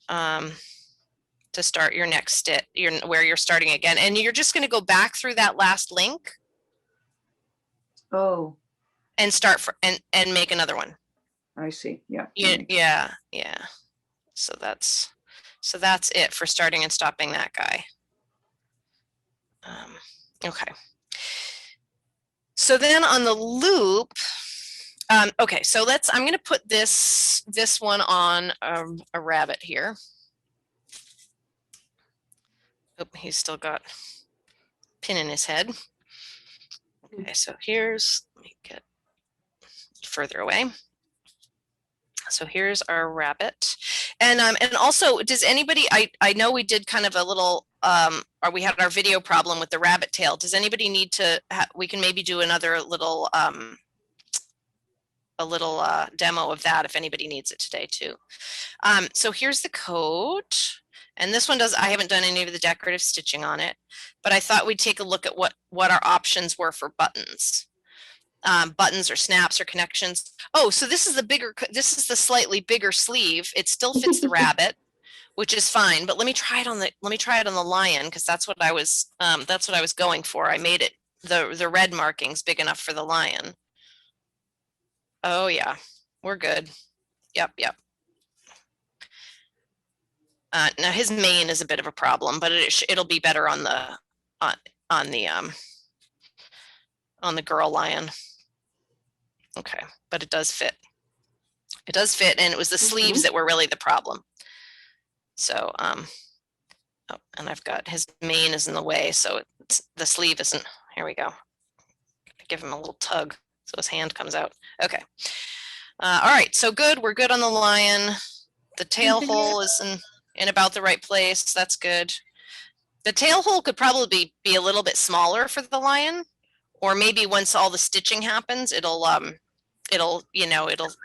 to start your next stitch, where you're starting again. And you're just going to go back through that last link. Oh. And start and make another one. I see. Yeah. Yeah. So that's it for starting and stopping that guy. Okay. So then on the loop, okay, so I'm going to put this one on a rabbit here. Oh, he's still got a pin in his head. Okay, so let me get further away. So here's our rabbit. And also, does anybody, I know we did kind of a little, or we had our video problem with the rabbit tail. Does anybody need to, we can maybe do another little, demo of that if anybody needs it today too. So here's the code. And this one I haven't done any of the decorative stitching on it, but I thought we'd take a look at what our options were for buttons. Buttons or snaps or connections. Oh, so this is the slightly bigger sleeve. It still fits the rabbit, which is fine, but let me try it on the lion, because that's what I was going for. I made it the red markings big enough for the lion. Oh yeah, we're good. Yep. Now his mane is a bit of a problem, but it'll be better on the girl lion. Okay, but it does fit. It does fit, and it was the sleeves that were really the problem. So, oh, and I've got his mane is in the way, so the sleeve isn't. Here we go. Give him a little tug so his hand comes out. Okay. All right, so good. We're good on the lion. The tail hole is in about the right place. That's good. The tail hole could probably be a little bit smaller for the lion, or maybe once all the stitching happens, it'll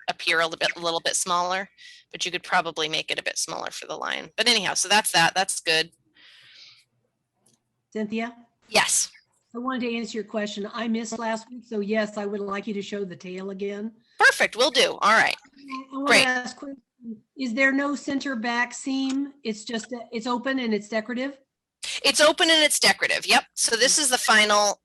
appear a little bit smaller, but you could probably make it a bit smaller for the lion. But anyhow, so that's good. Cynthia? Yes. I wanted to answer your question. I missed last week, so yes, I would like you to show the tail again. Perfect, will do. All right. I want to ask, is there no center back seam? It's just it's open and it's decorative? It's open and it's decorative. Yep. So this is the final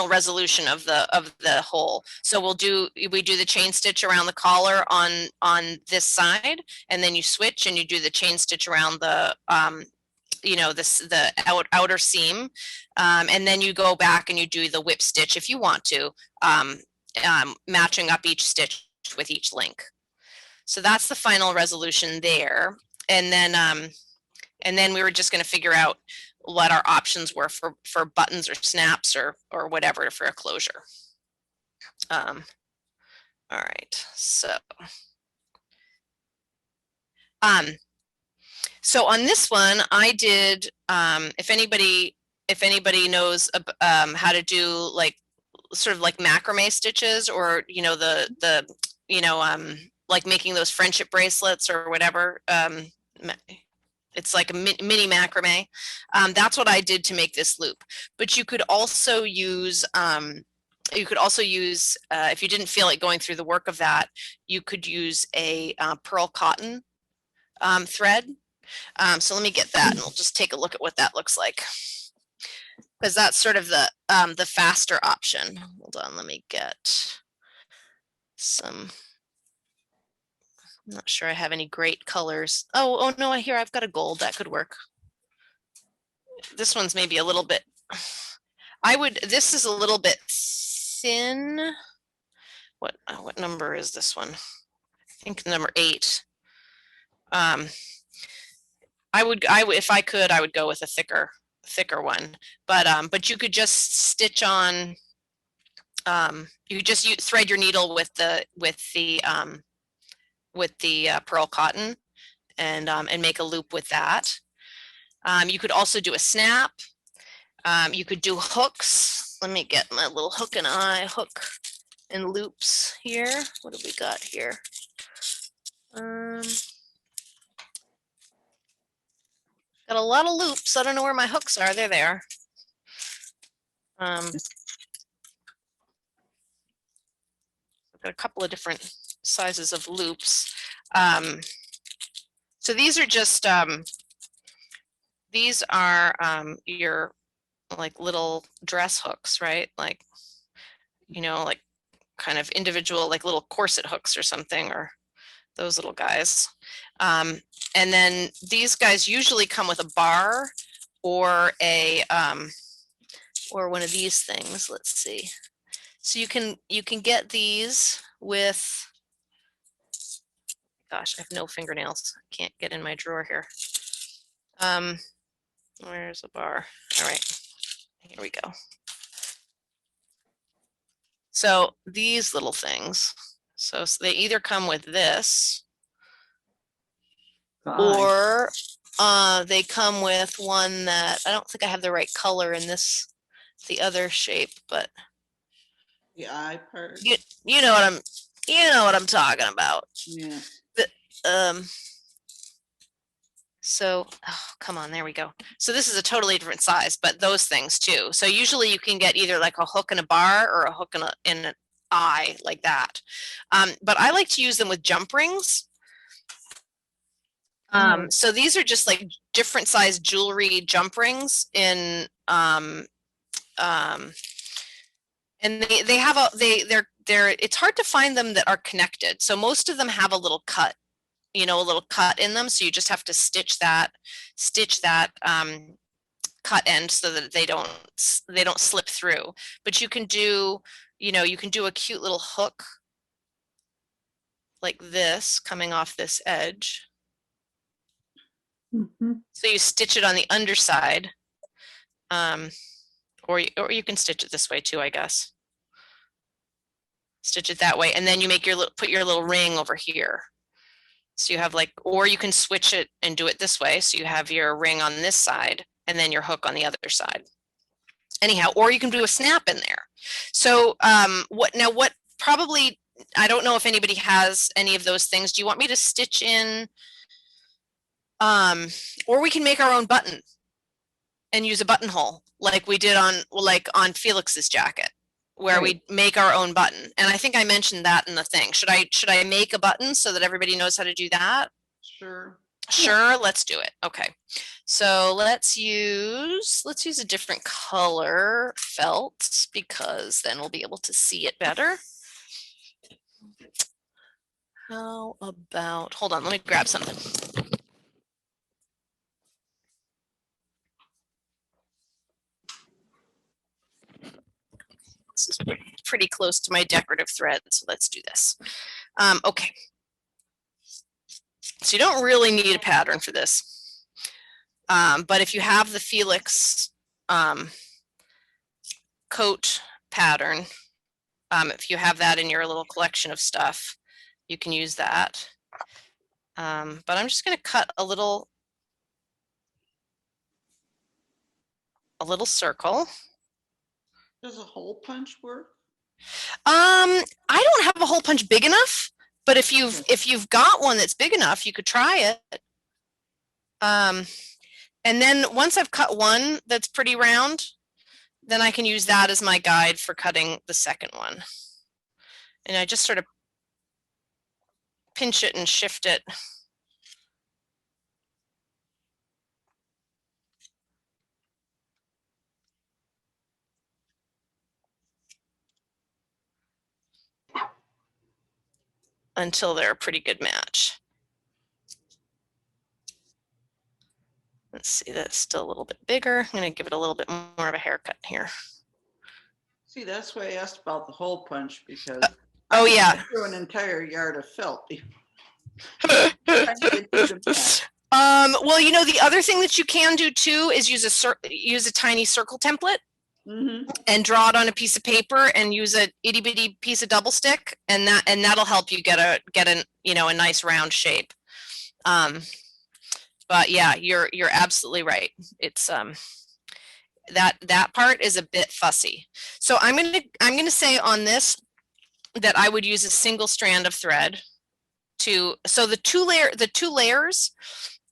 resolution of the hole. So we do the chain stitch around the collar on this side, and then you switch and you do the chain stitch around the the outer seam, and then you go back and you do the whip stitch if you want to, matching up each stitch with each link. So that's the final resolution there. And then we were just going to figure out what our options were for buttons or snaps or whatever for a closure. All right, so so on this one, I did, if anybody knows how to do like sort of like macrame stitches, or like making those friendship bracelets or whatever, it's like a mini macrame. That's what I did to make this loop. But you could also use if you didn't feel like going through the work of that, you could use a pearl cotton thread So let me get that and we'll just take a look at what that looks like. Because that's sort of the faster option. Hold on, let me get some. I'm not sure I have any great colors. Oh no, I've got a gold that could work. This one's maybe a little bit. This is a little bit thin. What number is this one? I think number 8. If I could, I would go with a thicker one, but you could just stitch on. You could just thread your needle with the pearl cotton and make a loop with that. You could also do a snap. You could do hooks. Let me get my little hook and eye hook and loops here. What do we got here? Got a lot of loops. I don't know where my hooks are. There they are. I've got a couple of different sizes of loops. So these are just your like little dress hooks, right? Like, like kind of individual, like little corset hooks or something, or those little guys. And then these guys usually come with a bar or or one of these things. Let's see. So you can get these with, gosh, I have no fingernails. I can't get in my drawer here. Where's the bar? All right, here we go. So these little things, so they either come with this or they come with one that I don't think I have the right color in this, the other shape, but The eye part. you know what I'm talking about. Yeah. So, come on, there we go. So this is a totally different size, but those things too. So usually you can get either like a hook and a bar or a hook and an eye like that. But I like to use them with jump rings. So these are just like different size jewelry jump rings in and they have they're it's hard to find them that are connected. So most of them have a little cut, a little cut in them. So you just have to stitch that cut end so that they don't slip through. But you can do, you can do a cute little hook like this coming off this edge. So you stitch it on the underside, or you can stitch it this way too, I guess. Stitch it that way, and then you make put your little ring over here. So you have like, or you can switch it and do it this way. So you have your ring on this side and then your hook on the other side. Anyhow, or you can do a snap in there. So what probably, I don't know if anybody has any of those things. Do you want me to stitch in, or we can make our own button and use a buttonhole like we did on Felix's jacket, where we make our own button. And I think I mentioned that in the thing. Should I make a button so that everybody knows how to do that? Sure. Sure, let's do it. Okay. So let's use a different color felt, because then we'll be able to see it better. How about, hold on, let me grab something. This is pretty close to my decorative thread, so let's do this. Okay. So you don't really need a pattern for this. But if you have the Felix coat pattern, if you have that in your little collection of stuff, you can use that. But I'm just going to cut a little circle. Does a hole punch work? I don't have a hole punch big enough, but if you've got one that's big enough, you could try it. And then once I've cut one that's pretty round, then I can use that as my guide for cutting the second one. And I just sort of pinch it and shift it until they're a pretty good match. Let's see, that's still a little bit bigger. I'm going to give it a little bit more of a haircut here. See, that's why I asked about the hole punch, because oh I could yeah, get through an entire yard of felt. Well, you know, the other thing that you can do too is use a tiny circle template and draw it on a piece of paper and use a itty bitty piece of double stick, and that'll help you get a you know, a nice round shape. But yeah, you're absolutely right. It's that part is a bit fussy. So I'm gonna say on this that I would use a single strand of thread to, so the two layers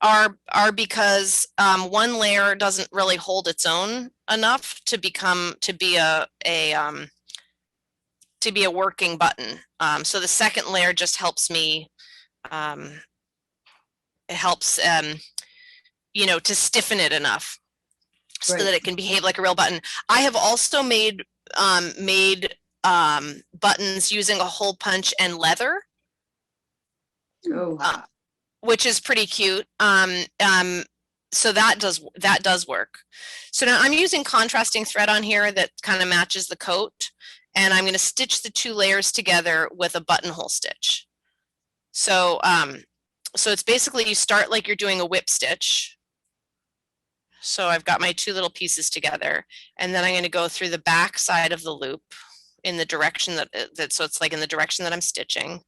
are because one layer doesn't really hold its own enough to be a working button. So the second layer just helps me, it helps you know, to stiffen it enough so that it can behave like a real button. I have also made buttons using a hole punch and leather, which is pretty cute. So that does work. So now I'm using contrasting thread on here that kind of matches the coat, and I'm going to stitch the two layers together with a buttonhole stitch. So so it's basically, you start like you're doing a whip stitch. So I've got my two little pieces together, and then I'm going to go through the back side of the loop in the direction that so it's like in the direction that I'm stitching.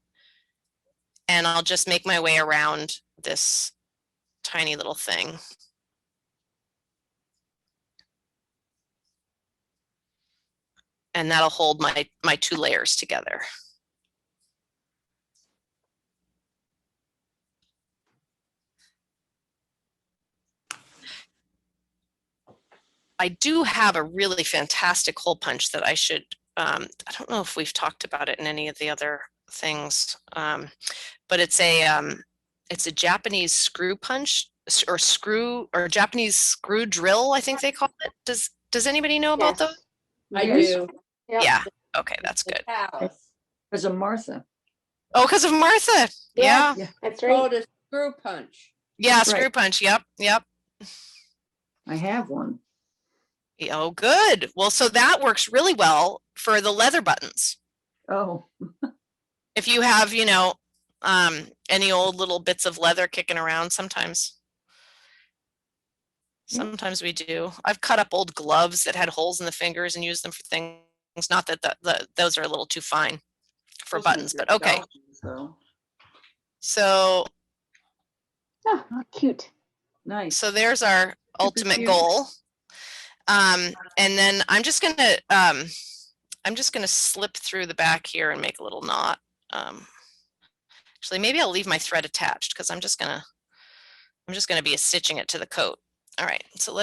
And I'll just make my way around this tiny little thing. And that'll hold my two layers together. I do have a really fantastic hole punch that I should, I don't know if we've talked about it in any of the other things, but it's a Japanese screw punch or Japanese screw drill, I think they call it. Does anybody know about those? I do. Yeah. Okay, that's good. Because of Martha. Oh, because of Martha. Yeah. That's right. Called a screw punch. Yeah, screw punch. Yep. Yep. I have one. Oh, good. Well, so that works really well for the leather buttons. Oh. If you have, you know, any old little bits of leather kicking around, sometimes we do. I've cut up old gloves that had holes in the fingers and used them for things. Not that those are a little too fine for buttons, but okay. So cute. Nice. So there's our ultimate goal. And then I'm just gonna slip through the back here and make a little knot. Actually, maybe I'll leave my thread attached because I'm just gonna be stitching it to the coat. All right, so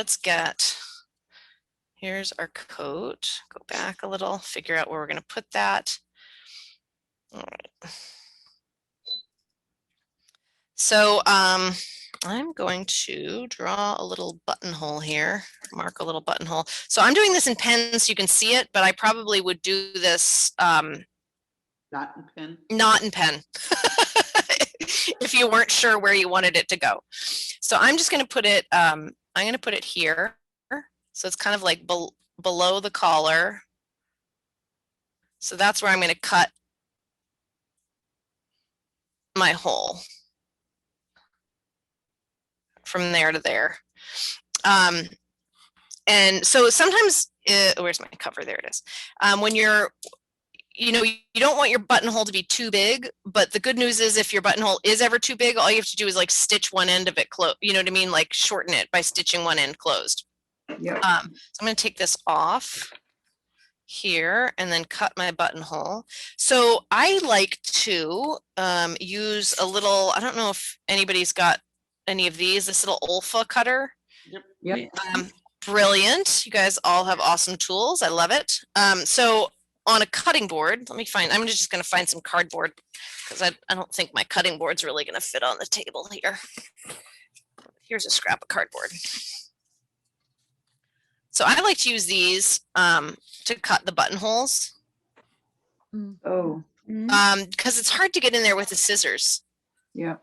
here's our coat. Go back a little, figure out where we're gonna put that. All right. So I'm going to draw a little buttonhole here, mark a little buttonhole. So I'm doing this in pen so you can see it, but I probably would do this not in pen. Not in pen. If you weren't sure where you wanted it to go. So I'm just going to put it, I'm going to put it here. So it's kind of like below the collar. So that's where I'm going to cut my hole. From there to there. And so sometimes, where's my cover? There it is. When you're, you know, you don't want your buttonhole to be too big, but the good news is if your buttonhole is ever too big, all you have to do is like stitch one end of it closed. You know what I mean? Like shorten it by stitching one end closed. Yeah. So I'm going to take this off here and then cut my buttonhole. So I like to use a little, I don't know if anybody's got any of these, this little Olfa cutter. Yep. Brilliant. You guys all have awesome tools. I love it. So on a cutting board, I'm just going to find some cardboard because I don't think my cutting board's really going to fit on the table here. Here's a scrap of cardboard. So I like to use these to cut the buttonholes. Oh. Because it's hard to get in there with the scissors. Yeah.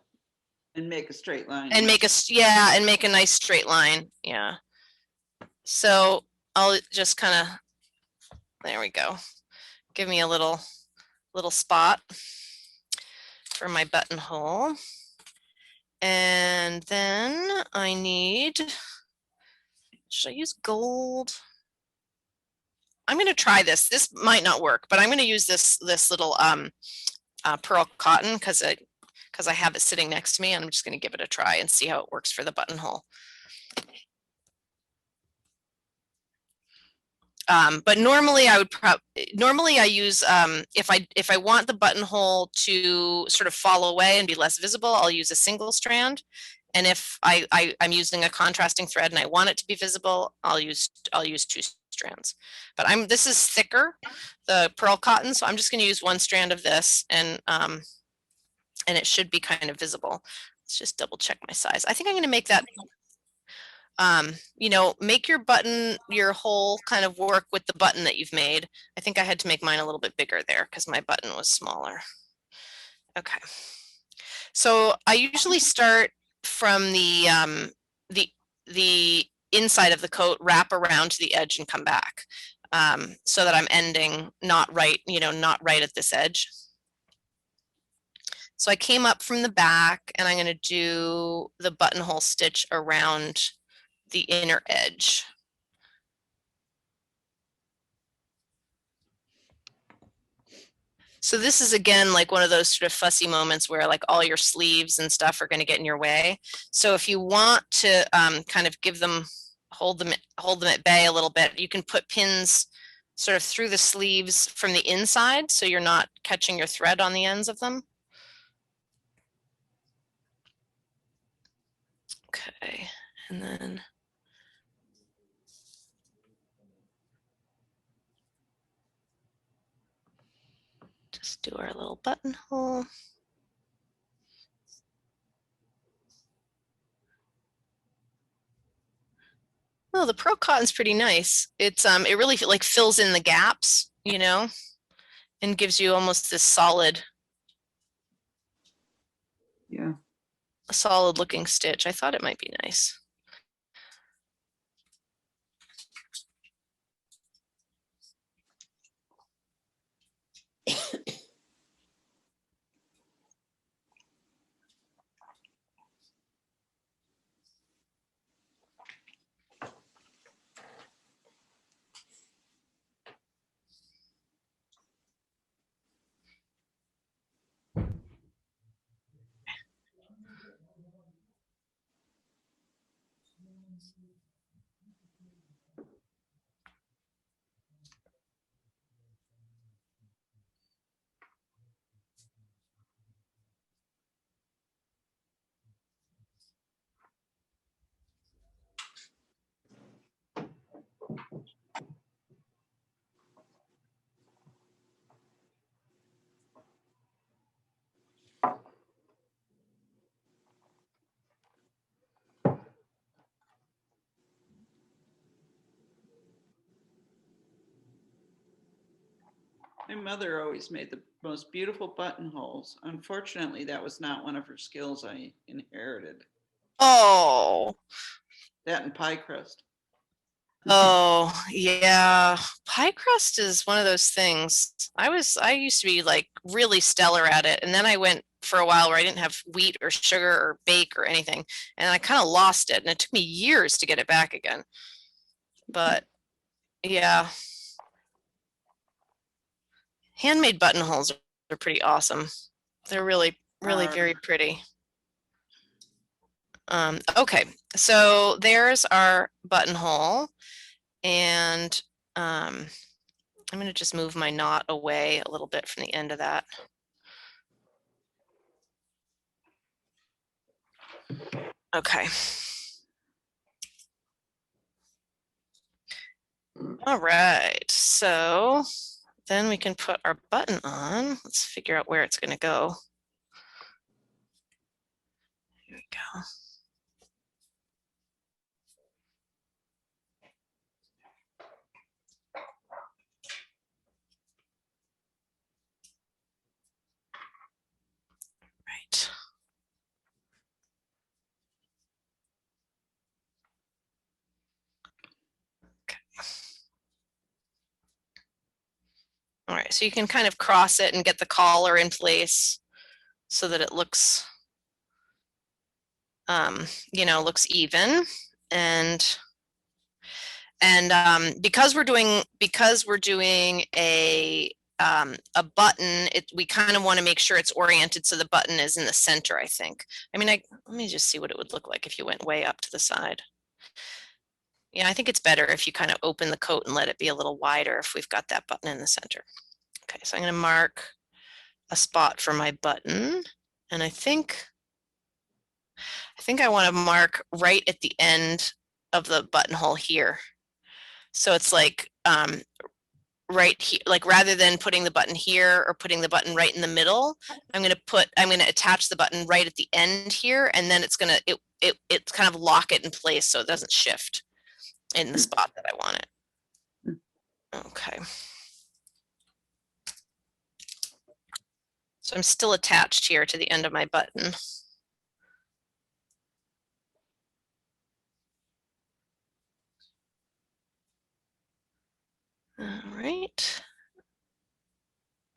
And make a straight line. And make and make a nice straight line. Yeah. So I'll just kind of, there we go. Give me a little spot for my buttonhole. And then I need, should I use gold? I'm going to try this. This might not work, but I'm going to use this little pearl cotton because I have it sitting next to me. And I'm just going to give it a try and see how it works for the buttonhole. But normally I would normally I use if I want the buttonhole to sort of fall away and be less visible, I'll use a single strand. And if I'm using a contrasting thread and I want it to be visible, I'll use 2 strands. But this is thicker, the pearl cotton, so I'm just going to use 1 strand of this, and it should be kind of visible. Let's just double check my size. I think I'm going to make that. You know, make your hole kind of work with the button that you've made. I think I had to make mine a little bit bigger there because my button was smaller. Okay. So I usually start from the inside of the coat, wrap around to the edge and come back. So that I'm ending not right at this edge. So I came up from the back and I'm going to do the buttonhole stitch around the inner edge. So this is again like one of those sort of fussy moments where like all your sleeves and stuff are going to get in your way. So if you want to kind of hold them at bay a little bit, you can put pins sort of through the sleeves from the inside so you're not catching your thread on the ends of them. Okay, and then just do our little buttonhole. Oh, the pearl cotton's pretty nice. It's it really like fills in the gaps, you know, and gives you almost this solid, a solid looking stitch. I thought it might be nice. My mother always made the most beautiful buttonholes. Unfortunately, that was not one of her skills I inherited. Oh. That and pie crust. Oh, yeah. Pie crust is one of those things. I used to be like really stellar at it. And then I went for a while where I didn't have wheat or sugar or bake or anything. And I kind of lost it. And it took me years to get it back again. But yeah. Handmade buttonholes are pretty awesome. They're really, really very pretty. Okay, so there's our buttonhole, and I'm going to just move my knot away a little bit from the end of that. Okay. All right, so then we can put our button on. Let's figure out where it's going to go. Here we go. All right, so you can kind of cross it and get the collar in place so that it looks, you know, looks even. And because we're doing a button, we kind of want to make sure it's oriented so the button is in the center, I think. I mean, let me just see what it would look like if you went way up to the side. Yeah, I think it's better if you kind of open the coat and let it be a little wider if we've got that button in the center. Okay, so I'm going to mark a spot for my button, and I think I want to mark right at the end of the buttonhole here. So it's like right here, like rather than putting the button here or putting the button right in the middle, I'm going to attach the button right at the end here, and then it's going to it's kind of lock it in place so it doesn't shift in the spot that I want it. Okay. So I'm still attached here to the end of my button. All right.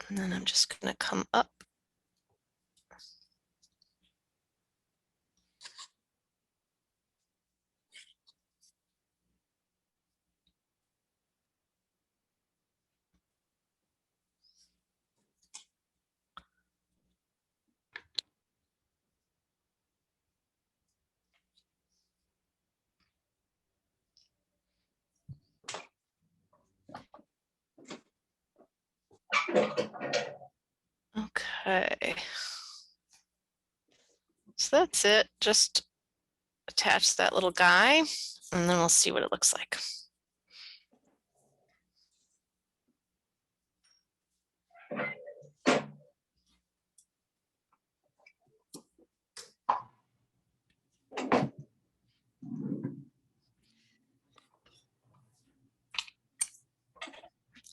And then I'm just going to come up. Okay. So that's it. Just attach that little guy, and then we'll see what it looks like.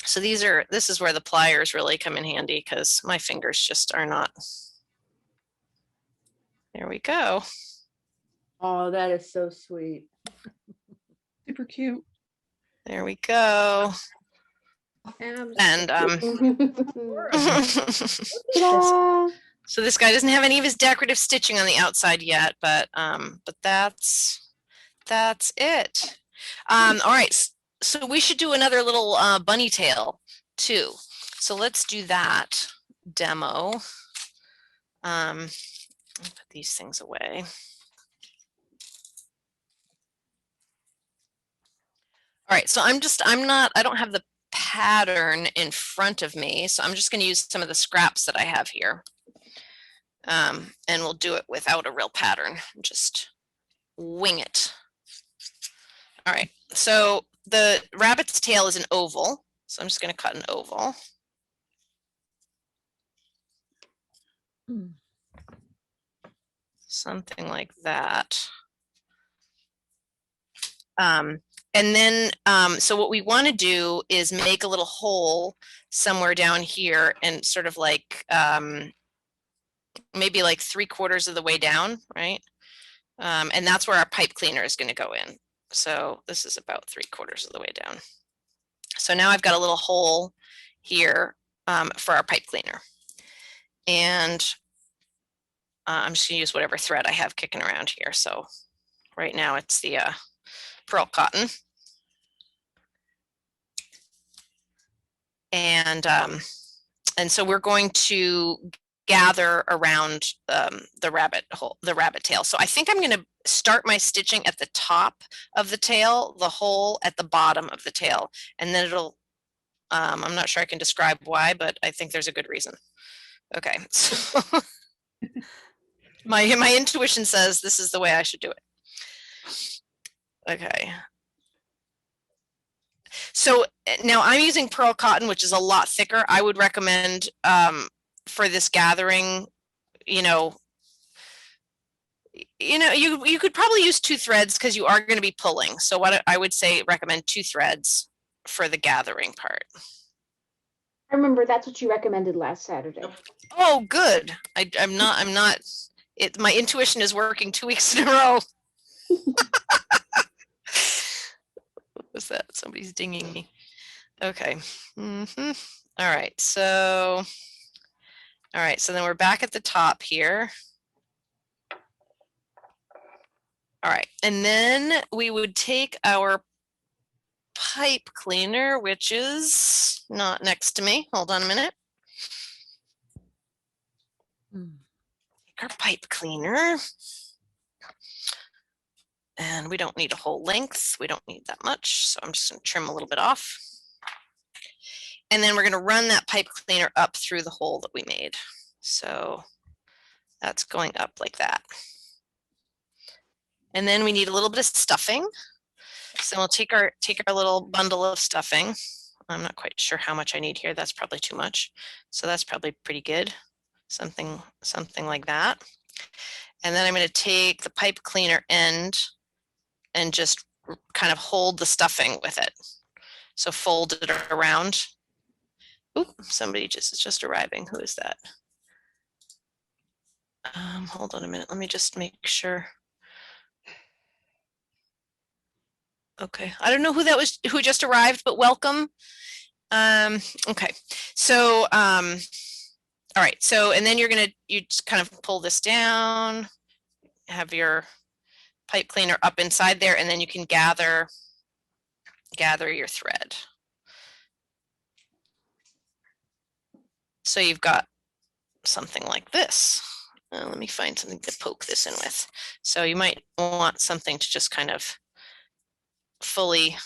So this is where the pliers really come in handy because my fingers just are not. There we go. Oh, that is so sweet. Super cute. There we go. And so this guy doesn't have any of his decorative stitching on the outside yet, but that's it. All right. So we should do another little bunny tail too. So let's do that demo. I'll put these things away. All right, so I don't have the pattern in front of me, so I'm just going to use some of the scraps that I have here. And we'll do it without a real pattern, just wing it. All right, so the rabbit's tail is an oval, so I'm just going to cut an oval. Something like that. And then, so what we want to do is make a little hole somewhere down here and sort of like, maybe like 3/4 of the way down, right? And that's where our pipe cleaner is going to go in. So this is about 3/4 of the way down. So now I've got a little hole here for our pipe cleaner. And I'm just going to use whatever thread I have kicking around here. So right now it's the pearl cotton. And so we're going to gather around the rabbit tail. So I think I'm going to start my stitching at the top of the tail, the hole at the bottom of the tail, and then it'll, I'm not sure I can describe why, but I think there's a good reason. Okay, so my intuition says this is the way I should do it. Okay. So now I'm using pearl cotton, which is a lot thicker. I would recommend for this gathering, you could probably use 2 threads because you are going to be pulling. So what I would say, recommend 2 threads for the gathering part. I remember that's what you recommended last Saturday. Oh, good. I'm not, my intuition is working 2 weeks in a row. What was that? Somebody's dinging me. Okay. All right, so then we're back at the top here. All right, and then we would take our pipe cleaner, which is not next to me. Hold on a minute. Take our pipe cleaner. And we don't need a whole length. We don't need that much. So I'm just going to trim a little bit off. And then we're going to run that pipe cleaner up through the hole that we made. So that's going up like that. And then we need a little bit of stuffing. So we'll take our little bundle of stuffing. I'm not quite sure how much I need here. That's probably too much. So that's probably pretty good. Something like that. And then I'm going to take the pipe cleaner end and just kind of hold the stuffing with it. So fold it around. Oop, somebody is just arriving. Who is that? Hold on a minute. Let me just make sure. Okay, I don't know who that was, who just arrived, but welcome. Okay, so all right. So and then you just kind of pull this down, have your pipe cleaner up inside there, and then you can gather your thread. So you've got something like this. Let me find something to poke this in with. So you might want something to just kind of fully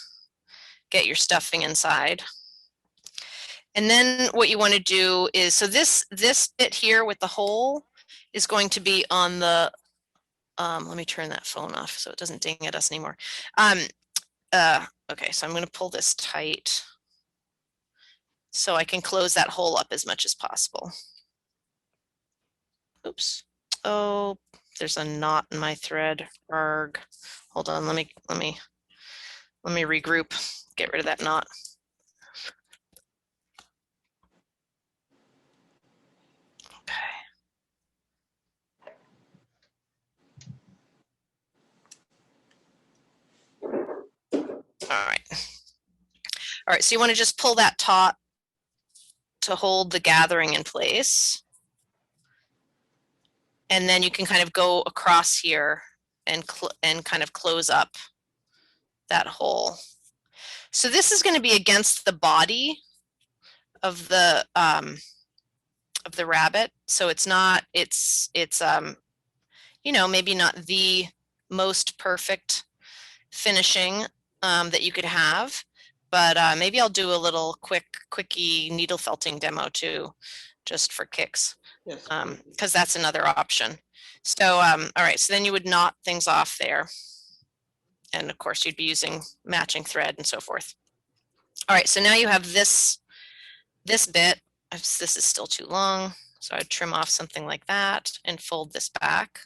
get your stuffing inside. And then what you want to do is, so this bit here with the hole is going to be on the, let me turn that phone off so it doesn't ding at us anymore. Okay, so I'm going to pull this tight so I can close that hole up as much as possible. Oops. Oh, there's a knot in my thread. Arg. Hold on, let me regroup. Get rid of that knot. All right, so you want to just pull that taut to hold the gathering in place. And then you can kind of go across here and kind of close up that hole. So this is going to be against the body of the rabbit. So it's not, it's you know, maybe not the most perfect finishing that you could have, but maybe I'll do a little quickie needle felting demo too, just for kicks. Yes. Because that's another option. So all right, so then you would knot things off there, and of course you'd be using matching thread and so forth. All right, so now you have this bit. This is still too long, so I'd trim off something like that and fold this back.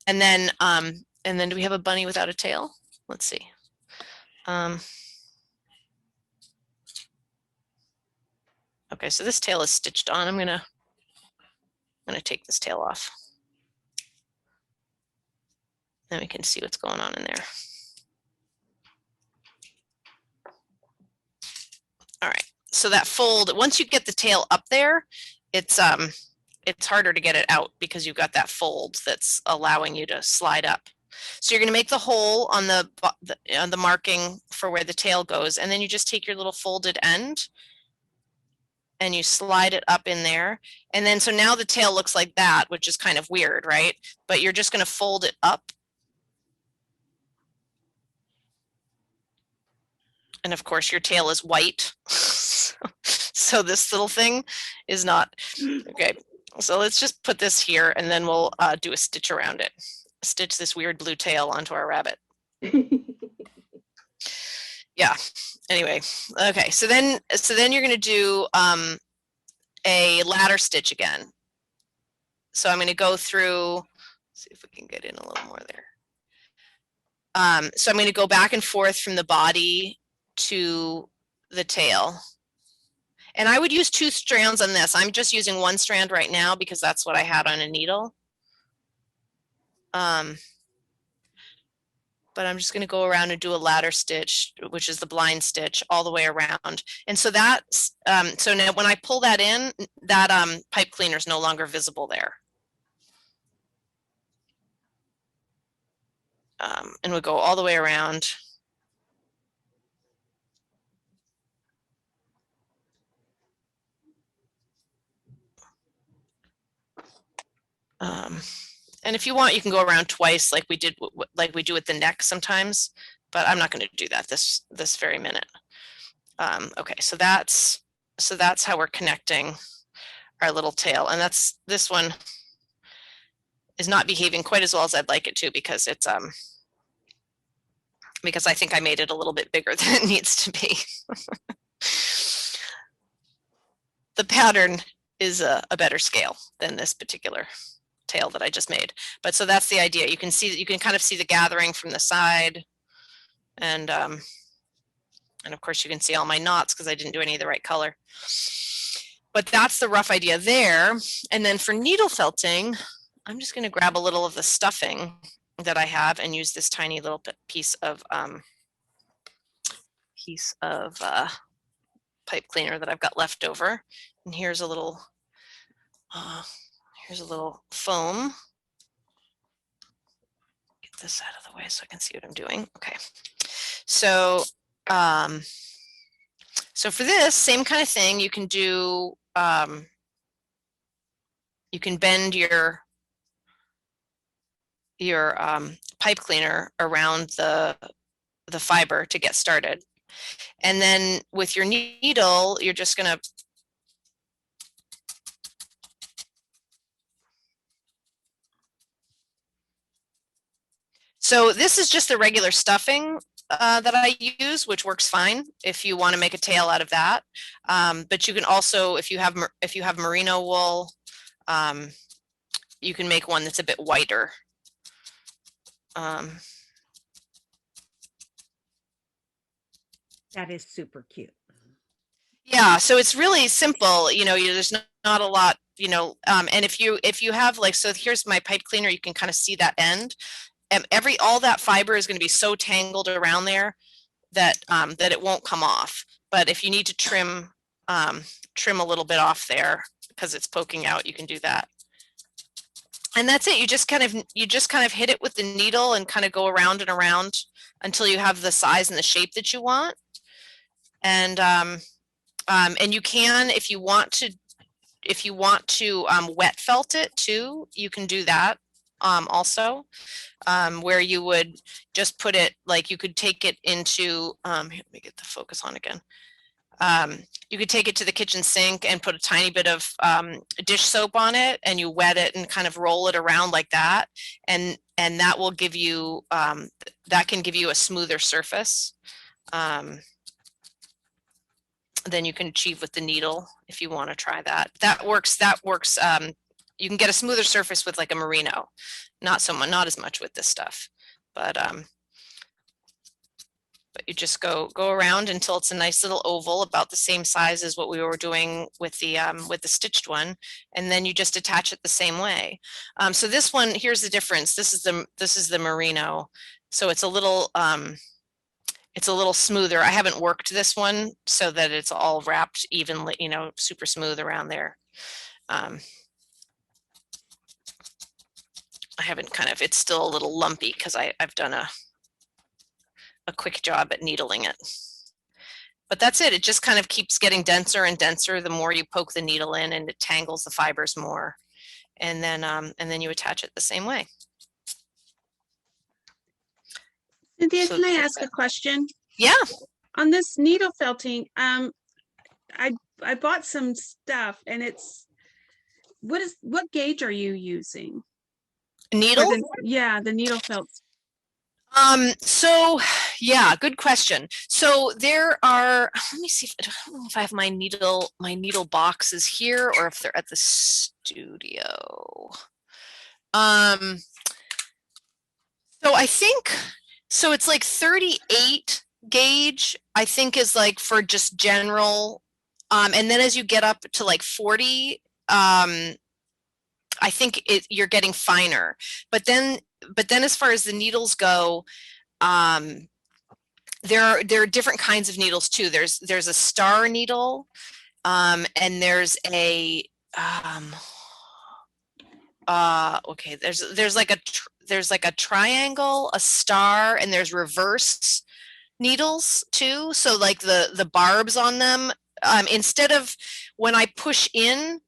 And then do we have a bunny without a tail? Let's see. Okay, so this tail is stitched on. I'm gonna take this tail off. Then we can see what's going on in there. All right, so that fold, once you get the tail up there, it's harder to get it out because you've got that fold that's allowing you to slide up. So you're going to make the hole on the marking for where the tail goes, and then you just take your little folded end and you slide it up in there. And then so now the tail looks like that, which is kind of weird, right? But you're just going to fold it up. And of course your tail is white. So this little thing is not, okay. So let's just put this here and then we'll do a stitch around it. Stitch this weird blue tail onto our rabbit. Yeah, anyway, okay, so then you're going to do a ladder stitch again. So I'm going to go through, see if we can get in a little more there. So I'm going to go back and forth from the body to the tail. And I would use 2 strands on this. I'm just using 1 strand right now because that's what I had on a needle. but I'm just going to go around and do a ladder stitch, which is the blind stitch, all the way around. And so that's, so now when I pull that in, that pipe cleaner is no longer visible there. And we'll go all the way around. And if you want, you can go around twice like we did, like we do with the neck sometimes, but I'm not going to do that this very minute. Okay, so that's how we're connecting our little tail, and this one is not behaving quite as well as I'd like it to, because it's because I think I made it a little bit bigger than it needs to be. The pattern is a better scale than this particular tail that I just made. But so that's the idea. You can see that, you can kind of see the gathering from the side, and of course you can see all my knots because I didn't do any of the right color. But that's the rough idea there. And then for needle felting, I'm just going to grab a little of the stuffing that I have and use this tiny little piece of pipe cleaner that I've got left over. And here's a little foam. Get this out of the way so I can see what I'm doing. Okay. So so for this same kind of thing, you can do you can bend your pipe cleaner around the fiber to get started. And then with your needle, you're just going to so this is just the regular stuffing that I use, which works fine if you want to make a tail out of that. But you can also, if you have merino wool, you can make one that's a bit whiter. That is super cute. Yeah, so it's really simple. You know, there's not a lot. You know, and if you have like, so here's my pipe cleaner. You can kind of see that end. All that fiber is going to be so tangled around there that that it won't come off. But if you need to trim a little bit off there because it's poking out, you can do that. And that's it. You just kind of hit it with the needle and kind of go around and around until you have the size and the shape that you want. And you can, if you want to wet felt it too, you can do that also, where you would just put it, like you could take it into, let me get the focus on again. You could take it to the kitchen sink and put a tiny bit of dish soap on it, and you wet it and kind of roll it around like that. And that will give you, that can give you a smoother surface than you can achieve with the needle. If you want to try that, that works. You can get a smoother surface with like a merino, not as much with this stuff, but you just go around until it's a nice little oval about the same size as what we were doing with the stitched one, and then you just attach it the same way. So this one, here's the difference. This is the merino, so it's a little smoother. I haven't worked this one so that it's all wrapped evenly, you know, super smooth around there. I haven't it's still a little lumpy because I've done a quick job at needling it. But that's it. It just kind of keeps getting denser and denser the more you poke the needle in, and it tangles the fibers more. And then you attach it the same way. Cynthia, can I ask a question? Yeah. On this needle felting, I bought some stuff, and it's what gauge are you using? Needle? Yeah, the needle felt. So yeah, good question. So there are, let me see, I don't know if I have my needle boxes here or if they're at the studio. So I think, so it's like 38 gauge, I think, is like for just general. And then as you get up to like 40, I think you're getting finer, but then as far as the needles go, there are different kinds of needles too. There's a star needle, and there's a okay, there's like a triangle, a star, and there's reverse needles too. So like the barbs on them, instead of when I push in,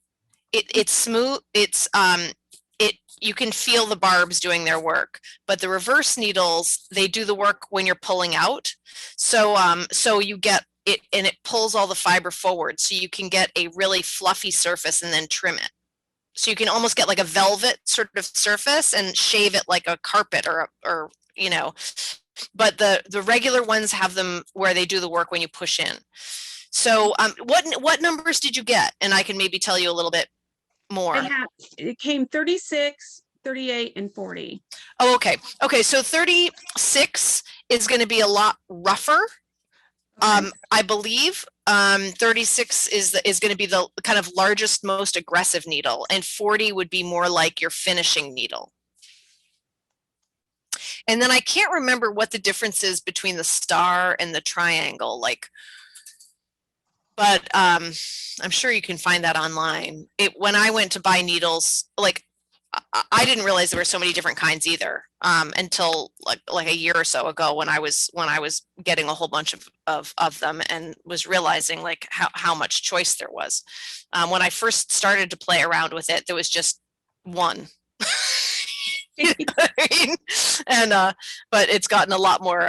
it's smooth, you can feel the barbs doing their work, but the reverse needles, they do the work when you're pulling out. So so you get it, and it pulls all the fiber forward, so you can get a really fluffy surface and then trim it. So you can almost get like a velvet sort of surface and shave it like a carpet or you know, but the regular ones have them where they do the work when you push in. So what numbers did you get? And I can maybe tell you a little bit more. It came 36, 38, and 40. Oh, okay. Okay, so 36 is going to be a lot rougher. Okay. I believe 36 is going to be the kind of largest, most aggressive needle, and 40 would be more like your finishing needle. And then I can't remember what the difference is between the star and the triangle, like, but I'm sure you can find that online. When I went to buy needles, like, I didn't realize there were so many different kinds either, until like a year or so ago, when I was getting a whole bunch of them and was realizing like how much choice there was. When I first started to play around with it, there was just one. You know what I mean? And but it's gotten a lot more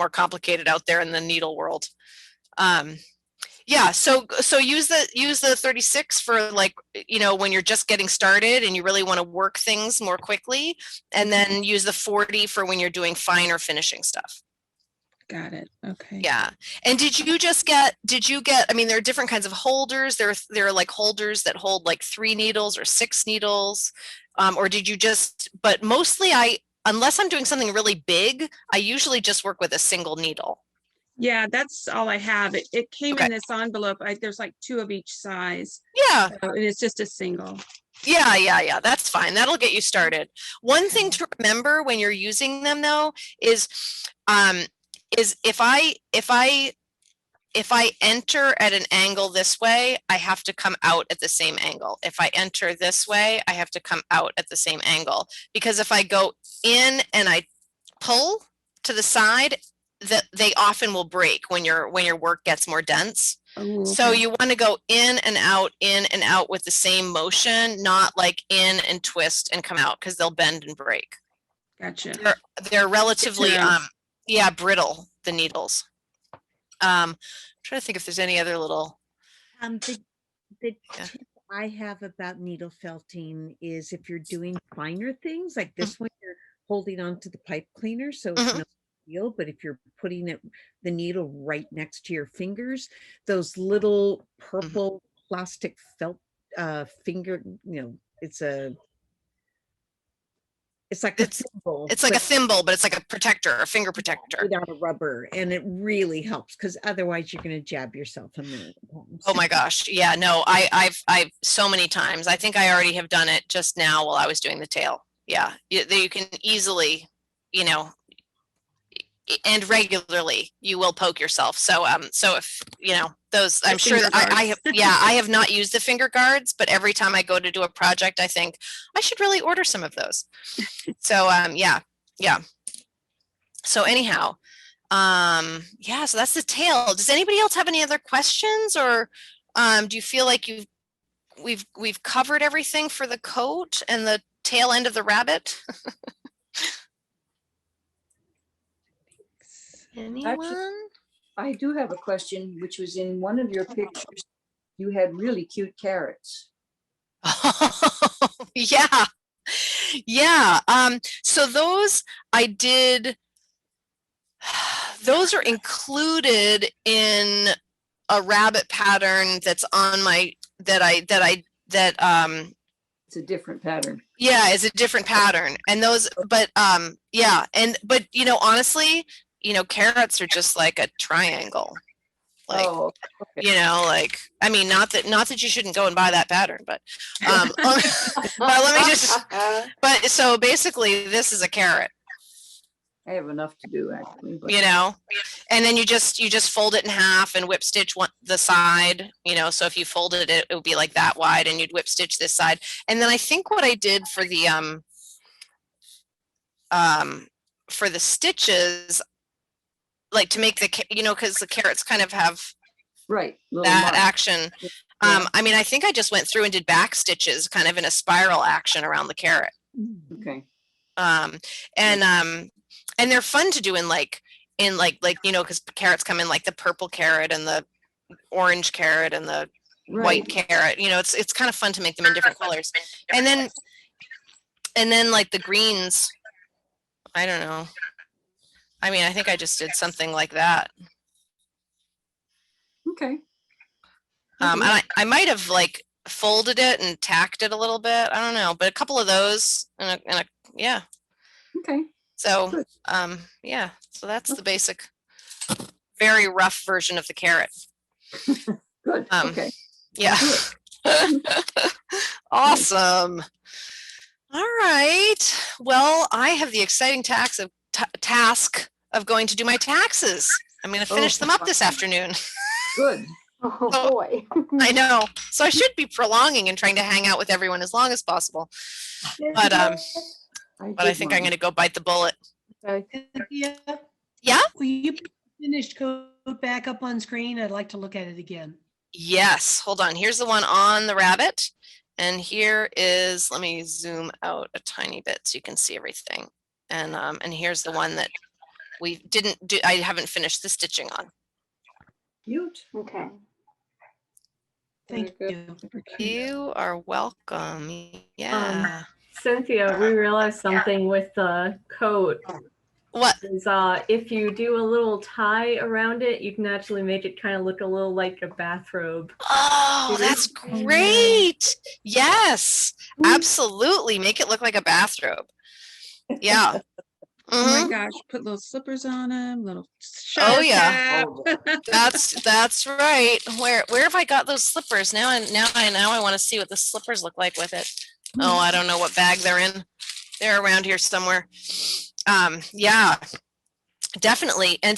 complicated out there in the needle world. Yeah, so use the 36 for, like, you know, when you're just getting started and you really want to work things more quickly, and then use the 40 for when you're doing finer finishing stuff. Got it. Okay. Yeah. And did you get, I mean, there are different kinds of holders. There are like holders that hold like 3 needles or 6 needles. Or did you just, but mostly unless I'm doing something really big, I usually just work with a single needle. Yeah, that's all I have. It came in this envelope. There's like 2 of each size. Yeah. So, and it's just a single. Yeah, that's fine. That'll get you started. One thing to remember when you're using them though is if I enter at an angle this way, I have to come out at the same angle. If I enter this way, I have to come out at the same angle, because if I go in and I pull to the side, that they often will break when your work gets more dense. Oh, okay. So you want to go in and out with the same motion, not like in and twist and come out, because they'll bend and break. Gotcha. They're relatively brittle, the needles. I'm trying to think if there's any other little the tip I have about needle felting is if you're doing finer things like this one, you're holding on to the pipe cleaner, so it's no deal. But if you're putting the needle right next to your fingers, those little purple plastic felt finger, you know, it's like a thimble. It's like a thimble, but it's like a protector, a finger protector. Without a rubber, and it really helps, because otherwise you're going to jab yourself a million times. Oh my gosh. Yeah, no, I've so many times. I think I already have done it just now while I was doing the tail. Yeah, you can easily, you know, and regularly you will poke yourself. So so if you know those, I'm sure that I have I have not used the finger guards, but every time I go to do a project, I think I should really order some of those. So yeah. So anyhow, yeah, so that's the tail. Does anybody else have any other questions, or do you feel like we've covered everything for the coat and the tail end of the rabbit? Anyone? Actually, I do have a question, which was in one of your pictures. You had really cute carrots. Yeah. So those I did. Those are included in a rabbit pattern that's on my it's a different pattern. Yeah, it's a different pattern, and those, but yeah, but you know, honestly, you know, carrots are just like a triangle. Like, you know, like, I mean, not that you shouldn't go and buy that pattern, but but let me just, but so basically this is a carrot. I have enough to do actually. But you know, and then you just fold it in half and whip stitch the side, you know, so if you folded it, it would be like that wide, and you'd whip stitch this side. And then I think what I did for the stitches, like to make the, you know, because the carrots kind of have right that mark. action. I mean, I think I just went through and did back stitches kind of in a spiral action around the carrot. Okay. And they're fun to do in like you know, because carrots come in like the purple carrot and the orange carrot and the white carrot, you know, it's kind of fun to make them in different colors. And then like the greens, I don't know, I mean, I think I just did something like that. Okay. And I might have like folded it and tacked it a little bit, I don't know, but a couple of those and yeah. Okay. So yeah, so that's the basic, very rough version of the carrot. Good. Okay. Yeah. Awesome. All right. Well, I have the exciting task of going to do my taxes. I'm going to finish them up this afternoon. Good. Oh So, boy. I know. So I should be prolonging and trying to hang out with everyone as long as possible. But I think I'm going to go bite the bullet. Cynthia, Yeah. will you put the finished code back up on screen? I'd like to look at it again. Yes. Hold on. Here's the one on the rabbit. And here is, let me zoom out a tiny bit so you can see everything. And here's the one that we didn't do. I haven't finished the stitching on. Cute. Okay. Thank you. You are welcome. Yeah. Cynthia, we realized something with the coat. What? Is, if you do a little tie around it, you can actually make it kind of look a little like a bathrobe. Oh, that's great. Yes, absolutely. Make it look like a bathrobe. Yeah. Oh my gosh, put little slippers on them, little Oh yeah, cap. that's right. Where have I got those slippers? Now I want to see what the slippers look like with it. Oh, I don't know what bag they're in. They're around here somewhere. Yeah, definitely. And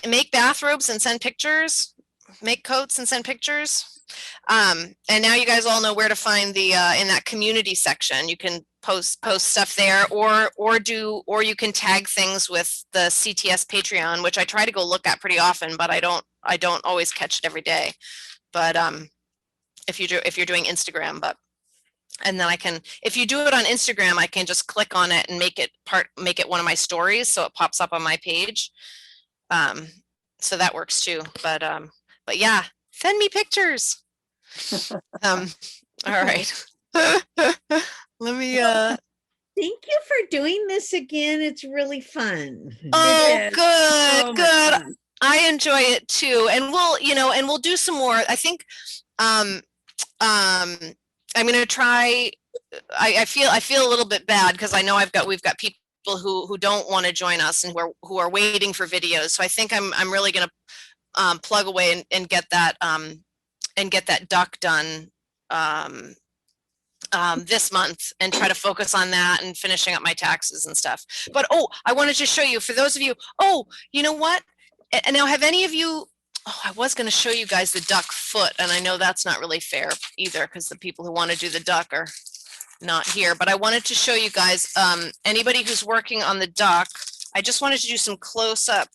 make bathrobes and send pictures. Make coats and send pictures. And now you guys all know where to find the in that community section. You can post stuff there, or you can tag things with the CTS Patreon, which I try to go look at pretty often, but I don't always catch it every day. But if you're doing Instagram, and then I can, if you do it on Instagram, I can just click on it and make it one of my stories, so it pops up on my page. So that works too. But yeah, send me pictures. All right. Let me Thank you for doing this again. It's really fun. Oh, good, so good. fun. I enjoy it too. And we'll do some more. I think I'm gonna try. I feel a little bit bad because I know we've got people who don't want to join us and who are waiting for videos. So I think I'm really gonna plug away and get that duck done this month and try to focus on that and finishing up my taxes and stuff. But I wanted to show you, for those of you, you know what? And now, have any of you, I was going to show you guys the duck foot, and I know that's not really fair either because the people who want to do the duck are not here, but I wanted to show you guys, anybody who's working on the duck, I just wanted to do some close up,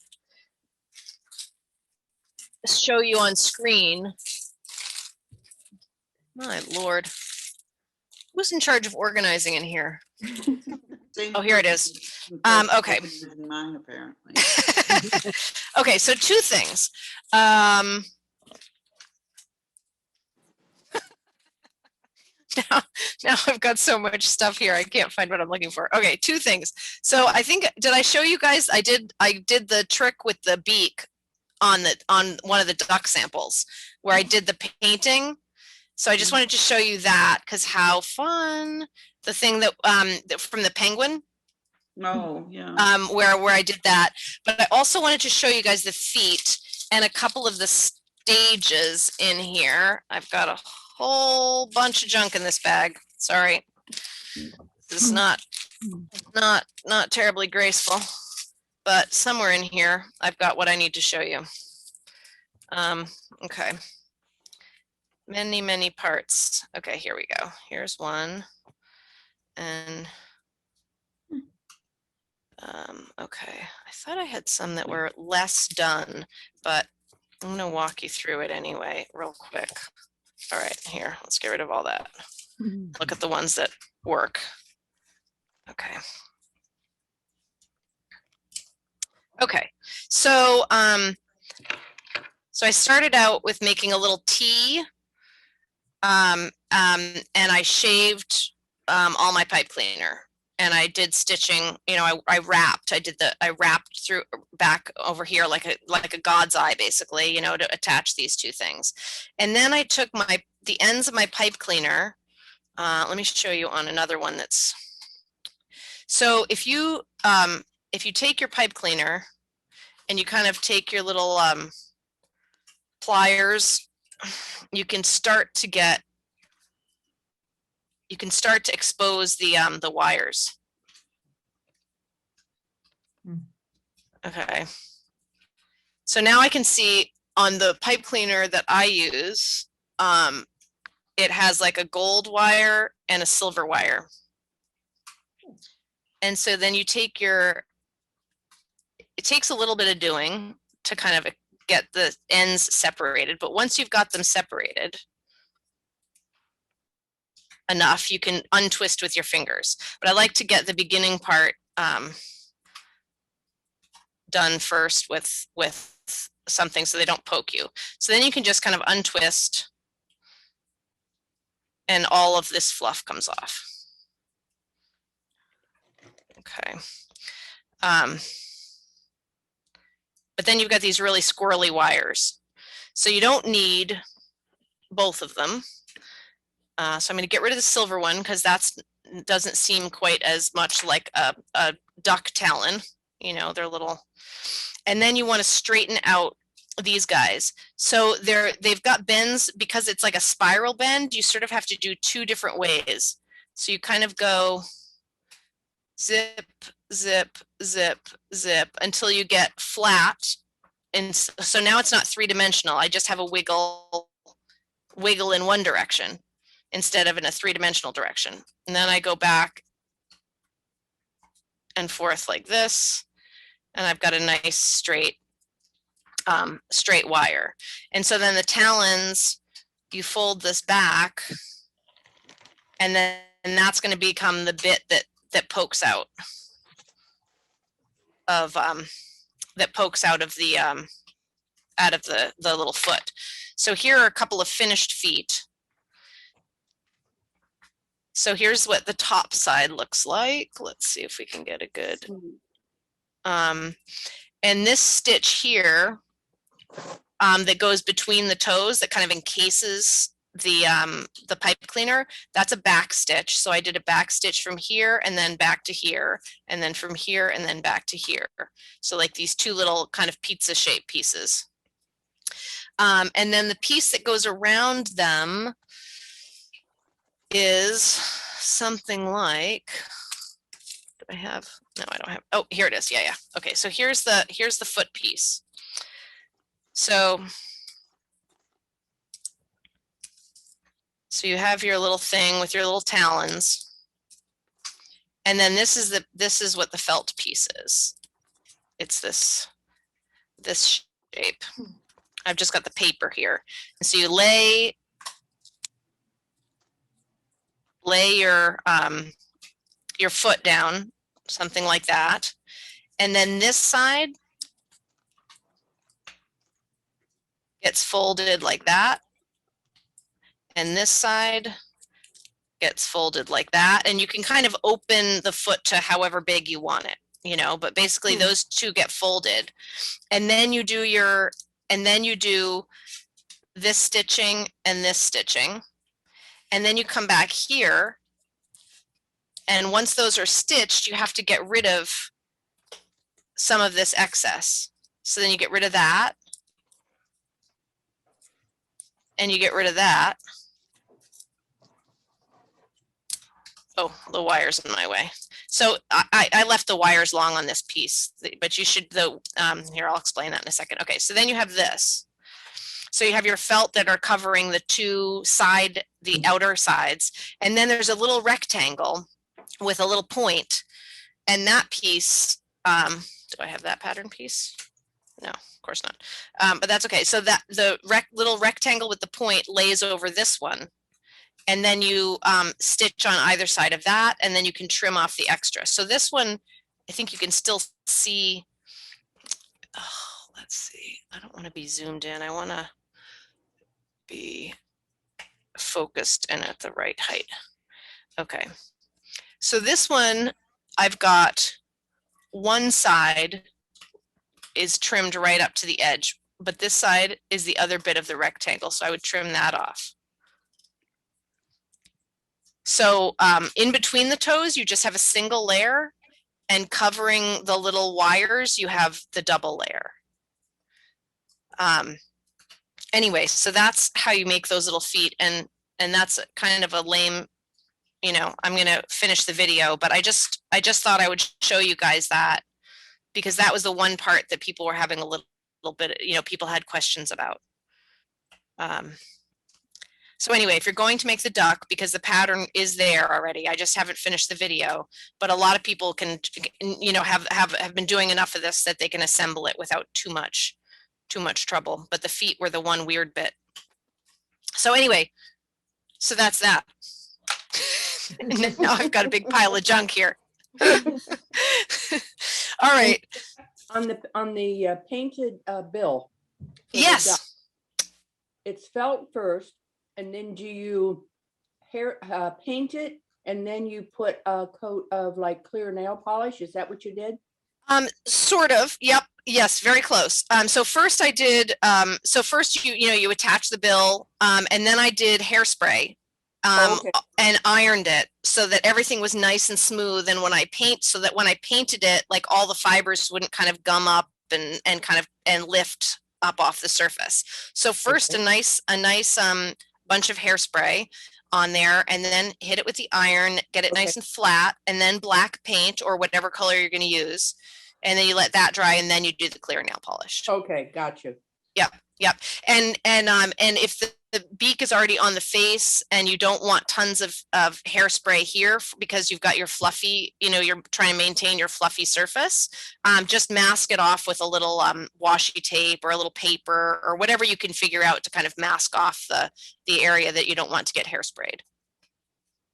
show you on screen. My Lord. Who's in charge of organizing in here? Oh, here it is. Okay. Mine, apparently. Okay, so two things. Now I've got so much stuff here, I can't find what I'm looking for. Okay, two things. So I think, did I show you guys? I did the trick with the beak on one of the duck samples where I did the painting. So I just wanted to show you that, because how fun. The thing that from the penguin. Oh, yeah. Where I did that. But I also wanted to show you guys the feet and a couple of the stages in here. I've got a whole bunch of junk in this bag. Sorry. This is not terribly graceful. but somewhere in here, I've got what I need to show you. Okay. Many, many parts. Okay, here we go. Here's one. And okay, I thought I had some that were less done, but I'm gonna walk you through it anyway, real quick. All right, here, let's get rid of all that. Look at the ones that work. Okay. Okay, so so I started out with making a little T, and I shaved all my pipe cleaner, and I did stitching. You know, I wrapped. I wrapped through back over here like a god's eye, basically. You know, to attach these two things, and then I took the ends of my pipe cleaner. Let me show you on another one that's. So if you take your pipe cleaner and you kind of take your little pliers, you can start to expose the wires. Okay. So now I can see on the pipe cleaner that I use, it has like a gold wire and a silver wire. And so then you take it takes a little bit of doing to kind of get the ends separated, but once you've got them separated enough, you can untwist with your fingers. But I like to get the beginning part done first with something so they don't poke you. So then you can just kind of untwist and all of this fluff comes off. Okay. But then you've got these really squirrely wires. So you don't need both of them. So I'm going to get rid of the silver one because that doesn't seem quite as much like a duck talon. You know, they're little. And then you want to straighten out these guys. So they've got bends because it's like a spiral bend. You sort of have to do two different ways. So you kind of go zip, zip, zip, zip until you get flat. And so now it's not three-dimensional. I just have a wiggle in one direction instead of in a three-dimensional direction. And then I go back and forth like this, and I've got a nice straight wire. And so then the talons, you fold this back, and that's going to become the bit that pokes out of the little foot. So here are a couple of finished feet. So here's what the top side looks like. Let's see if we can get a good. And this stitch here that goes between the toes that kind of encases the pipe cleaner, that's a back stitch. So I did a back stitch from here and then back to here, and then from here and then back to here. So like these two little kind of pizza shaped pieces. And then the piece that goes around them is something like, do I have, no, I don't have, oh, here it is. Yeah. Okay, so here's the foot piece. So you have your little thing with your little talons. And then this is what the felt piece is. It's this shape. I've just got the paper here. And so you lay your foot down, something like that. And then this side gets folded like that. And this side gets folded like that. And you can kind of open the foot to however big you want it, you know, but basically those two get folded. And then you do this stitching and this stitching. And then you come back here. And once those are stitched, you have to get rid of some of this excess. So then you get rid of that. And you get rid of that. Oh, the wire's in my way. So I left the wires long on this piece, but you should, here, I'll explain that in a second. Okay, so then you have this. So you have your felt that are covering the outer sides, and then there's a little rectangle with a little point, and that piece, do I have that pattern piece? No, of course not. But that's okay. So that the little rectangle with the point lays over this one, and then you stitch on either side of that, and then you can trim off the extra. So this one, I think you can still see. Oh, let's see. I don't want to be zoomed in. I want to be focused and at the right height. Okay. So this one, I've got one side is trimmed right up to the edge, but this side is the other bit of the rectangle. So I would trim that off. So in between the toes, you just have a single layer, and covering the little wires, you have the double layer. Anyway, so that's how you make those little feet, and that's kind of a lame, you know, I'm gonna finish the video, but I just thought I would show you guys that, because that was the one part that people were having a little bit, you know, people had questions about. So anyway, if you're going to make the duck, because the pattern is there already, I just haven't finished the video, but a lot of people can, you know, have been doing enough of this that they can assemble it without too much trouble. But the feet were the one weird bit. So anyway, so that's that. And now I've got a big pile of junk here. All right. On the painted bill. Yes. It's felt first, and then do you paint it, and then you put a coat of like clear nail polish? Is that what you did? Sort of. Yep. Yes, very close. So first I did, so first you attach the bill, and then I did hairspray, and ironed it so that everything was nice and smooth. And when I painted it, like all the fibers wouldn't kind of gum up and lift up off the surface. So first a nice bunch of hairspray on there, and then hit it with the iron, get it nice and flat, and then black paint or whatever color you're going to use. And then you let that dry, and then you do the clear nail polish. Okay, got you. Yep. And if the beak is already on the face and you don't want tons of hairspray here because you've got your fluffy, you know, you're trying to maintain your fluffy surface, just mask it off with a little washi tape or a little paper or whatever you can figure out to kind of mask off the area that you don't want to get hairsprayed.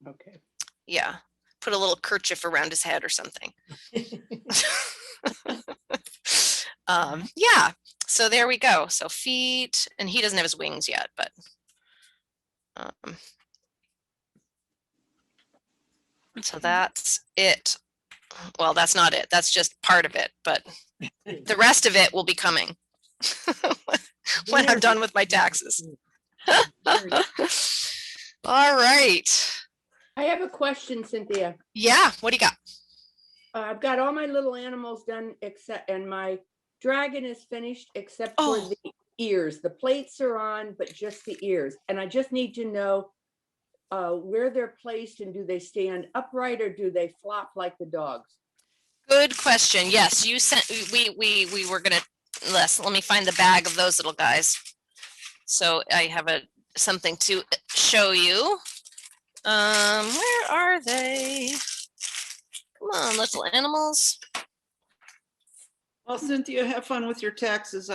Okay. Yeah. Put a little kerchief around his head or something. Yeah, so there we go. So feet, and he doesn't have his wings yet, but so that's it. Well, that's not it. That's just part of it, but the rest of it will be coming when I'm done with my taxes. All right. I have a question, Cynthia. Yeah, what do you got? I've got all my little animals done, and my dragon is finished except for the ears. The plates are on, but just the ears. And I just need to know where they're placed, and do they stand upright or do they flop like the dogs? Good question. Yes, you sent, we were gonna, let me find the bag of those little guys. So I have something to show you. Where are they? Come on, little animals. Well, Cynthia, have fun with your taxes.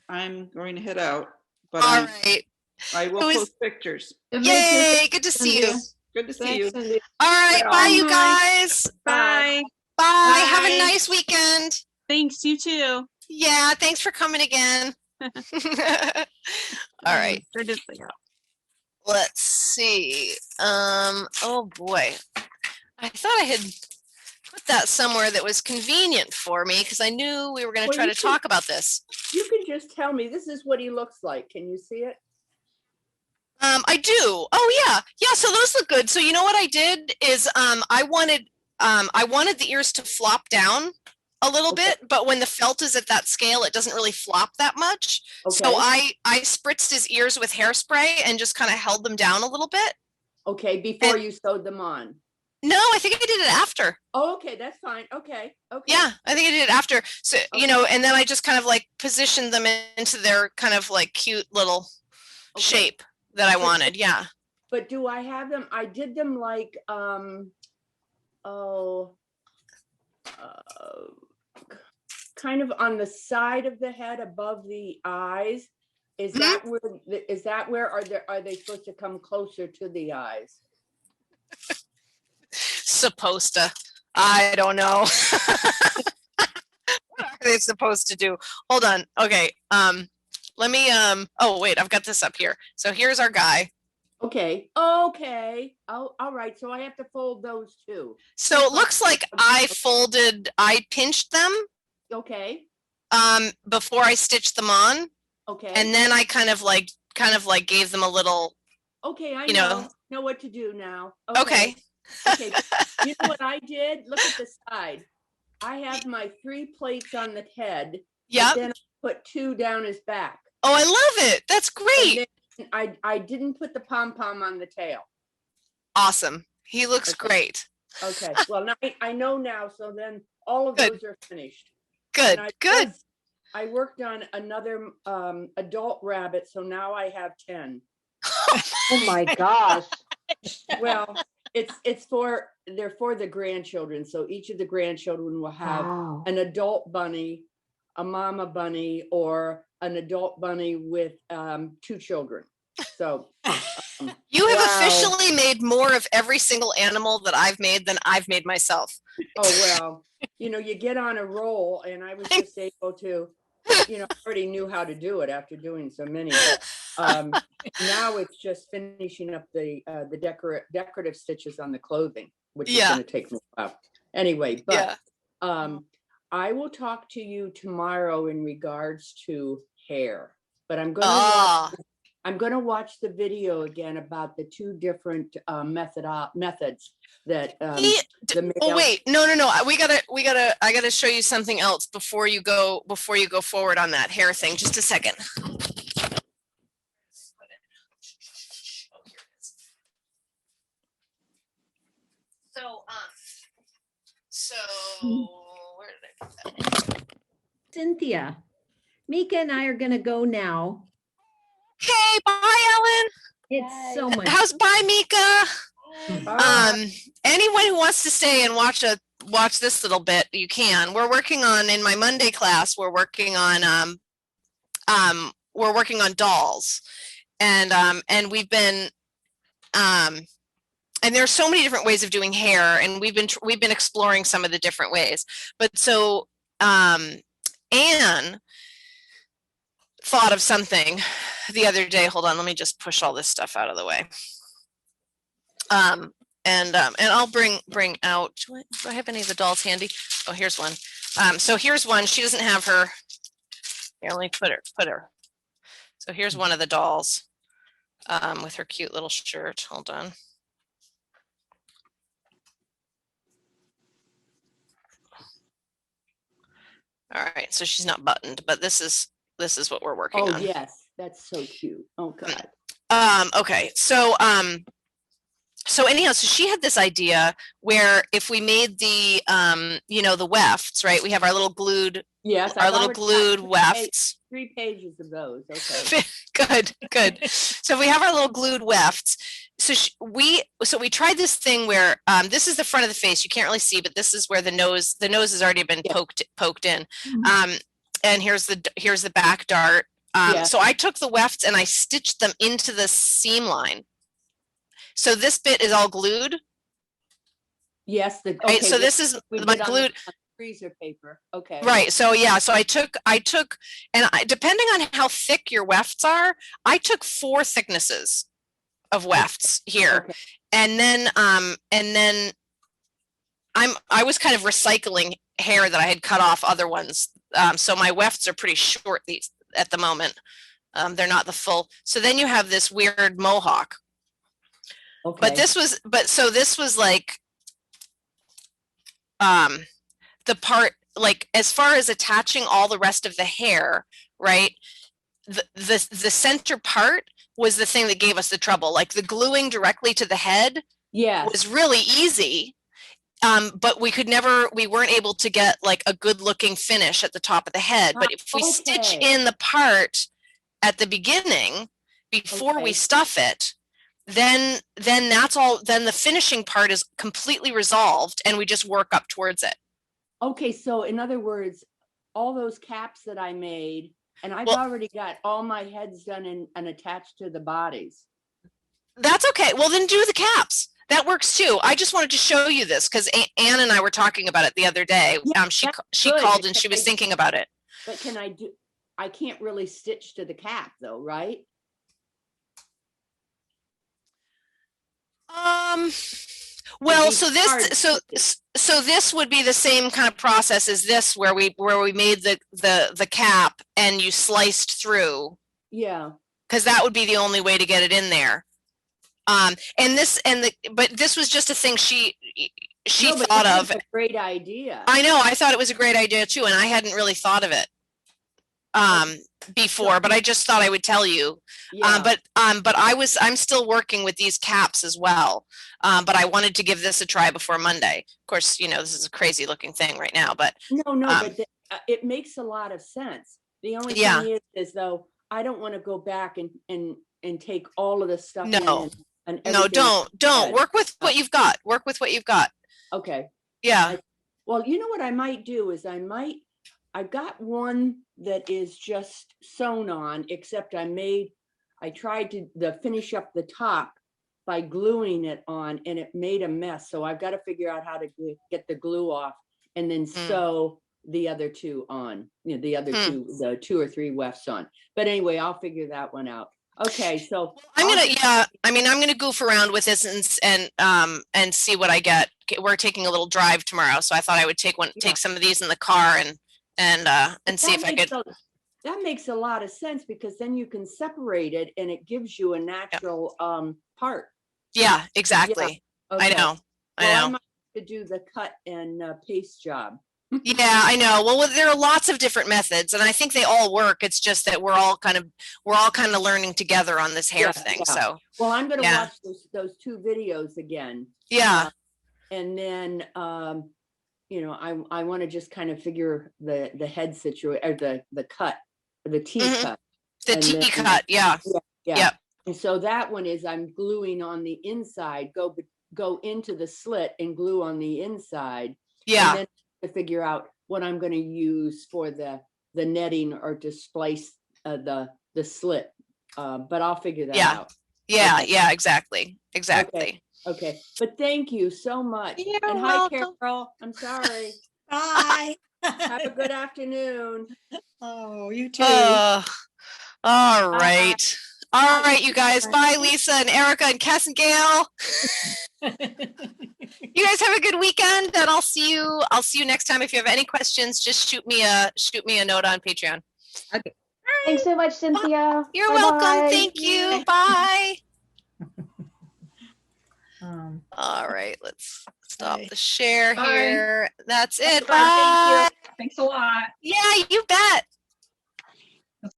I'm going to head out, but all right. I will post pictures. Yay, good to see you. Good to see you. All right, bye you guys. Bye. Bye. Have a nice weekend. Thanks, you too. Yeah, thanks for coming again. All right. Let's see. Oh boy. I thought I had put that somewhere that was convenient for me because I knew we were going to try to talk about this. You can just tell me, this is what he looks like. Can you see it? I do. Oh yeah. Yeah, so those look good. So you know what I did is I wanted the ears to flop down a little bit, but when the felt is at that scale, it doesn't really flop that much. So I spritzed his ears with hairspray and just kind of held them down a little bit. Okay, before you sewed them on. No, I think I did it after. Oh, okay, that's fine. Okay. Yeah, I think I did it after. So, you know, and then I just kind of like positioned them into their kind of like cute little shape that I wanted. Yeah. But do I have them? I did them like, kind of on the side of the head above the eyes. Is that where are they supposed to come closer to the eyes? Supposed to. I don't know. What are they supposed to do? Hold on. Okay. Let me oh wait, I've got this up here. So here's our guy. Okay. Oh, all right. So I have to fold those too. So it looks like I pinched them. Okay. Before I stitched them on. Okay. And then I kind of like gave them a little. Okay, I you know what to do now. Okay. Okay. You know what I did? Look at the side. I have my 3 plates on the head. Yeah. Then I put 2 down his back. Oh, I love it. That's great. I didn't put the pom-pom on the tail. Awesome. He looks great. Okay. Well, now I know now. So then all of those are finished. Good. Good. I worked on another adult rabbit, so now I have 10. Oh my gosh. Well, they're for the grandchildren. So each of the grandchildren will have an adult bunny, a mama bunny, or an adult bunny with 2 children. So you have officially made more of every single animal that I've made than I've made myself. Oh, well, you know, you get on a roll, and I was just able to, you know, already knew how to do it after doing so many. But, now it's just finishing up the decorative stitches on the clothing, which is going to take me a while. Anyway, but I will talk to you tomorrow in regards to hair. But I'm going to watch the video again about the 2 different methods that oh wait, no. I gotta show you something else before you go forward on that hair thing. Just a second. So where did I put that? Cynthia, Mika and I are going to go now. Okay, bye, Ellen. It's so much. Bye, Mika. Anyone who wants to stay and watch this little bit, you can. We're working on, in my Monday class, we're working on dolls, and we've been and there's so many different ways of doing hair, and we've been exploring some of the different ways. But so Anne thought of something the other day. Hold on, let me just push all this stuff out of the way. And I'll bring out, do I have any of the dolls handy? Oh, here's one. So here's one. She doesn't have her. Here, let me put her. So here's one of the dolls with her cute little shirt. Hold on. All right, so she's not buttoned, but this is what we're working on. Oh yes, that's so cute. Oh God. Okay, so anyhow, so she had this idea where if we made the the wefts, right? We have our little glued wefts. 3 pages of those. Okay. Good. So we have our little glued wefts. So we tried this thing where this is the front of the face. You can't really see, but this is where the nose has already been poked in. And here's the back dart. So I took the wefts and I stitched them into the seam line. So this bit is all glued. Yes. Right. So this is my glued freezer paper. Okay. Right. So yeah. So I took, and depending on how thick your wefts are, I took 4 thicknesses of wefts here, and then I was kind of recycling hair that I had cut off other ones. So my wefts are pretty short at the moment. They're not the full. So then you have this weird mohawk. Okay. But this was like the part, like as far as attaching all the rest of the hair, right? The center part was the thing that gave us the trouble. Like the gluing directly to the head was really easy. But we weren't able to get like a good looking finish at the top of the head. But if we stitch in the part at the beginning before we stuff it, then that's all, then the finishing part is completely resolved and we just work up towards it. Okay, so in other words, all those caps that I made, and I've already got all my heads done and attached to the bodies. That's okay. Well, then do the caps. That works too. I just wanted to show you this because Anne and I were talking about it the other day. She called and she was thinking about it. But I can't really stitch to the cap though, right? Well, so this would be the same kind of process as this, where we made the cap and you sliced through. Yeah. Because that would be the only way to get it in there. But this was just a thing she thought of. A great idea. I know. I thought it was a great idea too, and I hadn't really thought of it before, but I just thought I would tell you. Yeah. But I'm still working with these caps as well. But I wanted to give this a try before Monday. Of course, this is a crazy looking thing right now, but but it makes a lot of sense. The only thing is though, I don't want to go back and take all of the stuff. No, and no, don't work with what you've got. Work with what you've got. Okay. Yeah. Well, you know what I might do is I've got one that is just sewn on, except I tried to finish up the top by gluing it on and it made a mess. So I've got to figure out how to get the glue off and then sew the other two on, the other the 2 or 3 wefts on. But anyway, I'll figure that one out. Okay, so I'm gonna goof around with this and see what I get. We're taking a little drive tomorrow, so I thought I would take some of these in the car and see if I could. That makes a lot of sense because then you can separate it and it gives you a natural part. Yeah, exactly. Yeah. Okay. I know. I might have to do the cut and paste job. Yeah, I know. Well, there are lots of different methods, and I think they all work. It's just that we're all kind of learning together on this hair thing. Yeah. So, well, I'm going to watch those 2 videos again. Yeah, and then I want to just kind of figure the head situation or the cut, the T cut. The T cut, yeah. Yep. And so that one is I'm gluing on the inside. Go into the slit and glue on the inside. Yeah. And then to figure out what I'm going to use for the netting or to splice the slit, but I'll figure that out. Yeah, okay. Yeah, exactly. Okay, but thank you so much. You're and welcome. Hi, Carol. I'm sorry. Bye. Have a good afternoon. Oh, you too. All right. All right, you guys. Bye, Lisa and Erica and Cass and Gail. You guys have a good weekend, and I'll see you next time. If you have any questions, just shoot me a note on Patreon. Okay. Thanks so much, Cynthia. You're welcome. Thank you. Bye. All right, let's stop the share here. That's it. Bye. Thank you. Thanks a lot. Yeah, you bet.